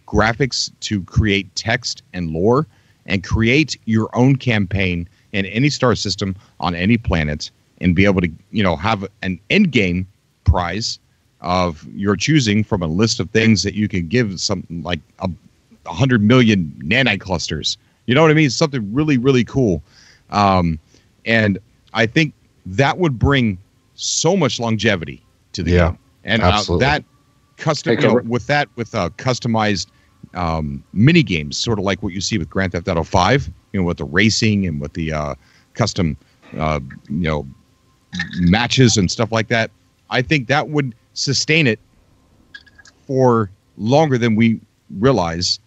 graphics to create text and lore and create your own campaign in any star system on any planet and be able to, have an end-game prize of your choosing from a list of things that you can give something like 100 million nanite clusters. You know what I mean? Something really, really cool. And I think that would bring so much longevity to the game. And that custom, with customized mini games, sort of like what you see with Grand Theft Auto 5, with the racing and with the custom, matches and stuff like that. I think that would sustain it for longer than we realize,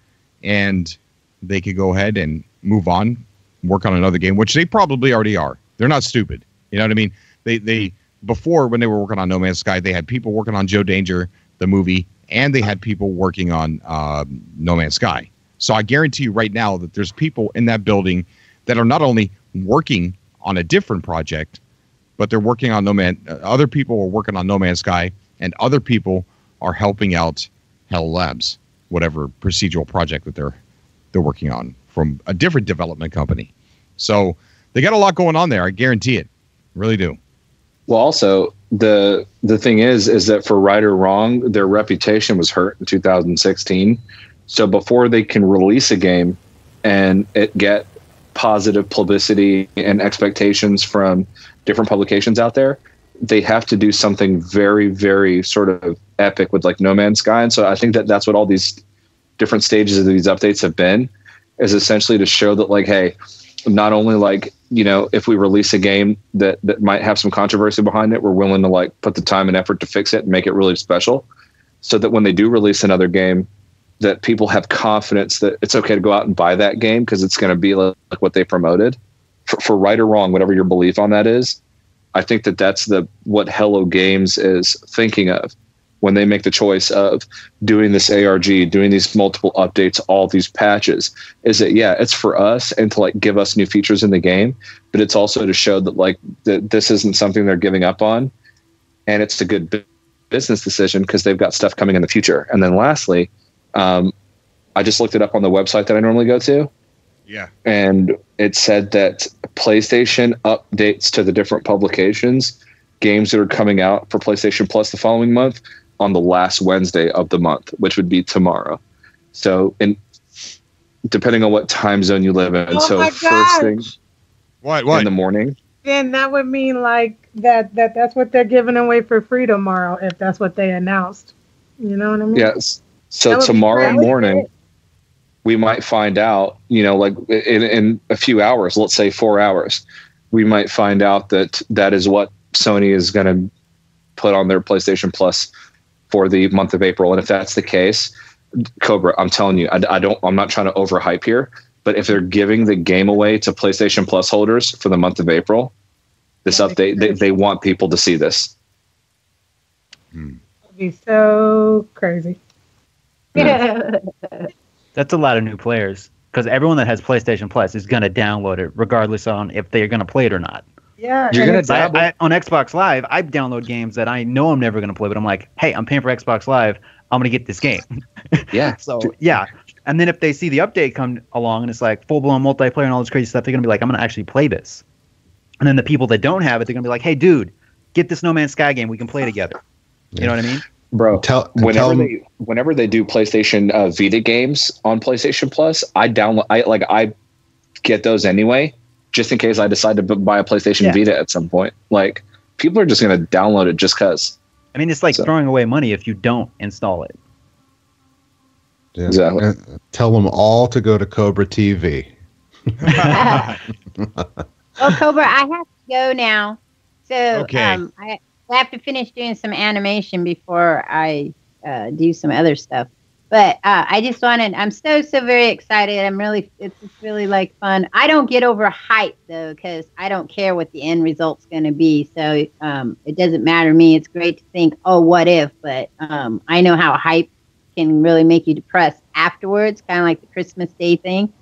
and they could go ahead and move on, work on another game, which they probably already are. They're not stupid. You know what I mean? They before, when they were working on No Man's Sky, they had people working on Joe Danger, the movie, and they had people working on No Man's Sky. So I guarantee you right now that there's people in that building that are not only working on a different project, but they're working on other people are working on No Man's Sky, and other people are helping out Hell Labs, whatever procedural project that they're working on from a different development company. So they got a lot going on there. I guarantee it. Really do. Well, also the thing is that for right or wrong, their reputation was hurt in 2016. So before they can release a game and it get positive publicity and expectations from different publications out there, they have to do something very, very sort of epic with like No Man's Sky. And so I think that's what all these different stages of these updates have been, is essentially to show that, like, hey, not only like, if we release a game that might have some controversy behind it, we're willing to like put the time and effort to fix it and make it really special, so that when they do release another game, that people have confidence that it's okay to go out and buy that game because it's going to be like what they promoted. For right or wrong, whatever your belief on that is, I think that's what Hello Games is thinking of when they make the choice of doing this ARG, doing these multiple updates, all these patches, is that, it's for us and to like give us new features in the game, but it's also to show that like that this isn't something they're giving up on, and it's a good business decision because they've got stuff coming in the future. And then lastly, I just looked it up on the website that I normally go to. Yeah. And it said that PlayStation updates to the different publications, games that are coming out for PlayStation Plus the following month, on the last Wednesday of the month, which would be tomorrow. So, depending on what time zone you live in. First thing in the morning. Then that would mean like that's what they're giving away for free tomorrow, if that's what they announced. You know what I mean? Yes. So tomorrow morning, we might find out, like in a few hours, let's say 4 hours, we might find out that is what Sony is going to put on their PlayStation Plus for the month of April. And if that's the case, Cobra, I'm telling you, I'm not trying to overhype here, but if they're giving the game away to PlayStation Plus holders for the month of April, this update, they want people to see this. be so crazy. Yeah. That's a lot of new players because everyone that has PlayStation Plus is going to download it regardless on if they're going to play it or not. Yeah. You're going to on Xbox Live, I download games that I know I'm never going to play, but I'm like, hey, I'm paying for Xbox Live. I'm going to get this game. Yeah. So, yeah. And then if they see the update come along and it's like full-blown multiplayer and all this crazy stuff, they're going to be like, I'm going to actually play this. And then the people that don't have it, they're going to be like, hey, dude, get this No Man's Sky game. We can play together. You know what I mean? Bro, whenever they do PlayStation Vita games on PlayStation Plus, I get those anyway, just in case I decide to buy a PlayStation Vita at some point. Like, people are just going to download it just because. I mean, it's like throwing away money if you don't install it. Yeah. Exactly. Tell them all to go to Cobra TV. Well, Cobra, I have to go now. So okay. I have to finish doing some animation before I do some other stuff. But I just I'm so very excited. It's just really like fun. I don't get over hype though, because I don't care what the end result's going to be. So it doesn't matter to me. It's great to think, oh, what if? But I know how hype can really make you depressed afterwards, kind of like the Christmas Day thing.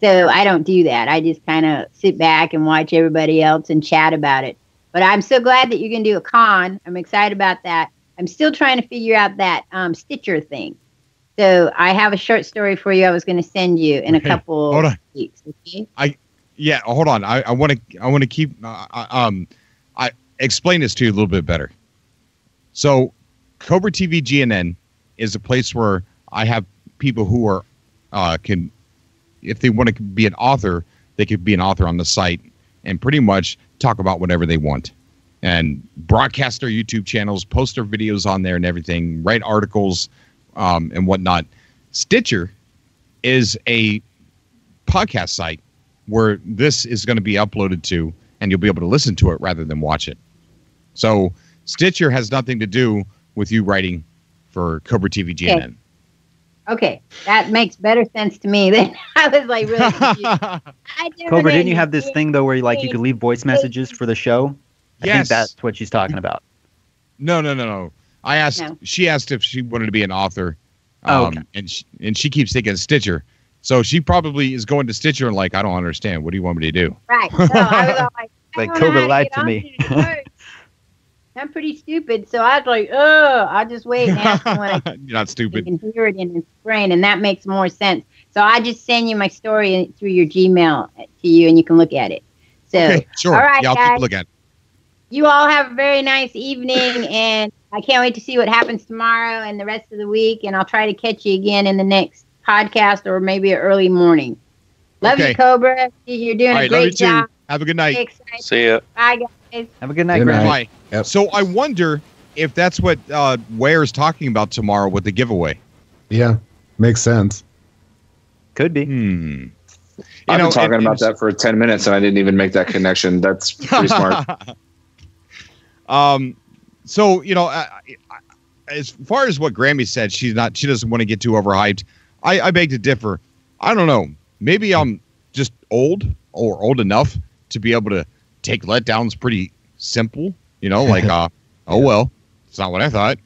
So I don't do that. I just kind of sit back and watch everybody else and chat about it. But I'm so glad that you're going to do a con. I'm excited about that. I'm still trying to figure out that Stitcher thing. So I have a short story for you. I was going to send you in a couple weeks. Okay. Hold on. I want to keep. I explain this to you a little bit better. So, Cobra TV GNN is a place where I have people who are can, if they want to be an author, they could be an author on the site and pretty much talk about whatever they want and broadcast their YouTube channels, post their videos on there and everything, write articles and whatnot. Stitcher is a podcast site where this is going to be uploaded to, and you'll be able to listen to it rather than watch it. So Stitcher has nothing to do with you writing for Cobra TV GNN. Okay, that makes better sense to me. Then I was like really confused. Cobra, didn't you have this thing though where you could leave voice messages for the show? I think that's what she's talking about. No. I asked. No. She asked if she wanted to be an author, okay. and she keeps thinking Stitcher. So she probably is going to Stitcher and like, I don't understand. What do you want me to do? Right. So I was all like Cobra lied to me. I'm pretty stupid, so I was like, I'll just wait and ask him when You're not stupid. You can hear it in his brain, and that makes more sense. So I just send you my story through your Gmail to you, and you can look at it. So, okay, sure. All right, I'll guys, keep a look at it. You all have a very nice evening, and I can't wait to see what happens tomorrow and the rest of the week, and I'll try to catch you again in the next podcast or maybe an early morning. Love you, Cobra. You're doing a great job. Have a good night. See ya. Bye, guys. Have a good night, Bye. Yep. So I wonder if that's what Ware's talking about tomorrow with the giveaway. Yeah, makes sense. Could be. I've been talking about that for 10 minutes, and I didn't even make that connection. That's pretty smart. So as far as what Grammy said, she doesn't want to get too overhyped. I beg to differ. I don't know. Maybe I'm just old or old enough to be able to take letdowns pretty simple. Oh well, it's not what I thought.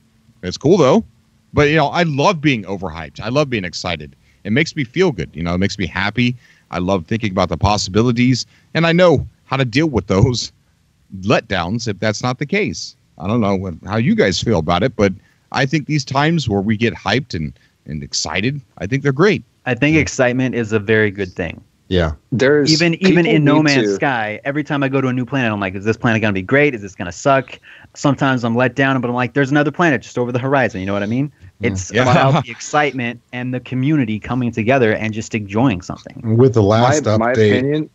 It's cool though. But I love being overhyped. I love being excited. It makes me feel good. It makes me happy. I love thinking about the possibilities, and I know how to deal with those letdowns if that's not the case. I don't know how you guys feel about it, but I think these times where we get hyped and excited, I think they're great. I think excitement is a very good thing. Yeah. There's even in No Man's Sky, every time I go to a new planet, I'm like, is this planet going to be great? Is this going to suck? Sometimes I'm let down, but I'm like, there's another planet just over the horizon. You know what I mean? It's about the excitement and the community coming together and just enjoying something. With the last update. My opinion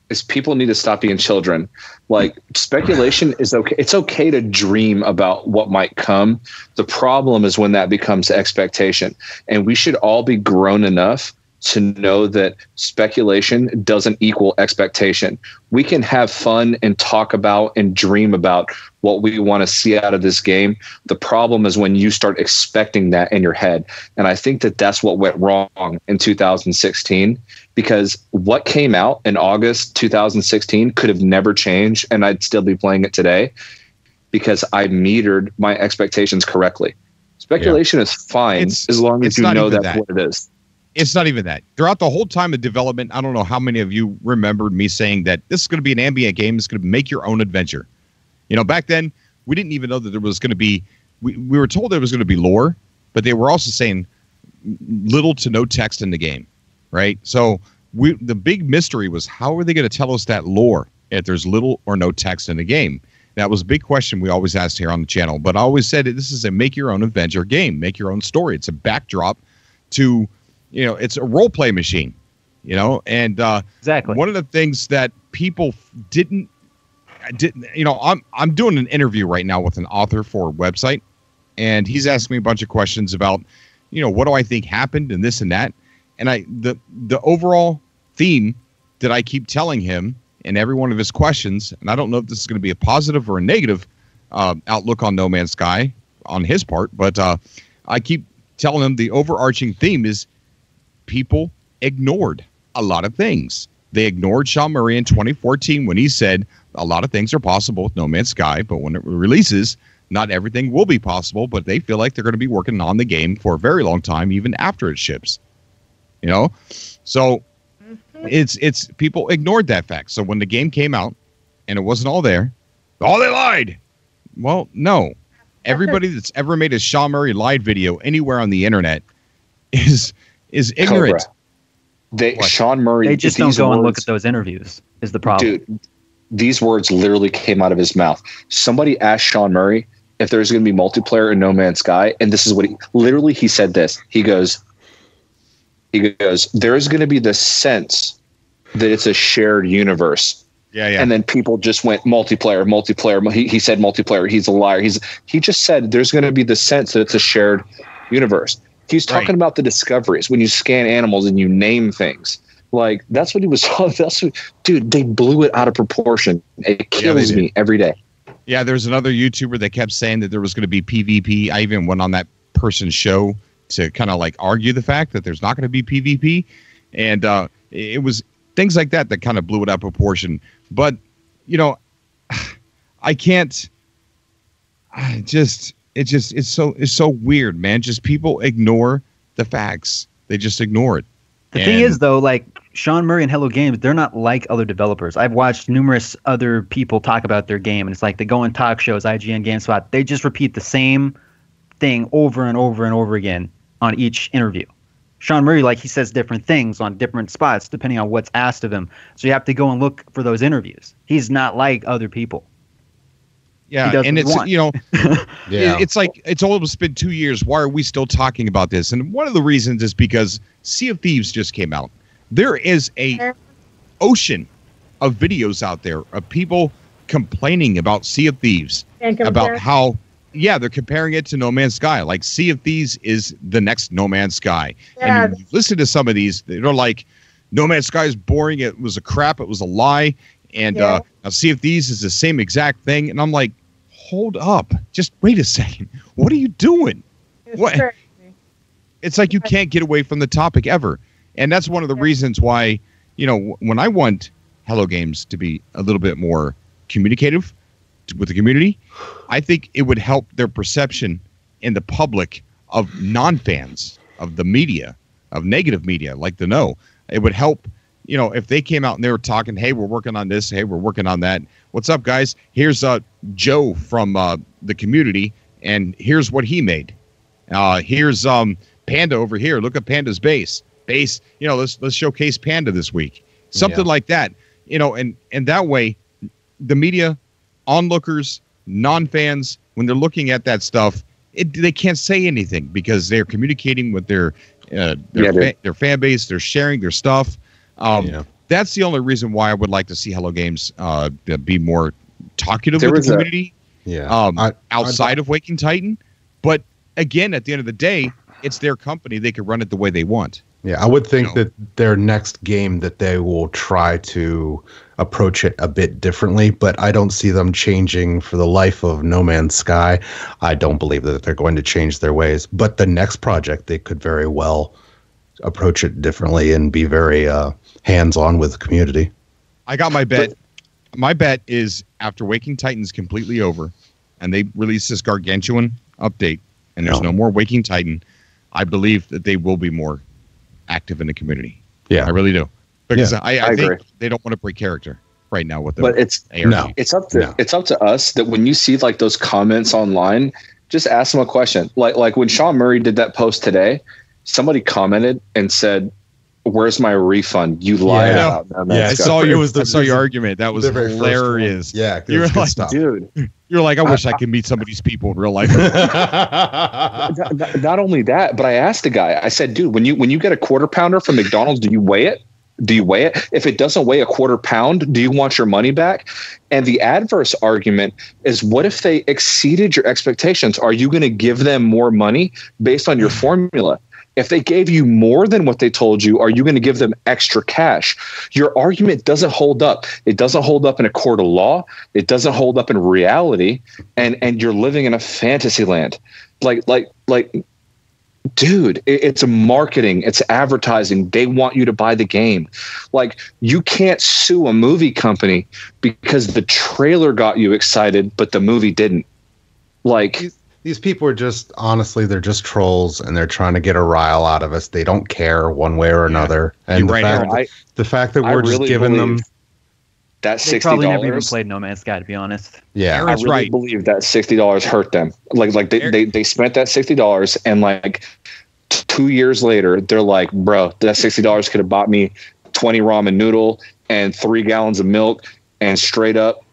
is people need to stop being children. Like, speculation is okay. It's okay to dream about what might come. The problem is when that becomes expectation. And we should all be grown enough to know that speculation doesn't equal expectation. We can have fun and talk about and dream about what we want to see out of this game. The problem is when you start expecting that in your head. And I think that that's what went wrong in 2016, because what came out in August 2016 could have never changed, and I'd still be playing it today. because I metered my expectations correctly. Speculation is fine as long as you know that's what it is. It's not even that. Throughout the whole time of development, I don't know how many of you remembered me saying that this is going to be an ambient game. It's going to make your own adventure. You know, back then, we didn't even know that there was going to be, we were told there was going to be lore, but they were also saying little to no text in the game, right? So the big mystery was, how are they going to tell us that lore if there's little or no text in the game? That was a big question we always asked here on the channel, but I always said this is a make your own adventure game, make your own story. It's a backdrop to, you know, it's a role play machine, you know, and exactly one of the things that people didn't, you know, I'm doing an interview right now with an author for a website, and he's asking me a bunch of questions about, you know, what do I think happened and this and that, and the overall theme that I keep telling him in every one of his questions, and I don't know if this is going to be a positive or a negative outlook on No Man's Sky on his part, but I keep telling him the overarching theme is people ignored a lot of things. They ignored Sean Murray in 2014 when he said a lot of things are possible with No Man's Sky, but when it releases, not everything will be possible, but they feel like they're going to be working on the game for a very long time, even after it ships. You know? So it's people ignored that fact. So when the game came out and it wasn't all there, they lied. Well, no. Everybody that's ever made a Sean Murray live video anywhere on the internet is ignorant. Sean Murray, they just don't go and look at those interviews is the problem. Dude, these words literally came out of his mouth. Somebody asked Sean Murray if there's going to be multiplayer in No Man's Sky, and this is what he said this. He goes, there's going to be the sense that it's a shared universe. Yeah, yeah. And then people just went multiplayer. He said multiplayer. He's a liar. He just said there's going to be the sense that it's a shared universe. He's talking about the discoveries when you scan animals and you name things. Like, that's what he was talking. Dude, they blew it out of proportion. It kills me every day. Yeah, there's another YouTuber that kept saying that there was going to be PvP. I even went on that person's show to kind of like argue the fact that there's not going to be PvP. And it was things like that that kind of blew it out of proportion. But, you know, I can't. It's so weird, man. Just people ignore the facts. They just ignore it. The thing is, though, like Sean Murray and Hello Games, they're not like other developers. I've watched numerous other people talk about their game, and it's like they go on talk shows, IGN, GameSpot. They just repeat the same thing over and over and over again on each interview. Sean Murray, like, he says different things on different spots depending on what's asked of him. So you have to go and look for those interviews. He's not like other people. Yeah, and it's, you know, it's like it's almost been 2 years. Why are we still talking about this? And one of the reasons is because Sea of Thieves just came out. There is a ocean of videos out there of people complaining about Sea of Thieves, about how, they're comparing it to No Man's Sky. Like, Sea of Thieves is the next No Man's Sky. Yeah. And you listen to some of these, they're like, No Man's Sky is boring. It was a crap. It was a lie. And now Sea of Thieves is the same exact thing. And I'm like, hold up. Just wait a second. What are you doing? What? It's like you can't get away from the topic ever. And that's one of the reasons why, you know, when I want Hello Games to be a little bit more communicative with the community, I think it would help their perception in the public of non-fans, of the media, of negative media, like the No. It would help. You know, if they came out and they were talking, hey, we're working on this, hey, we're working on that. What's up, guys? Here's Joe from the community, and here's what he made. Here's Panda over here. Look at Panda's base. You know, let's showcase Panda this week. Something like that. You know, and that way, the media, onlookers, non-fans, when they're looking at that stuff, they can't say anything because they're communicating with their fan base. They're sharing their stuff. That's the only reason why I would like to see Hello Games be more talkative with the community outside of Waking Titan. But again, at the end of the day, it's their company. They can run it the way they want. Yeah, I would think that their next game that they will try to approach it a bit differently, but I don't see them changing for the life of No Man's Sky. I don't believe that they're going to change their ways. But the next project, they could very well approach it differently and be very hands-on with the community. I got my bet. My bet is after Waking Titan's completely over, and they release this gargantuan update, and there's no more Waking Titan, I believe that they will be more active in the community. Yeah, I really do. Because I think agree. they don't want to break character right now with them. But it's up to us that when you see like those comments online, just ask them a question. Like when Sean Murray did that post today, somebody commented and said, "Where's my refund? You lied about that." Yeah, I saw your argument. That was hilarious. Yeah, you were like, dude. You're like, I wish I could meet some of these people in real life. Not only that, but I asked the guy. I said, "Dude, when you get a quarter pounder from McDonald's, do you weigh it? Do you weigh it? If it doesn't weigh a quarter pound, do you want your money back?" And the adverse argument is, what if they exceeded your expectations? Are you going to give them more money based on your formula? If they gave you more than what they told you, are you going to give them extra cash? Your argument doesn't hold up. It doesn't hold up in a court of law. It doesn't hold up in reality. And you're living in a fantasy land. Like, dude, it's marketing, it's advertising. They want you to buy the game. Like, you can't sue a movie company because the trailer got you excited, but the movie didn't. Like, these people are just, honestly, they're just trolls, and they're trying to get a rile out of us. They don't care one way or another. And the fact that we're just giving them that $60. They probably never even played No Man's Sky, to be honest. Yeah, I really believe that $60 hurt them. Like they spent that $60, and like 2 years later, they're like, bro, that $60 could have bought me 20 ramen noodle and 3 gallons of milk, and straight up,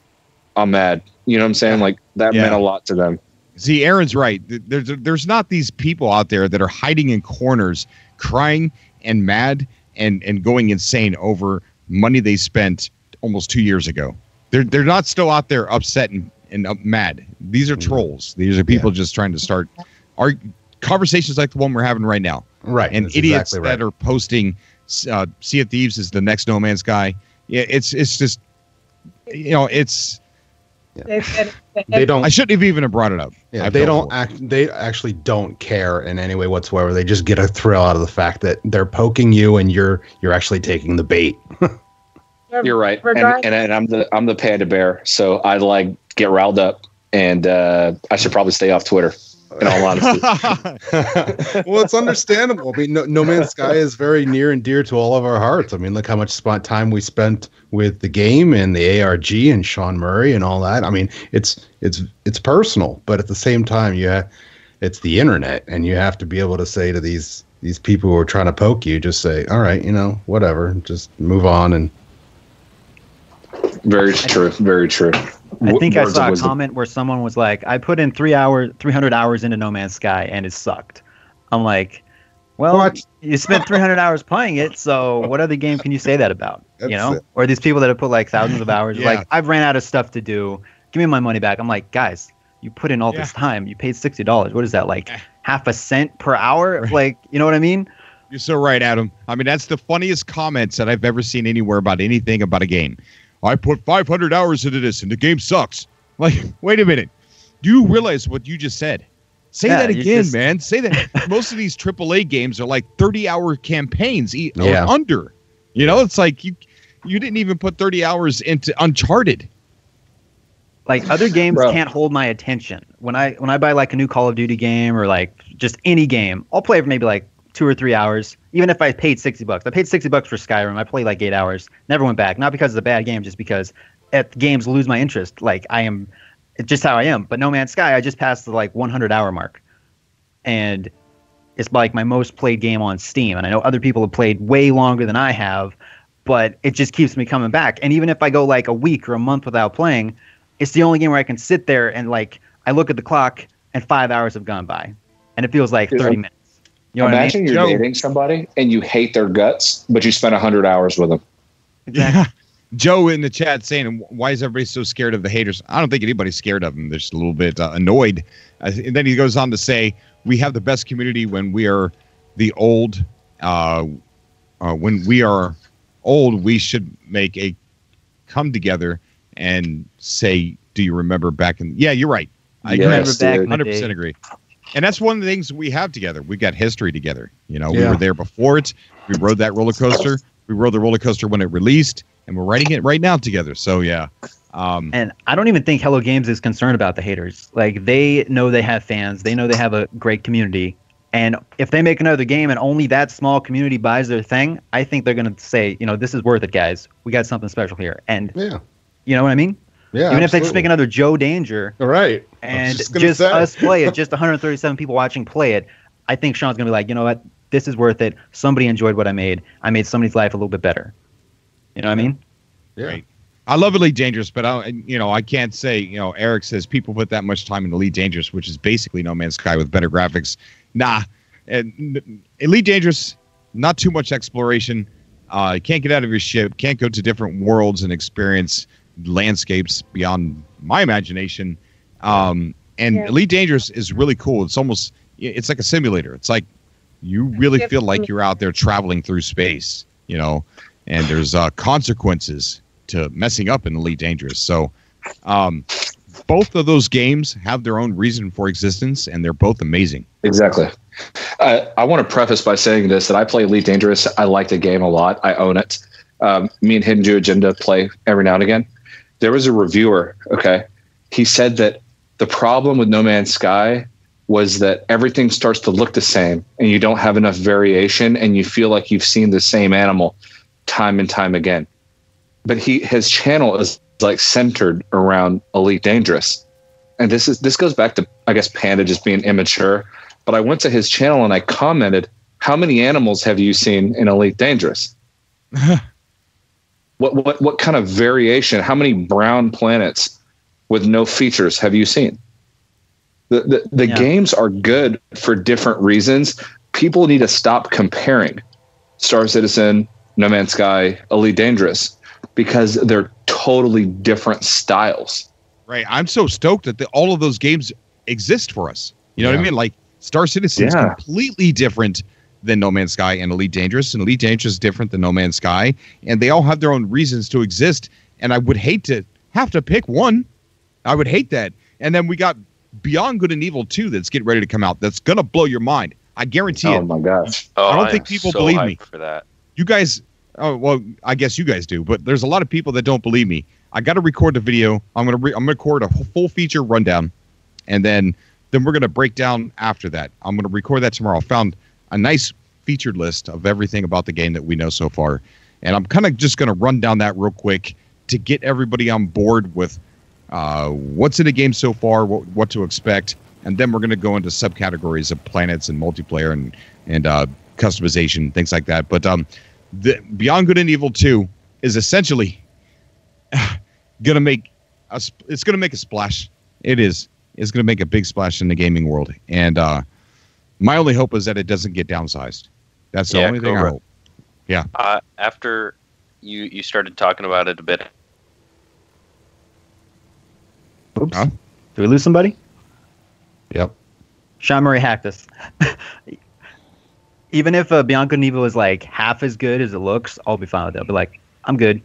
I'm mad. You know what I'm saying? Like, that meant a lot to them. See, Aaron's right. There's not these people out there that are hiding in corners, crying and mad and going insane over money they spent almost 2 years ago. They're not still out there upset and mad. These are trolls. These are people just trying to start conversations like the one we're having right now. Right. And idiots that are posting Sea of Thieves is the next No Man's Sky. Yeah, it's just, you know, it's... They don't. I shouldn't have even brought it up. Yeah, they actually don't care in any way whatsoever. They just get a thrill out of the fact that they're poking you, and you're actually taking the bait. You're right, and I'm the panda bear, so I like get riled up, and I should probably stay off Twitter. In all honesty, well, it's understandable. I mean, no Man's Sky is very near and dear to all of our hearts. I mean, look how much time we spent with the game and the ARG and Sean Murray and all that. I mean, it's personal, but at the same time, it's the internet, and you have to be able to say to these people who are trying to poke you, just say, all right, whatever, just move on. And very true, very true. I think I saw a comment where someone was like, I put in 300 hours into No Man's Sky and it sucked. I'm like, well, you spent 300 hours playing it, so what other game can you say that about? Or these people that have put like thousands of hours, like, I've ran out of stuff to do. Give me my money back. I'm like, guys, you put in all this time. You paid $60. What is that, like half a cent per hour? Right. Like, you know what I mean? You're so right, Adam. I mean, that's the funniest comments that I've ever seen anywhere about anything about a game. I put 500 hours into this, and the game sucks. Like, wait a minute. Do you realize what you just said? Say that again, man. Say that. Most of these AAA games are like 30-hour campaigns or under. It's like you didn't even put 30 hours into Uncharted. Like, other games can't hold my attention. When I buy like a new Call of Duty game or like just any game, I'll play for maybe like 2 or 3 hours, even if I paid $60. I paid $60 for Skyrim. I played like 8 hours. Never went back. Not because it's a bad game, just because games lose my interest. Like, it's just how I am. But No Man's Sky, I just passed the like 100-hour mark. And it's like my most played game on Steam. And I know other people have played way longer than I have, but it just keeps me coming back. And even if I go like a week or a month without playing, it's the only game where I can sit there and like, I look at the clock and 5 hours have gone by. And it feels like 30 minutes. Imagine you're dating somebody and you hate their guts, but you spent 100 hours with them. Exactly. Yeah. Joe in the chat saying, why is everybody so scared of the haters? I don't think anybody's scared of them. They're just a little bit annoyed. And then he goes on to say, we have the best community when we are the old. When we are old, we should make a come together and say, do you remember back in... Yeah, you're right. I remember back 100% agree. And that's one of the things we have together. We got history together. We were there before it. We rode that roller coaster. We rode the roller coaster when it released, and we're riding it right now together. So, yeah, And I don't even think Hello Games is concerned about the haters. Like, they know they have fans. They know they have a great community. And if they make another game and only that small community buys their thing, I think they're going to say, this is worth it, guys. We got something special here. And you know what I mean? Yeah, even if they just make another Joe Danger, right? And just us play it, just 137 people watching play it, I think Sean's gonna be like, you know what, this is worth it. Somebody enjoyed what I made. I made somebody's life a little bit better. You know what I mean? Yeah. Right. I love Elite Dangerous, but I can't say, Eric says people put that much time in Elite Dangerous, which is basically No Man's Sky with better graphics. Nah, and Elite Dangerous, not too much exploration. Can't get out of your ship, can't go to different worlds and experience landscapes beyond my imagination. Elite Dangerous is really cool. It's like a simulator. It's like you really feel like you're out there traveling through space, and there's consequences to messing up in Elite Dangerous. So both of those games have their own reason for existence, and they're both amazing. Exactly. I want to preface by saying this, that I play Elite Dangerous. I like the game a lot. I own it. Me and Hidden Jew Agenda play every now and again. There was a reviewer, he said that the problem with No Man's Sky was that everything starts to look the same and you don't have enough variation and you feel like you've seen the same animal time and time again. But his channel is like centered around Elite Dangerous. And this goes back to, I guess, Panda just being immature. But I went to his channel and I commented, how many animals have you seen in Elite Dangerous? What kind of variation? How many brown planets with no features have you seen? The games are good for different reasons. People need to stop comparing Star Citizen, No Man's Sky, Elite Dangerous, because they're totally different styles. Right. I'm so stoked that all of those games exist for us. You know what I mean? Like Star Citizen is completely different than No Man's Sky and Elite Dangerous, and Elite Dangerous is different than No Man's Sky, and they all have their own reasons to exist. And I would hate to have to pick one. I would hate that. And then we got Beyond Good and Evil 2 that's getting ready to come out. That's gonna blow your mind. I guarantee it. Oh my gosh! I don't think people believe me for that. You guys, well, I guess you guys do, but there's a lot of people that don't believe me. I got to record the video. I'm gonna record a full feature rundown, and then we're gonna break down after that. I'm gonna record that tomorrow. I found a nice featured list of everything about the game that we know so far, and I'm kind of just gonna run down that real quick to get everybody on board with what's in the game so far, what to expect, and then we're gonna go into subcategories of planets and multiplayer and customization, things like that. But the Beyond Good and Evil 2 is essentially gonna make a splash. It is. It's gonna make a big splash in the gaming world, and my only hope is that it doesn't get downsized. That's the only thing I hope. Yeah. After you started talking about it a bit. Oops. Did we lose somebody? Yep. Sean Murray hacked us. Even if Beyond Good and Evil is like half as good as it looks, I'll be fine with it. I'll be like, I'm good.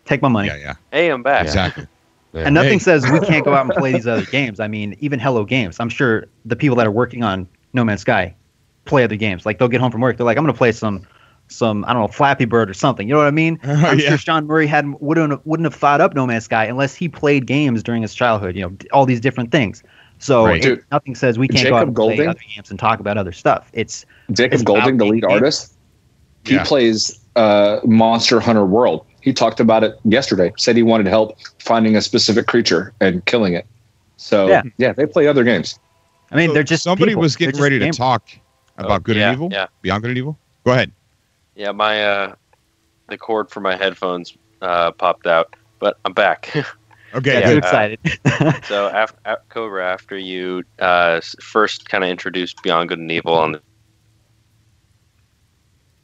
Take my money. Yeah. Hey, I'm back. Exactly. Yeah. And nothing says we can't go out and play these other games. I mean, even Hello Games. I'm sure the people that are working on No Man's Sky play other games. Like, they'll get home from work. They're like, I'm going to play some I don't know, Flappy Bird or something. You know what I mean? I'm sure Sean Murray wouldn't have thought up No Man's Sky unless he played games during his childhood. All these different things. So nothing says we can't go out and play other games and talk about other stuff. It's Jacob Golding, the lead artist. He plays Monster Hunter World. He talked about it yesterday. Said he wanted help finding a specific creature and killing it. So they play other games. I mean, they're just somebody was getting ready to talk about Good and Evil. Yeah. Beyond Good and Evil. Go ahead. Yeah, my the cord for my headphones popped out, but I'm back. Okay, I'm excited. So Cobra, after you first kind of introduced Beyond Good and Evil on the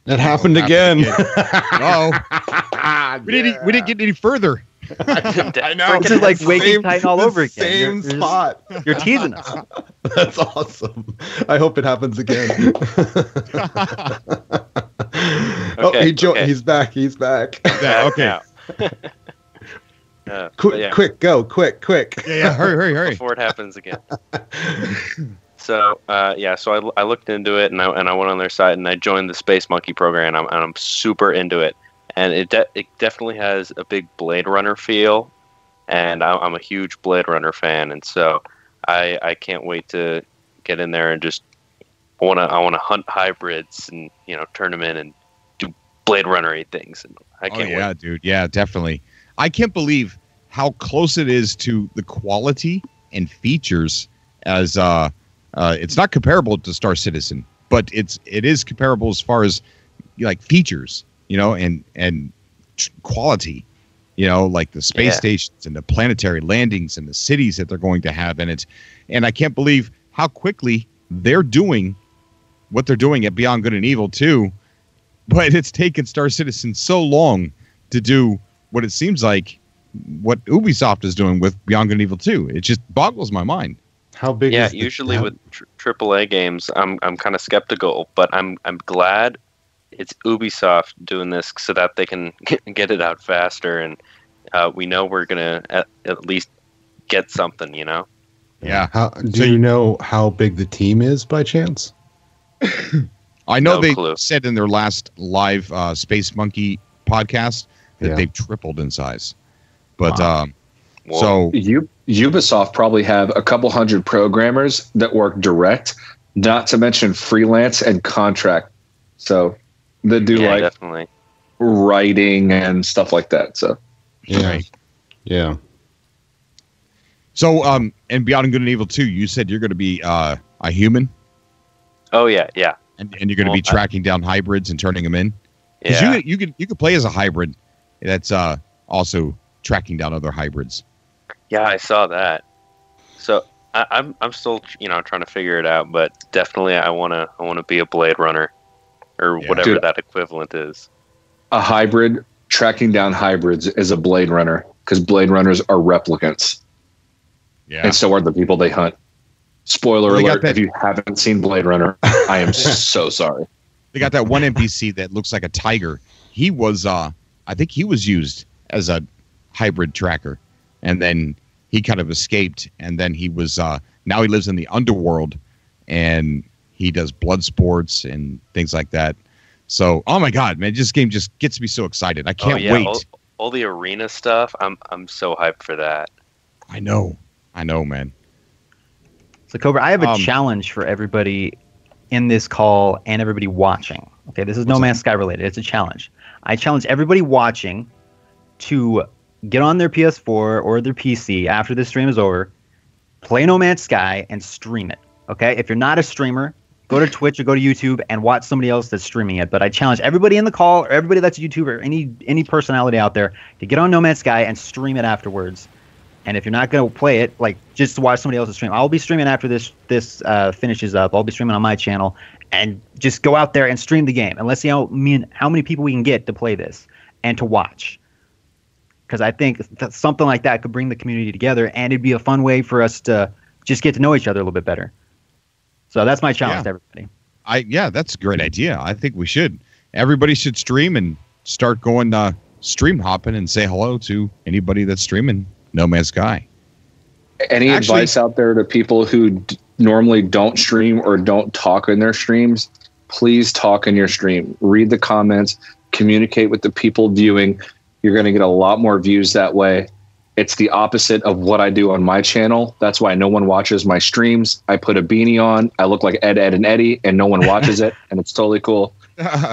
That happened again. Oh, we didn't get any further. I know. This is like Waking Titan all over again. Same spot. You're teasing us. That's awesome. I hope it happens again. He's back. He's back. Okay. Quick, go, quick. Yeah, hurry. Before it happens again. So so I looked into it and I went on their site and I joined the Space Monkey program and I'm super into it. And it definitely has a big Blade Runner feel, and I'm a huge Blade Runner fan, and so I can't wait to get in there and just I want to hunt hybrids and turn them in and do Blade Runner-y things, and I can't wait. Dude, yeah, definitely. I can't believe how close it is to the quality and features as it's not comparable to Star Citizen, but it is comparable as far as like features, and quality, like the space stations and the planetary landings and the cities that they're going to have in it. And I can't believe how quickly they're doing what they're doing at Beyond Good and Evil 2, but it's taken Star Citizen so long to do what it seems like what Ubisoft is doing with Beyond Good and Evil 2. It just boggles my mind. How big? Yeah, usually with AAA games, I'm kind of skeptical, but I'm glad it's Ubisoft doing this so that they can get it out faster, and we know we're gonna at least get something, Yeah. Do you know how big the team is by chance? I know they clue. said in their last live Space Monkey podcast that they've tripled in size. But so Ubisoft probably have a couple hundred programmers that work direct, not to mention freelance and contract. So they do definitely writing and stuff like that. So yeah. So and Beyond Good and Evil 2, you said you're going to be a human. Oh yeah. And you're going to be tracking down hybrids and turning them in. Yeah. You could play as a hybrid. That's also tracking down other hybrids. Yeah, I saw that. So I'm still trying to figure it out, but definitely I wanna be a Blade Runner or whatever that equivalent is. A hybrid tracking down hybrids is a Blade Runner, because Blade Runners are replicants. Yeah. And so are the people they hunt. Spoiler alert, if you haven't seen Blade Runner, I am so sorry. They got that one NPC that looks like a tiger. He was I think he was used as a hybrid tracker, and then he kind of escaped, and then he was now he lives in the underworld, and he does blood sports and things like that. So, oh my god, man, this game just gets me so excited. I can't wait. All the arena stuff, I'm so hyped for that. I know, man. So Cobra, I have a challenge for everybody in this call and everybody watching. Okay, this is No Man's Sky related. It's a challenge. I challenge everybody watching to get on their PS4 or their PC after this stream is over, play No Man's Sky, and stream it. Okay? If you're not a streamer, go to Twitch or go to YouTube and watch somebody else that's streaming it. But I challenge everybody in the call or everybody that's a YouTuber, any personality out there, to get on No Man's Sky and stream it afterwards. And if you're not going to play it, like, just to watch somebody else's stream, I'll be streaming after this finishes up. I'll be streaming on my channel, and just go out there and stream the game. And let's see how many people we can get to play this and to watch. Because I think that something like that could bring the community together, and it'd be a fun way for us to just get to know each other a little bit better. So that's my challenge to everybody. That's a great idea. I think we should. Everybody should stream and start going stream hopping and say hello to anybody that's streaming No Man's Sky. Any advice out there to people who normally don't stream or don't talk in their streams? Please talk in your stream. Read the comments. Communicate with the people viewing. You're going to get a lot more views that way. It's the opposite of what I do on my channel. That's why no one watches my streams. I put a beanie on. I look like Ed, and Eddie, and no one watches it, and it's totally cool.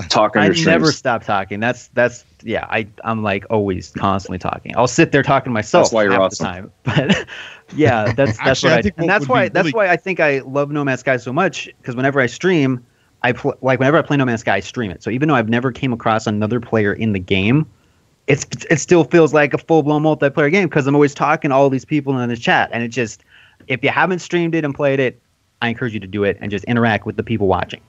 Talking your streams. I never stop talking. I'm like always constantly talking. I'll sit there talking to myself half the time. But yeah, that's what I think. And that's why I think I love No Man's Sky so much, because whenever I stream, whenever I play No Man's Sky, I stream it. So even though I've never came across another player in the game, it still feels like a full-blown multiplayer game, because I'm always talking to all these people in the chat. And it just, if you haven't streamed it and played it, I encourage you to do it and just interact with the people watching.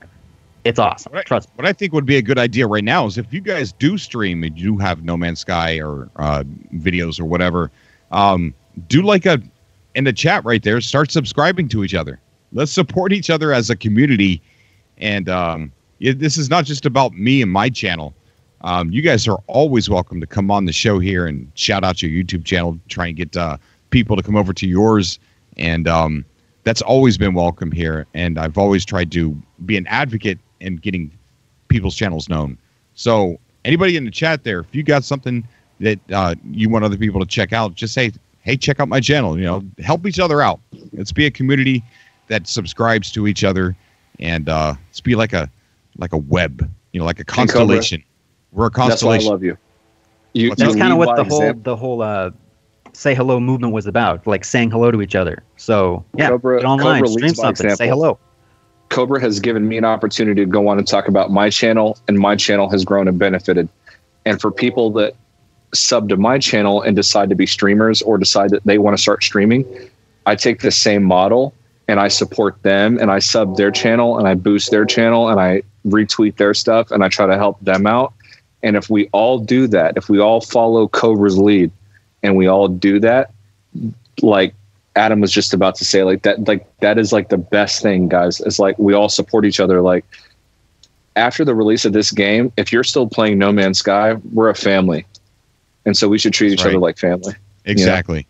It's awesome. Trust me. What I think would be a good idea right now is if you guys do stream and you have No Man's Sky or videos or whatever, do like in the chat right there, start subscribing to each other. Let's support each other as a community. And this is not just about me and my channel. You guys are always welcome to come on the show here and shout out your YouTube channel, try and get people to come over to yours. And that's always been welcome here. And I've always tried to be an advocate in getting people's channels known. So anybody in the chat there, if you got something that you want other people to check out, just say, hey, check out my channel. Help each other out. Let's be a community that subscribes to each other, and let's be like a web, like a constellation. We're a constellation. That's why I love you. That's kind of what the whole say hello movement was about, like saying hello to each other. So yeah, get online, stream something, say hello. Cobra has given me an opportunity to go on and talk about my channel, and my channel has grown and benefited. And for people that sub to my channel and decide to be streamers or decide that they want to start streaming, I take the same model and I support them, and I sub their channel and I boost their channel and I retweet their stuff and I try to help them out. And if we all do that, if we all follow Cobra's lead and we all do that, like Adam was just about to say, that is like the best thing, guys. It's like we all support each other. Like after the release of this game, if you're still playing No Man's Sky, we're a family. And so we should treat each other like family. Exactly.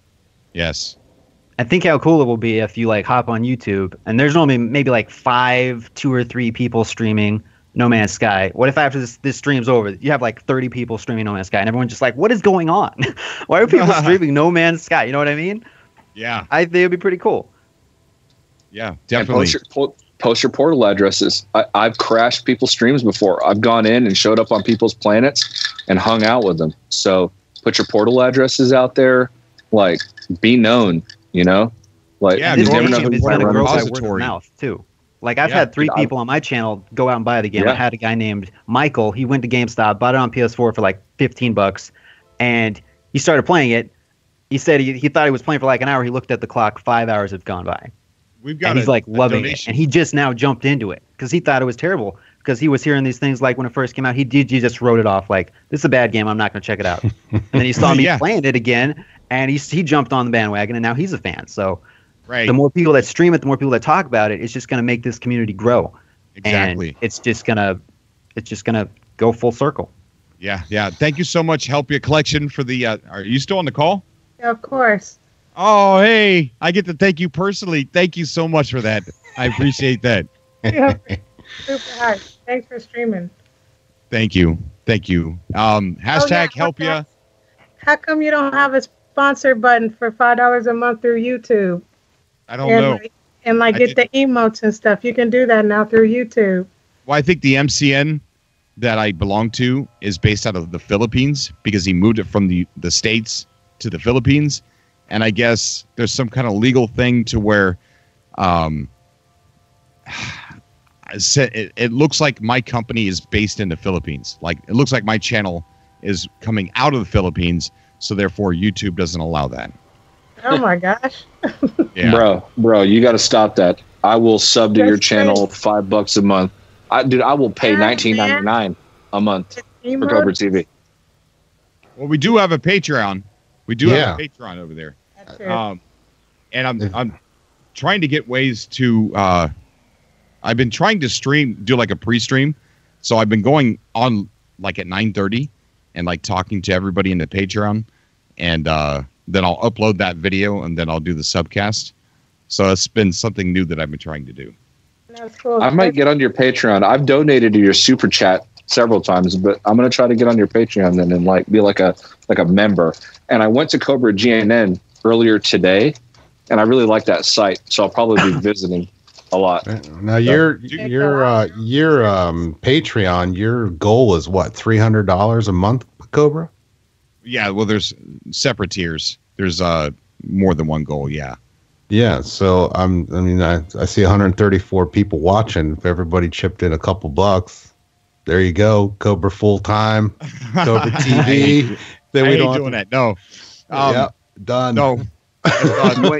Yes. I think how cool it will be if you like hop on YouTube and there's only maybe like 2 or 3 people streaming No Man's Sky. What if after this stream's over, you have like 30 people streaming No Man's Sky and everyone's just like, what is going on? Why are people streaming No Man's Sky? You know what I mean? Yeah. I think it'd be pretty cool. Yeah, definitely. Post your portal addresses. I've crashed people's streams before. I've gone in and showed up on people's planets and hung out with them. So put your portal addresses out there. Like, be known, Like, yeah, this you never game know who is going to grow by word of repository. mouth, too. Like, I've had 3 people on my channel go out and buy the game. Yeah. I had a guy named Michael. He went to GameStop, bought it on PS4 for like $15, and he started playing it. He said he thought he was playing for like an hour. He looked at the clock. 5 hours have gone by. We've got and he's like loving it. donation. And he just now jumped into it because he thought it was terrible. Because he was hearing these things like when it first came out, he just wrote it off like, this is a bad game. I'm not going to check it out. And then he saw me playing it again, and he jumped on the bandwagon, and now he's a fan. So the more people that stream it, the more people that talk about it, it's just going to make this community grow. Exactly. And it's just gonna go full circle. Yeah. Thank you so much, Help Your Collection, for the. Are you still on the call? Of course. Oh, hey! I get to thank you personally. Thank you so much for that. I appreciate that. Yeah, super hard. Thanks for streaming. Thank you. Hashtag help ya. How come you don't have a sponsor button for $5 a month through YouTube? I don't know. Get the emotes and stuff. You can do that now through YouTube. Well, I think the MCN that I belong to is based out of the Philippines because he moved it from the States to the Philippines. And I guess there's some kind of legal thing to where it looks like my company is based in the Philippines. Like, it looks like my channel is coming out of the Philippines, so therefore YouTube doesn't allow that. Oh my gosh. Yeah. Bro, you got to stop that. I will sub to your channel $5 a month. I will pay $19.99 a month for Cobra TV. Well, we do have a Patreon. We do have a Patreon over there. And I'm trying to get ways to I've been trying to do like a pre-stream. So I've been going on like at 9:30 and like talking to everybody in the Patreon, and then I'll upload that video and then I'll do the subcast. So it's been something new that I've been trying to do. That's cool. I might get on your Patreon. I've donated to your super chat several times, but I'm going to try to get on your Patreon then and like be like a member. And I went to Cobra GNN earlier today, and I really like that site, so I'll probably be visiting a lot. Now your Patreon, your goal is what, $300 a month, Cobra? Yeah, well, there's separate tiers. There's more than one goal. Yeah. Yeah, so I see 134 people watching. If everybody chipped in a couple bucks, there you go. Cobra full time, Cobra TV. I ain't doing that. No. Yeah, done. No. You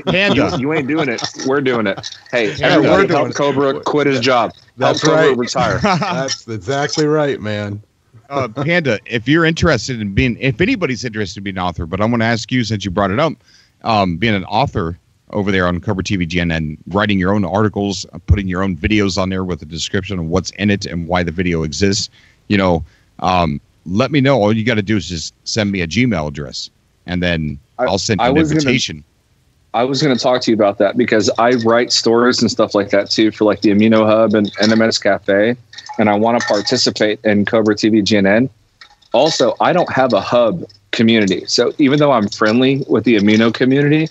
ain't doing it. We're doing it. Hey, we're everybody help Cobra quit his job. That's help right. Cobra retire. That's exactly right, man. Panda, if anybody's interested in being an author, but I'm going to ask you, since you brought it up, being an author over there on Cobra TV GN and writing your own articles, putting your own videos on there with a description of what's in it and why the video exists, let me know. All you got to do is just send me a Gmail address, and then I'll send you an invitation. I was going to talk to you about that because I write stories and stuff like that too for like the Amino Hub and NMS Cafe, and I want to participate in Cobra TV GNN. Also, I don't have a hub community. So even though I'm friendly with the Amino community,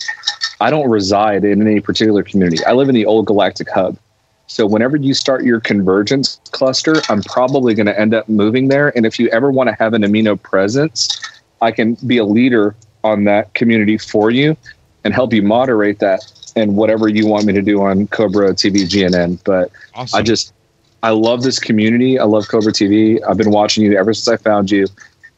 I don't reside in any particular community. I live in the old Galactic Hub. So whenever you start your convergence cluster, I'm probably going to end up moving there. And if you ever want to have an Amino presence, I can be a leader on that community for you and help you moderate that and whatever you want me to do on Cobra TV GNN. But awesome. I love this community. I love Cobra TV. I've been watching you ever since I found you.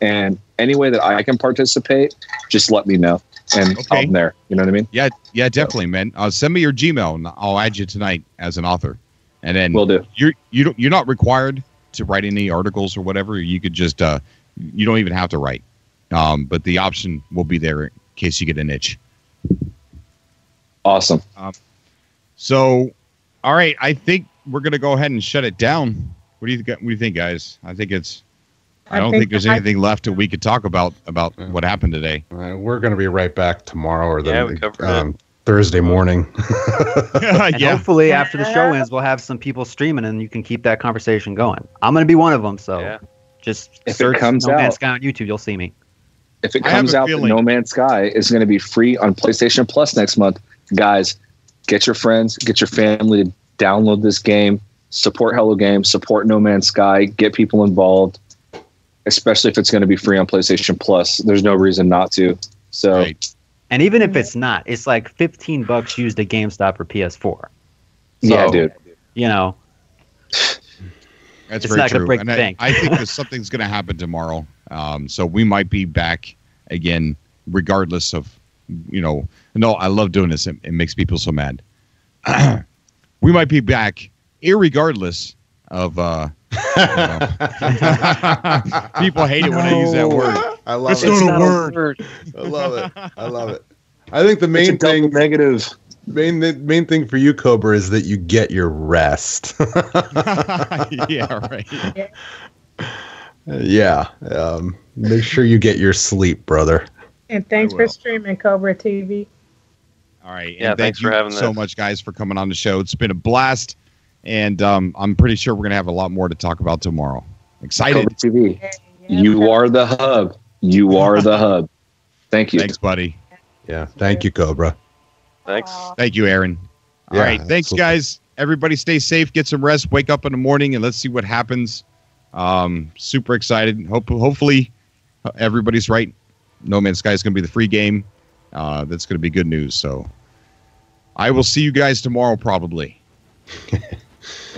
And any way that I can participate, just let me know. And I'm there. You know what I mean? Yeah, definitely, man. Send me your Gmail and I'll add you tonight as an author. And then will do. You're not required to write any articles or whatever. You could just you don't even have to write. But the option will be there in case you get an itch. Awesome. So, all right, I think we're gonna go ahead and shut it down. What do you think, guys? I don't think there's anything left that we could talk about what happened today. We're going to be right back tomorrow or we Thursday morning. And hopefully after the show ends, we'll have some people streaming and you can keep that conversation going. I'm going to be one of them, so just search No Man's Sky on YouTube. You'll see me. If it comes out that No Man's Sky is going to be free on PlayStation Plus next month, guys, get your friends, get your family to download this game, support Hello Games, support No Man's Sky, get people involved. Especially if it's going to be free on PlayStation Plus, there's no reason not to. So, and even if it's not, it's like $15 used at GameStop for PS4. So, yeah, dude. You know, that's it's not going to break the bank. I think that something's going to happen tomorrow. So we might be back again, regardless of, no, I love doing this. It makes people so mad. We might be back, irregardless of. People hate it when I use that word. I love it's it. It's not a word. I love it. I think the main thing, main thing for you, Cobra, is that you get your rest. Yeah, right. Yeah. Make sure you get your sleep, brother. And thanks for streaming Cobra TV. All right. Yeah, thanks for having so much, guys, for coming on the show. It's been a blast. And I'm pretty sure we're going to have a lot more to talk about tomorrow. Excited. Cobra TV. You are the hub. You are the hub. Thank you. Thanks, buddy. Yeah. Thank you, Cobra. Thanks. Thank you, Aaron. All right. Thanks, guys. Everybody stay safe. Get some rest. Wake up in the morning and let's see what happens. Super excited. Hopefully everybody's right. No Man's Sky is going to be the free game. That's going to be good news. So I will see you guys tomorrow probably.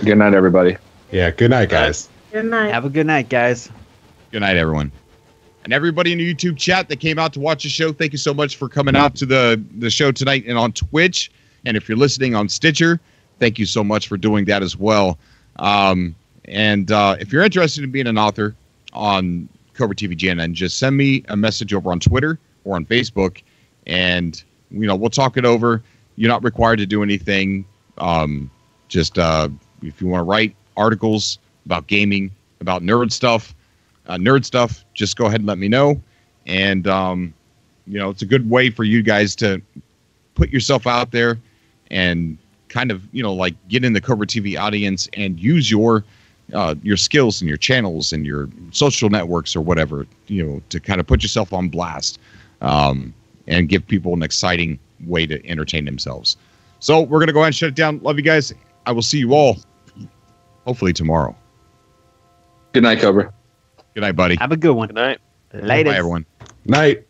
Good night, everybody. Yeah, good night, guys. Good night. Have a good night, guys. Good night, everyone. And everybody in the YouTube chat that came out to watch the show, thank you so much for coming out to the show tonight and on Twitch. And if you're listening on Stitcher, thank you so much for doing that as well. And if you're interested in being an author on Cobra TV GNN, just send me a message over on Twitter or on Facebook, and we'll talk it over. You're not required to do anything. Just if you want to write articles about gaming, about nerd stuff, just go ahead and let me know. And it's a good way for you guys to put yourself out there and kind of get in the Cobra TV audience and use your skills and your channels and your social networks or whatever to kind of put yourself on blast and give people an exciting way to entertain themselves. So we're going to go ahead and shut it down. Love you guys. I will see you all hopefully tomorrow. Good night, Cobra. Good night, buddy. Have a good one. Good night. Later. Bye, everyone. Night.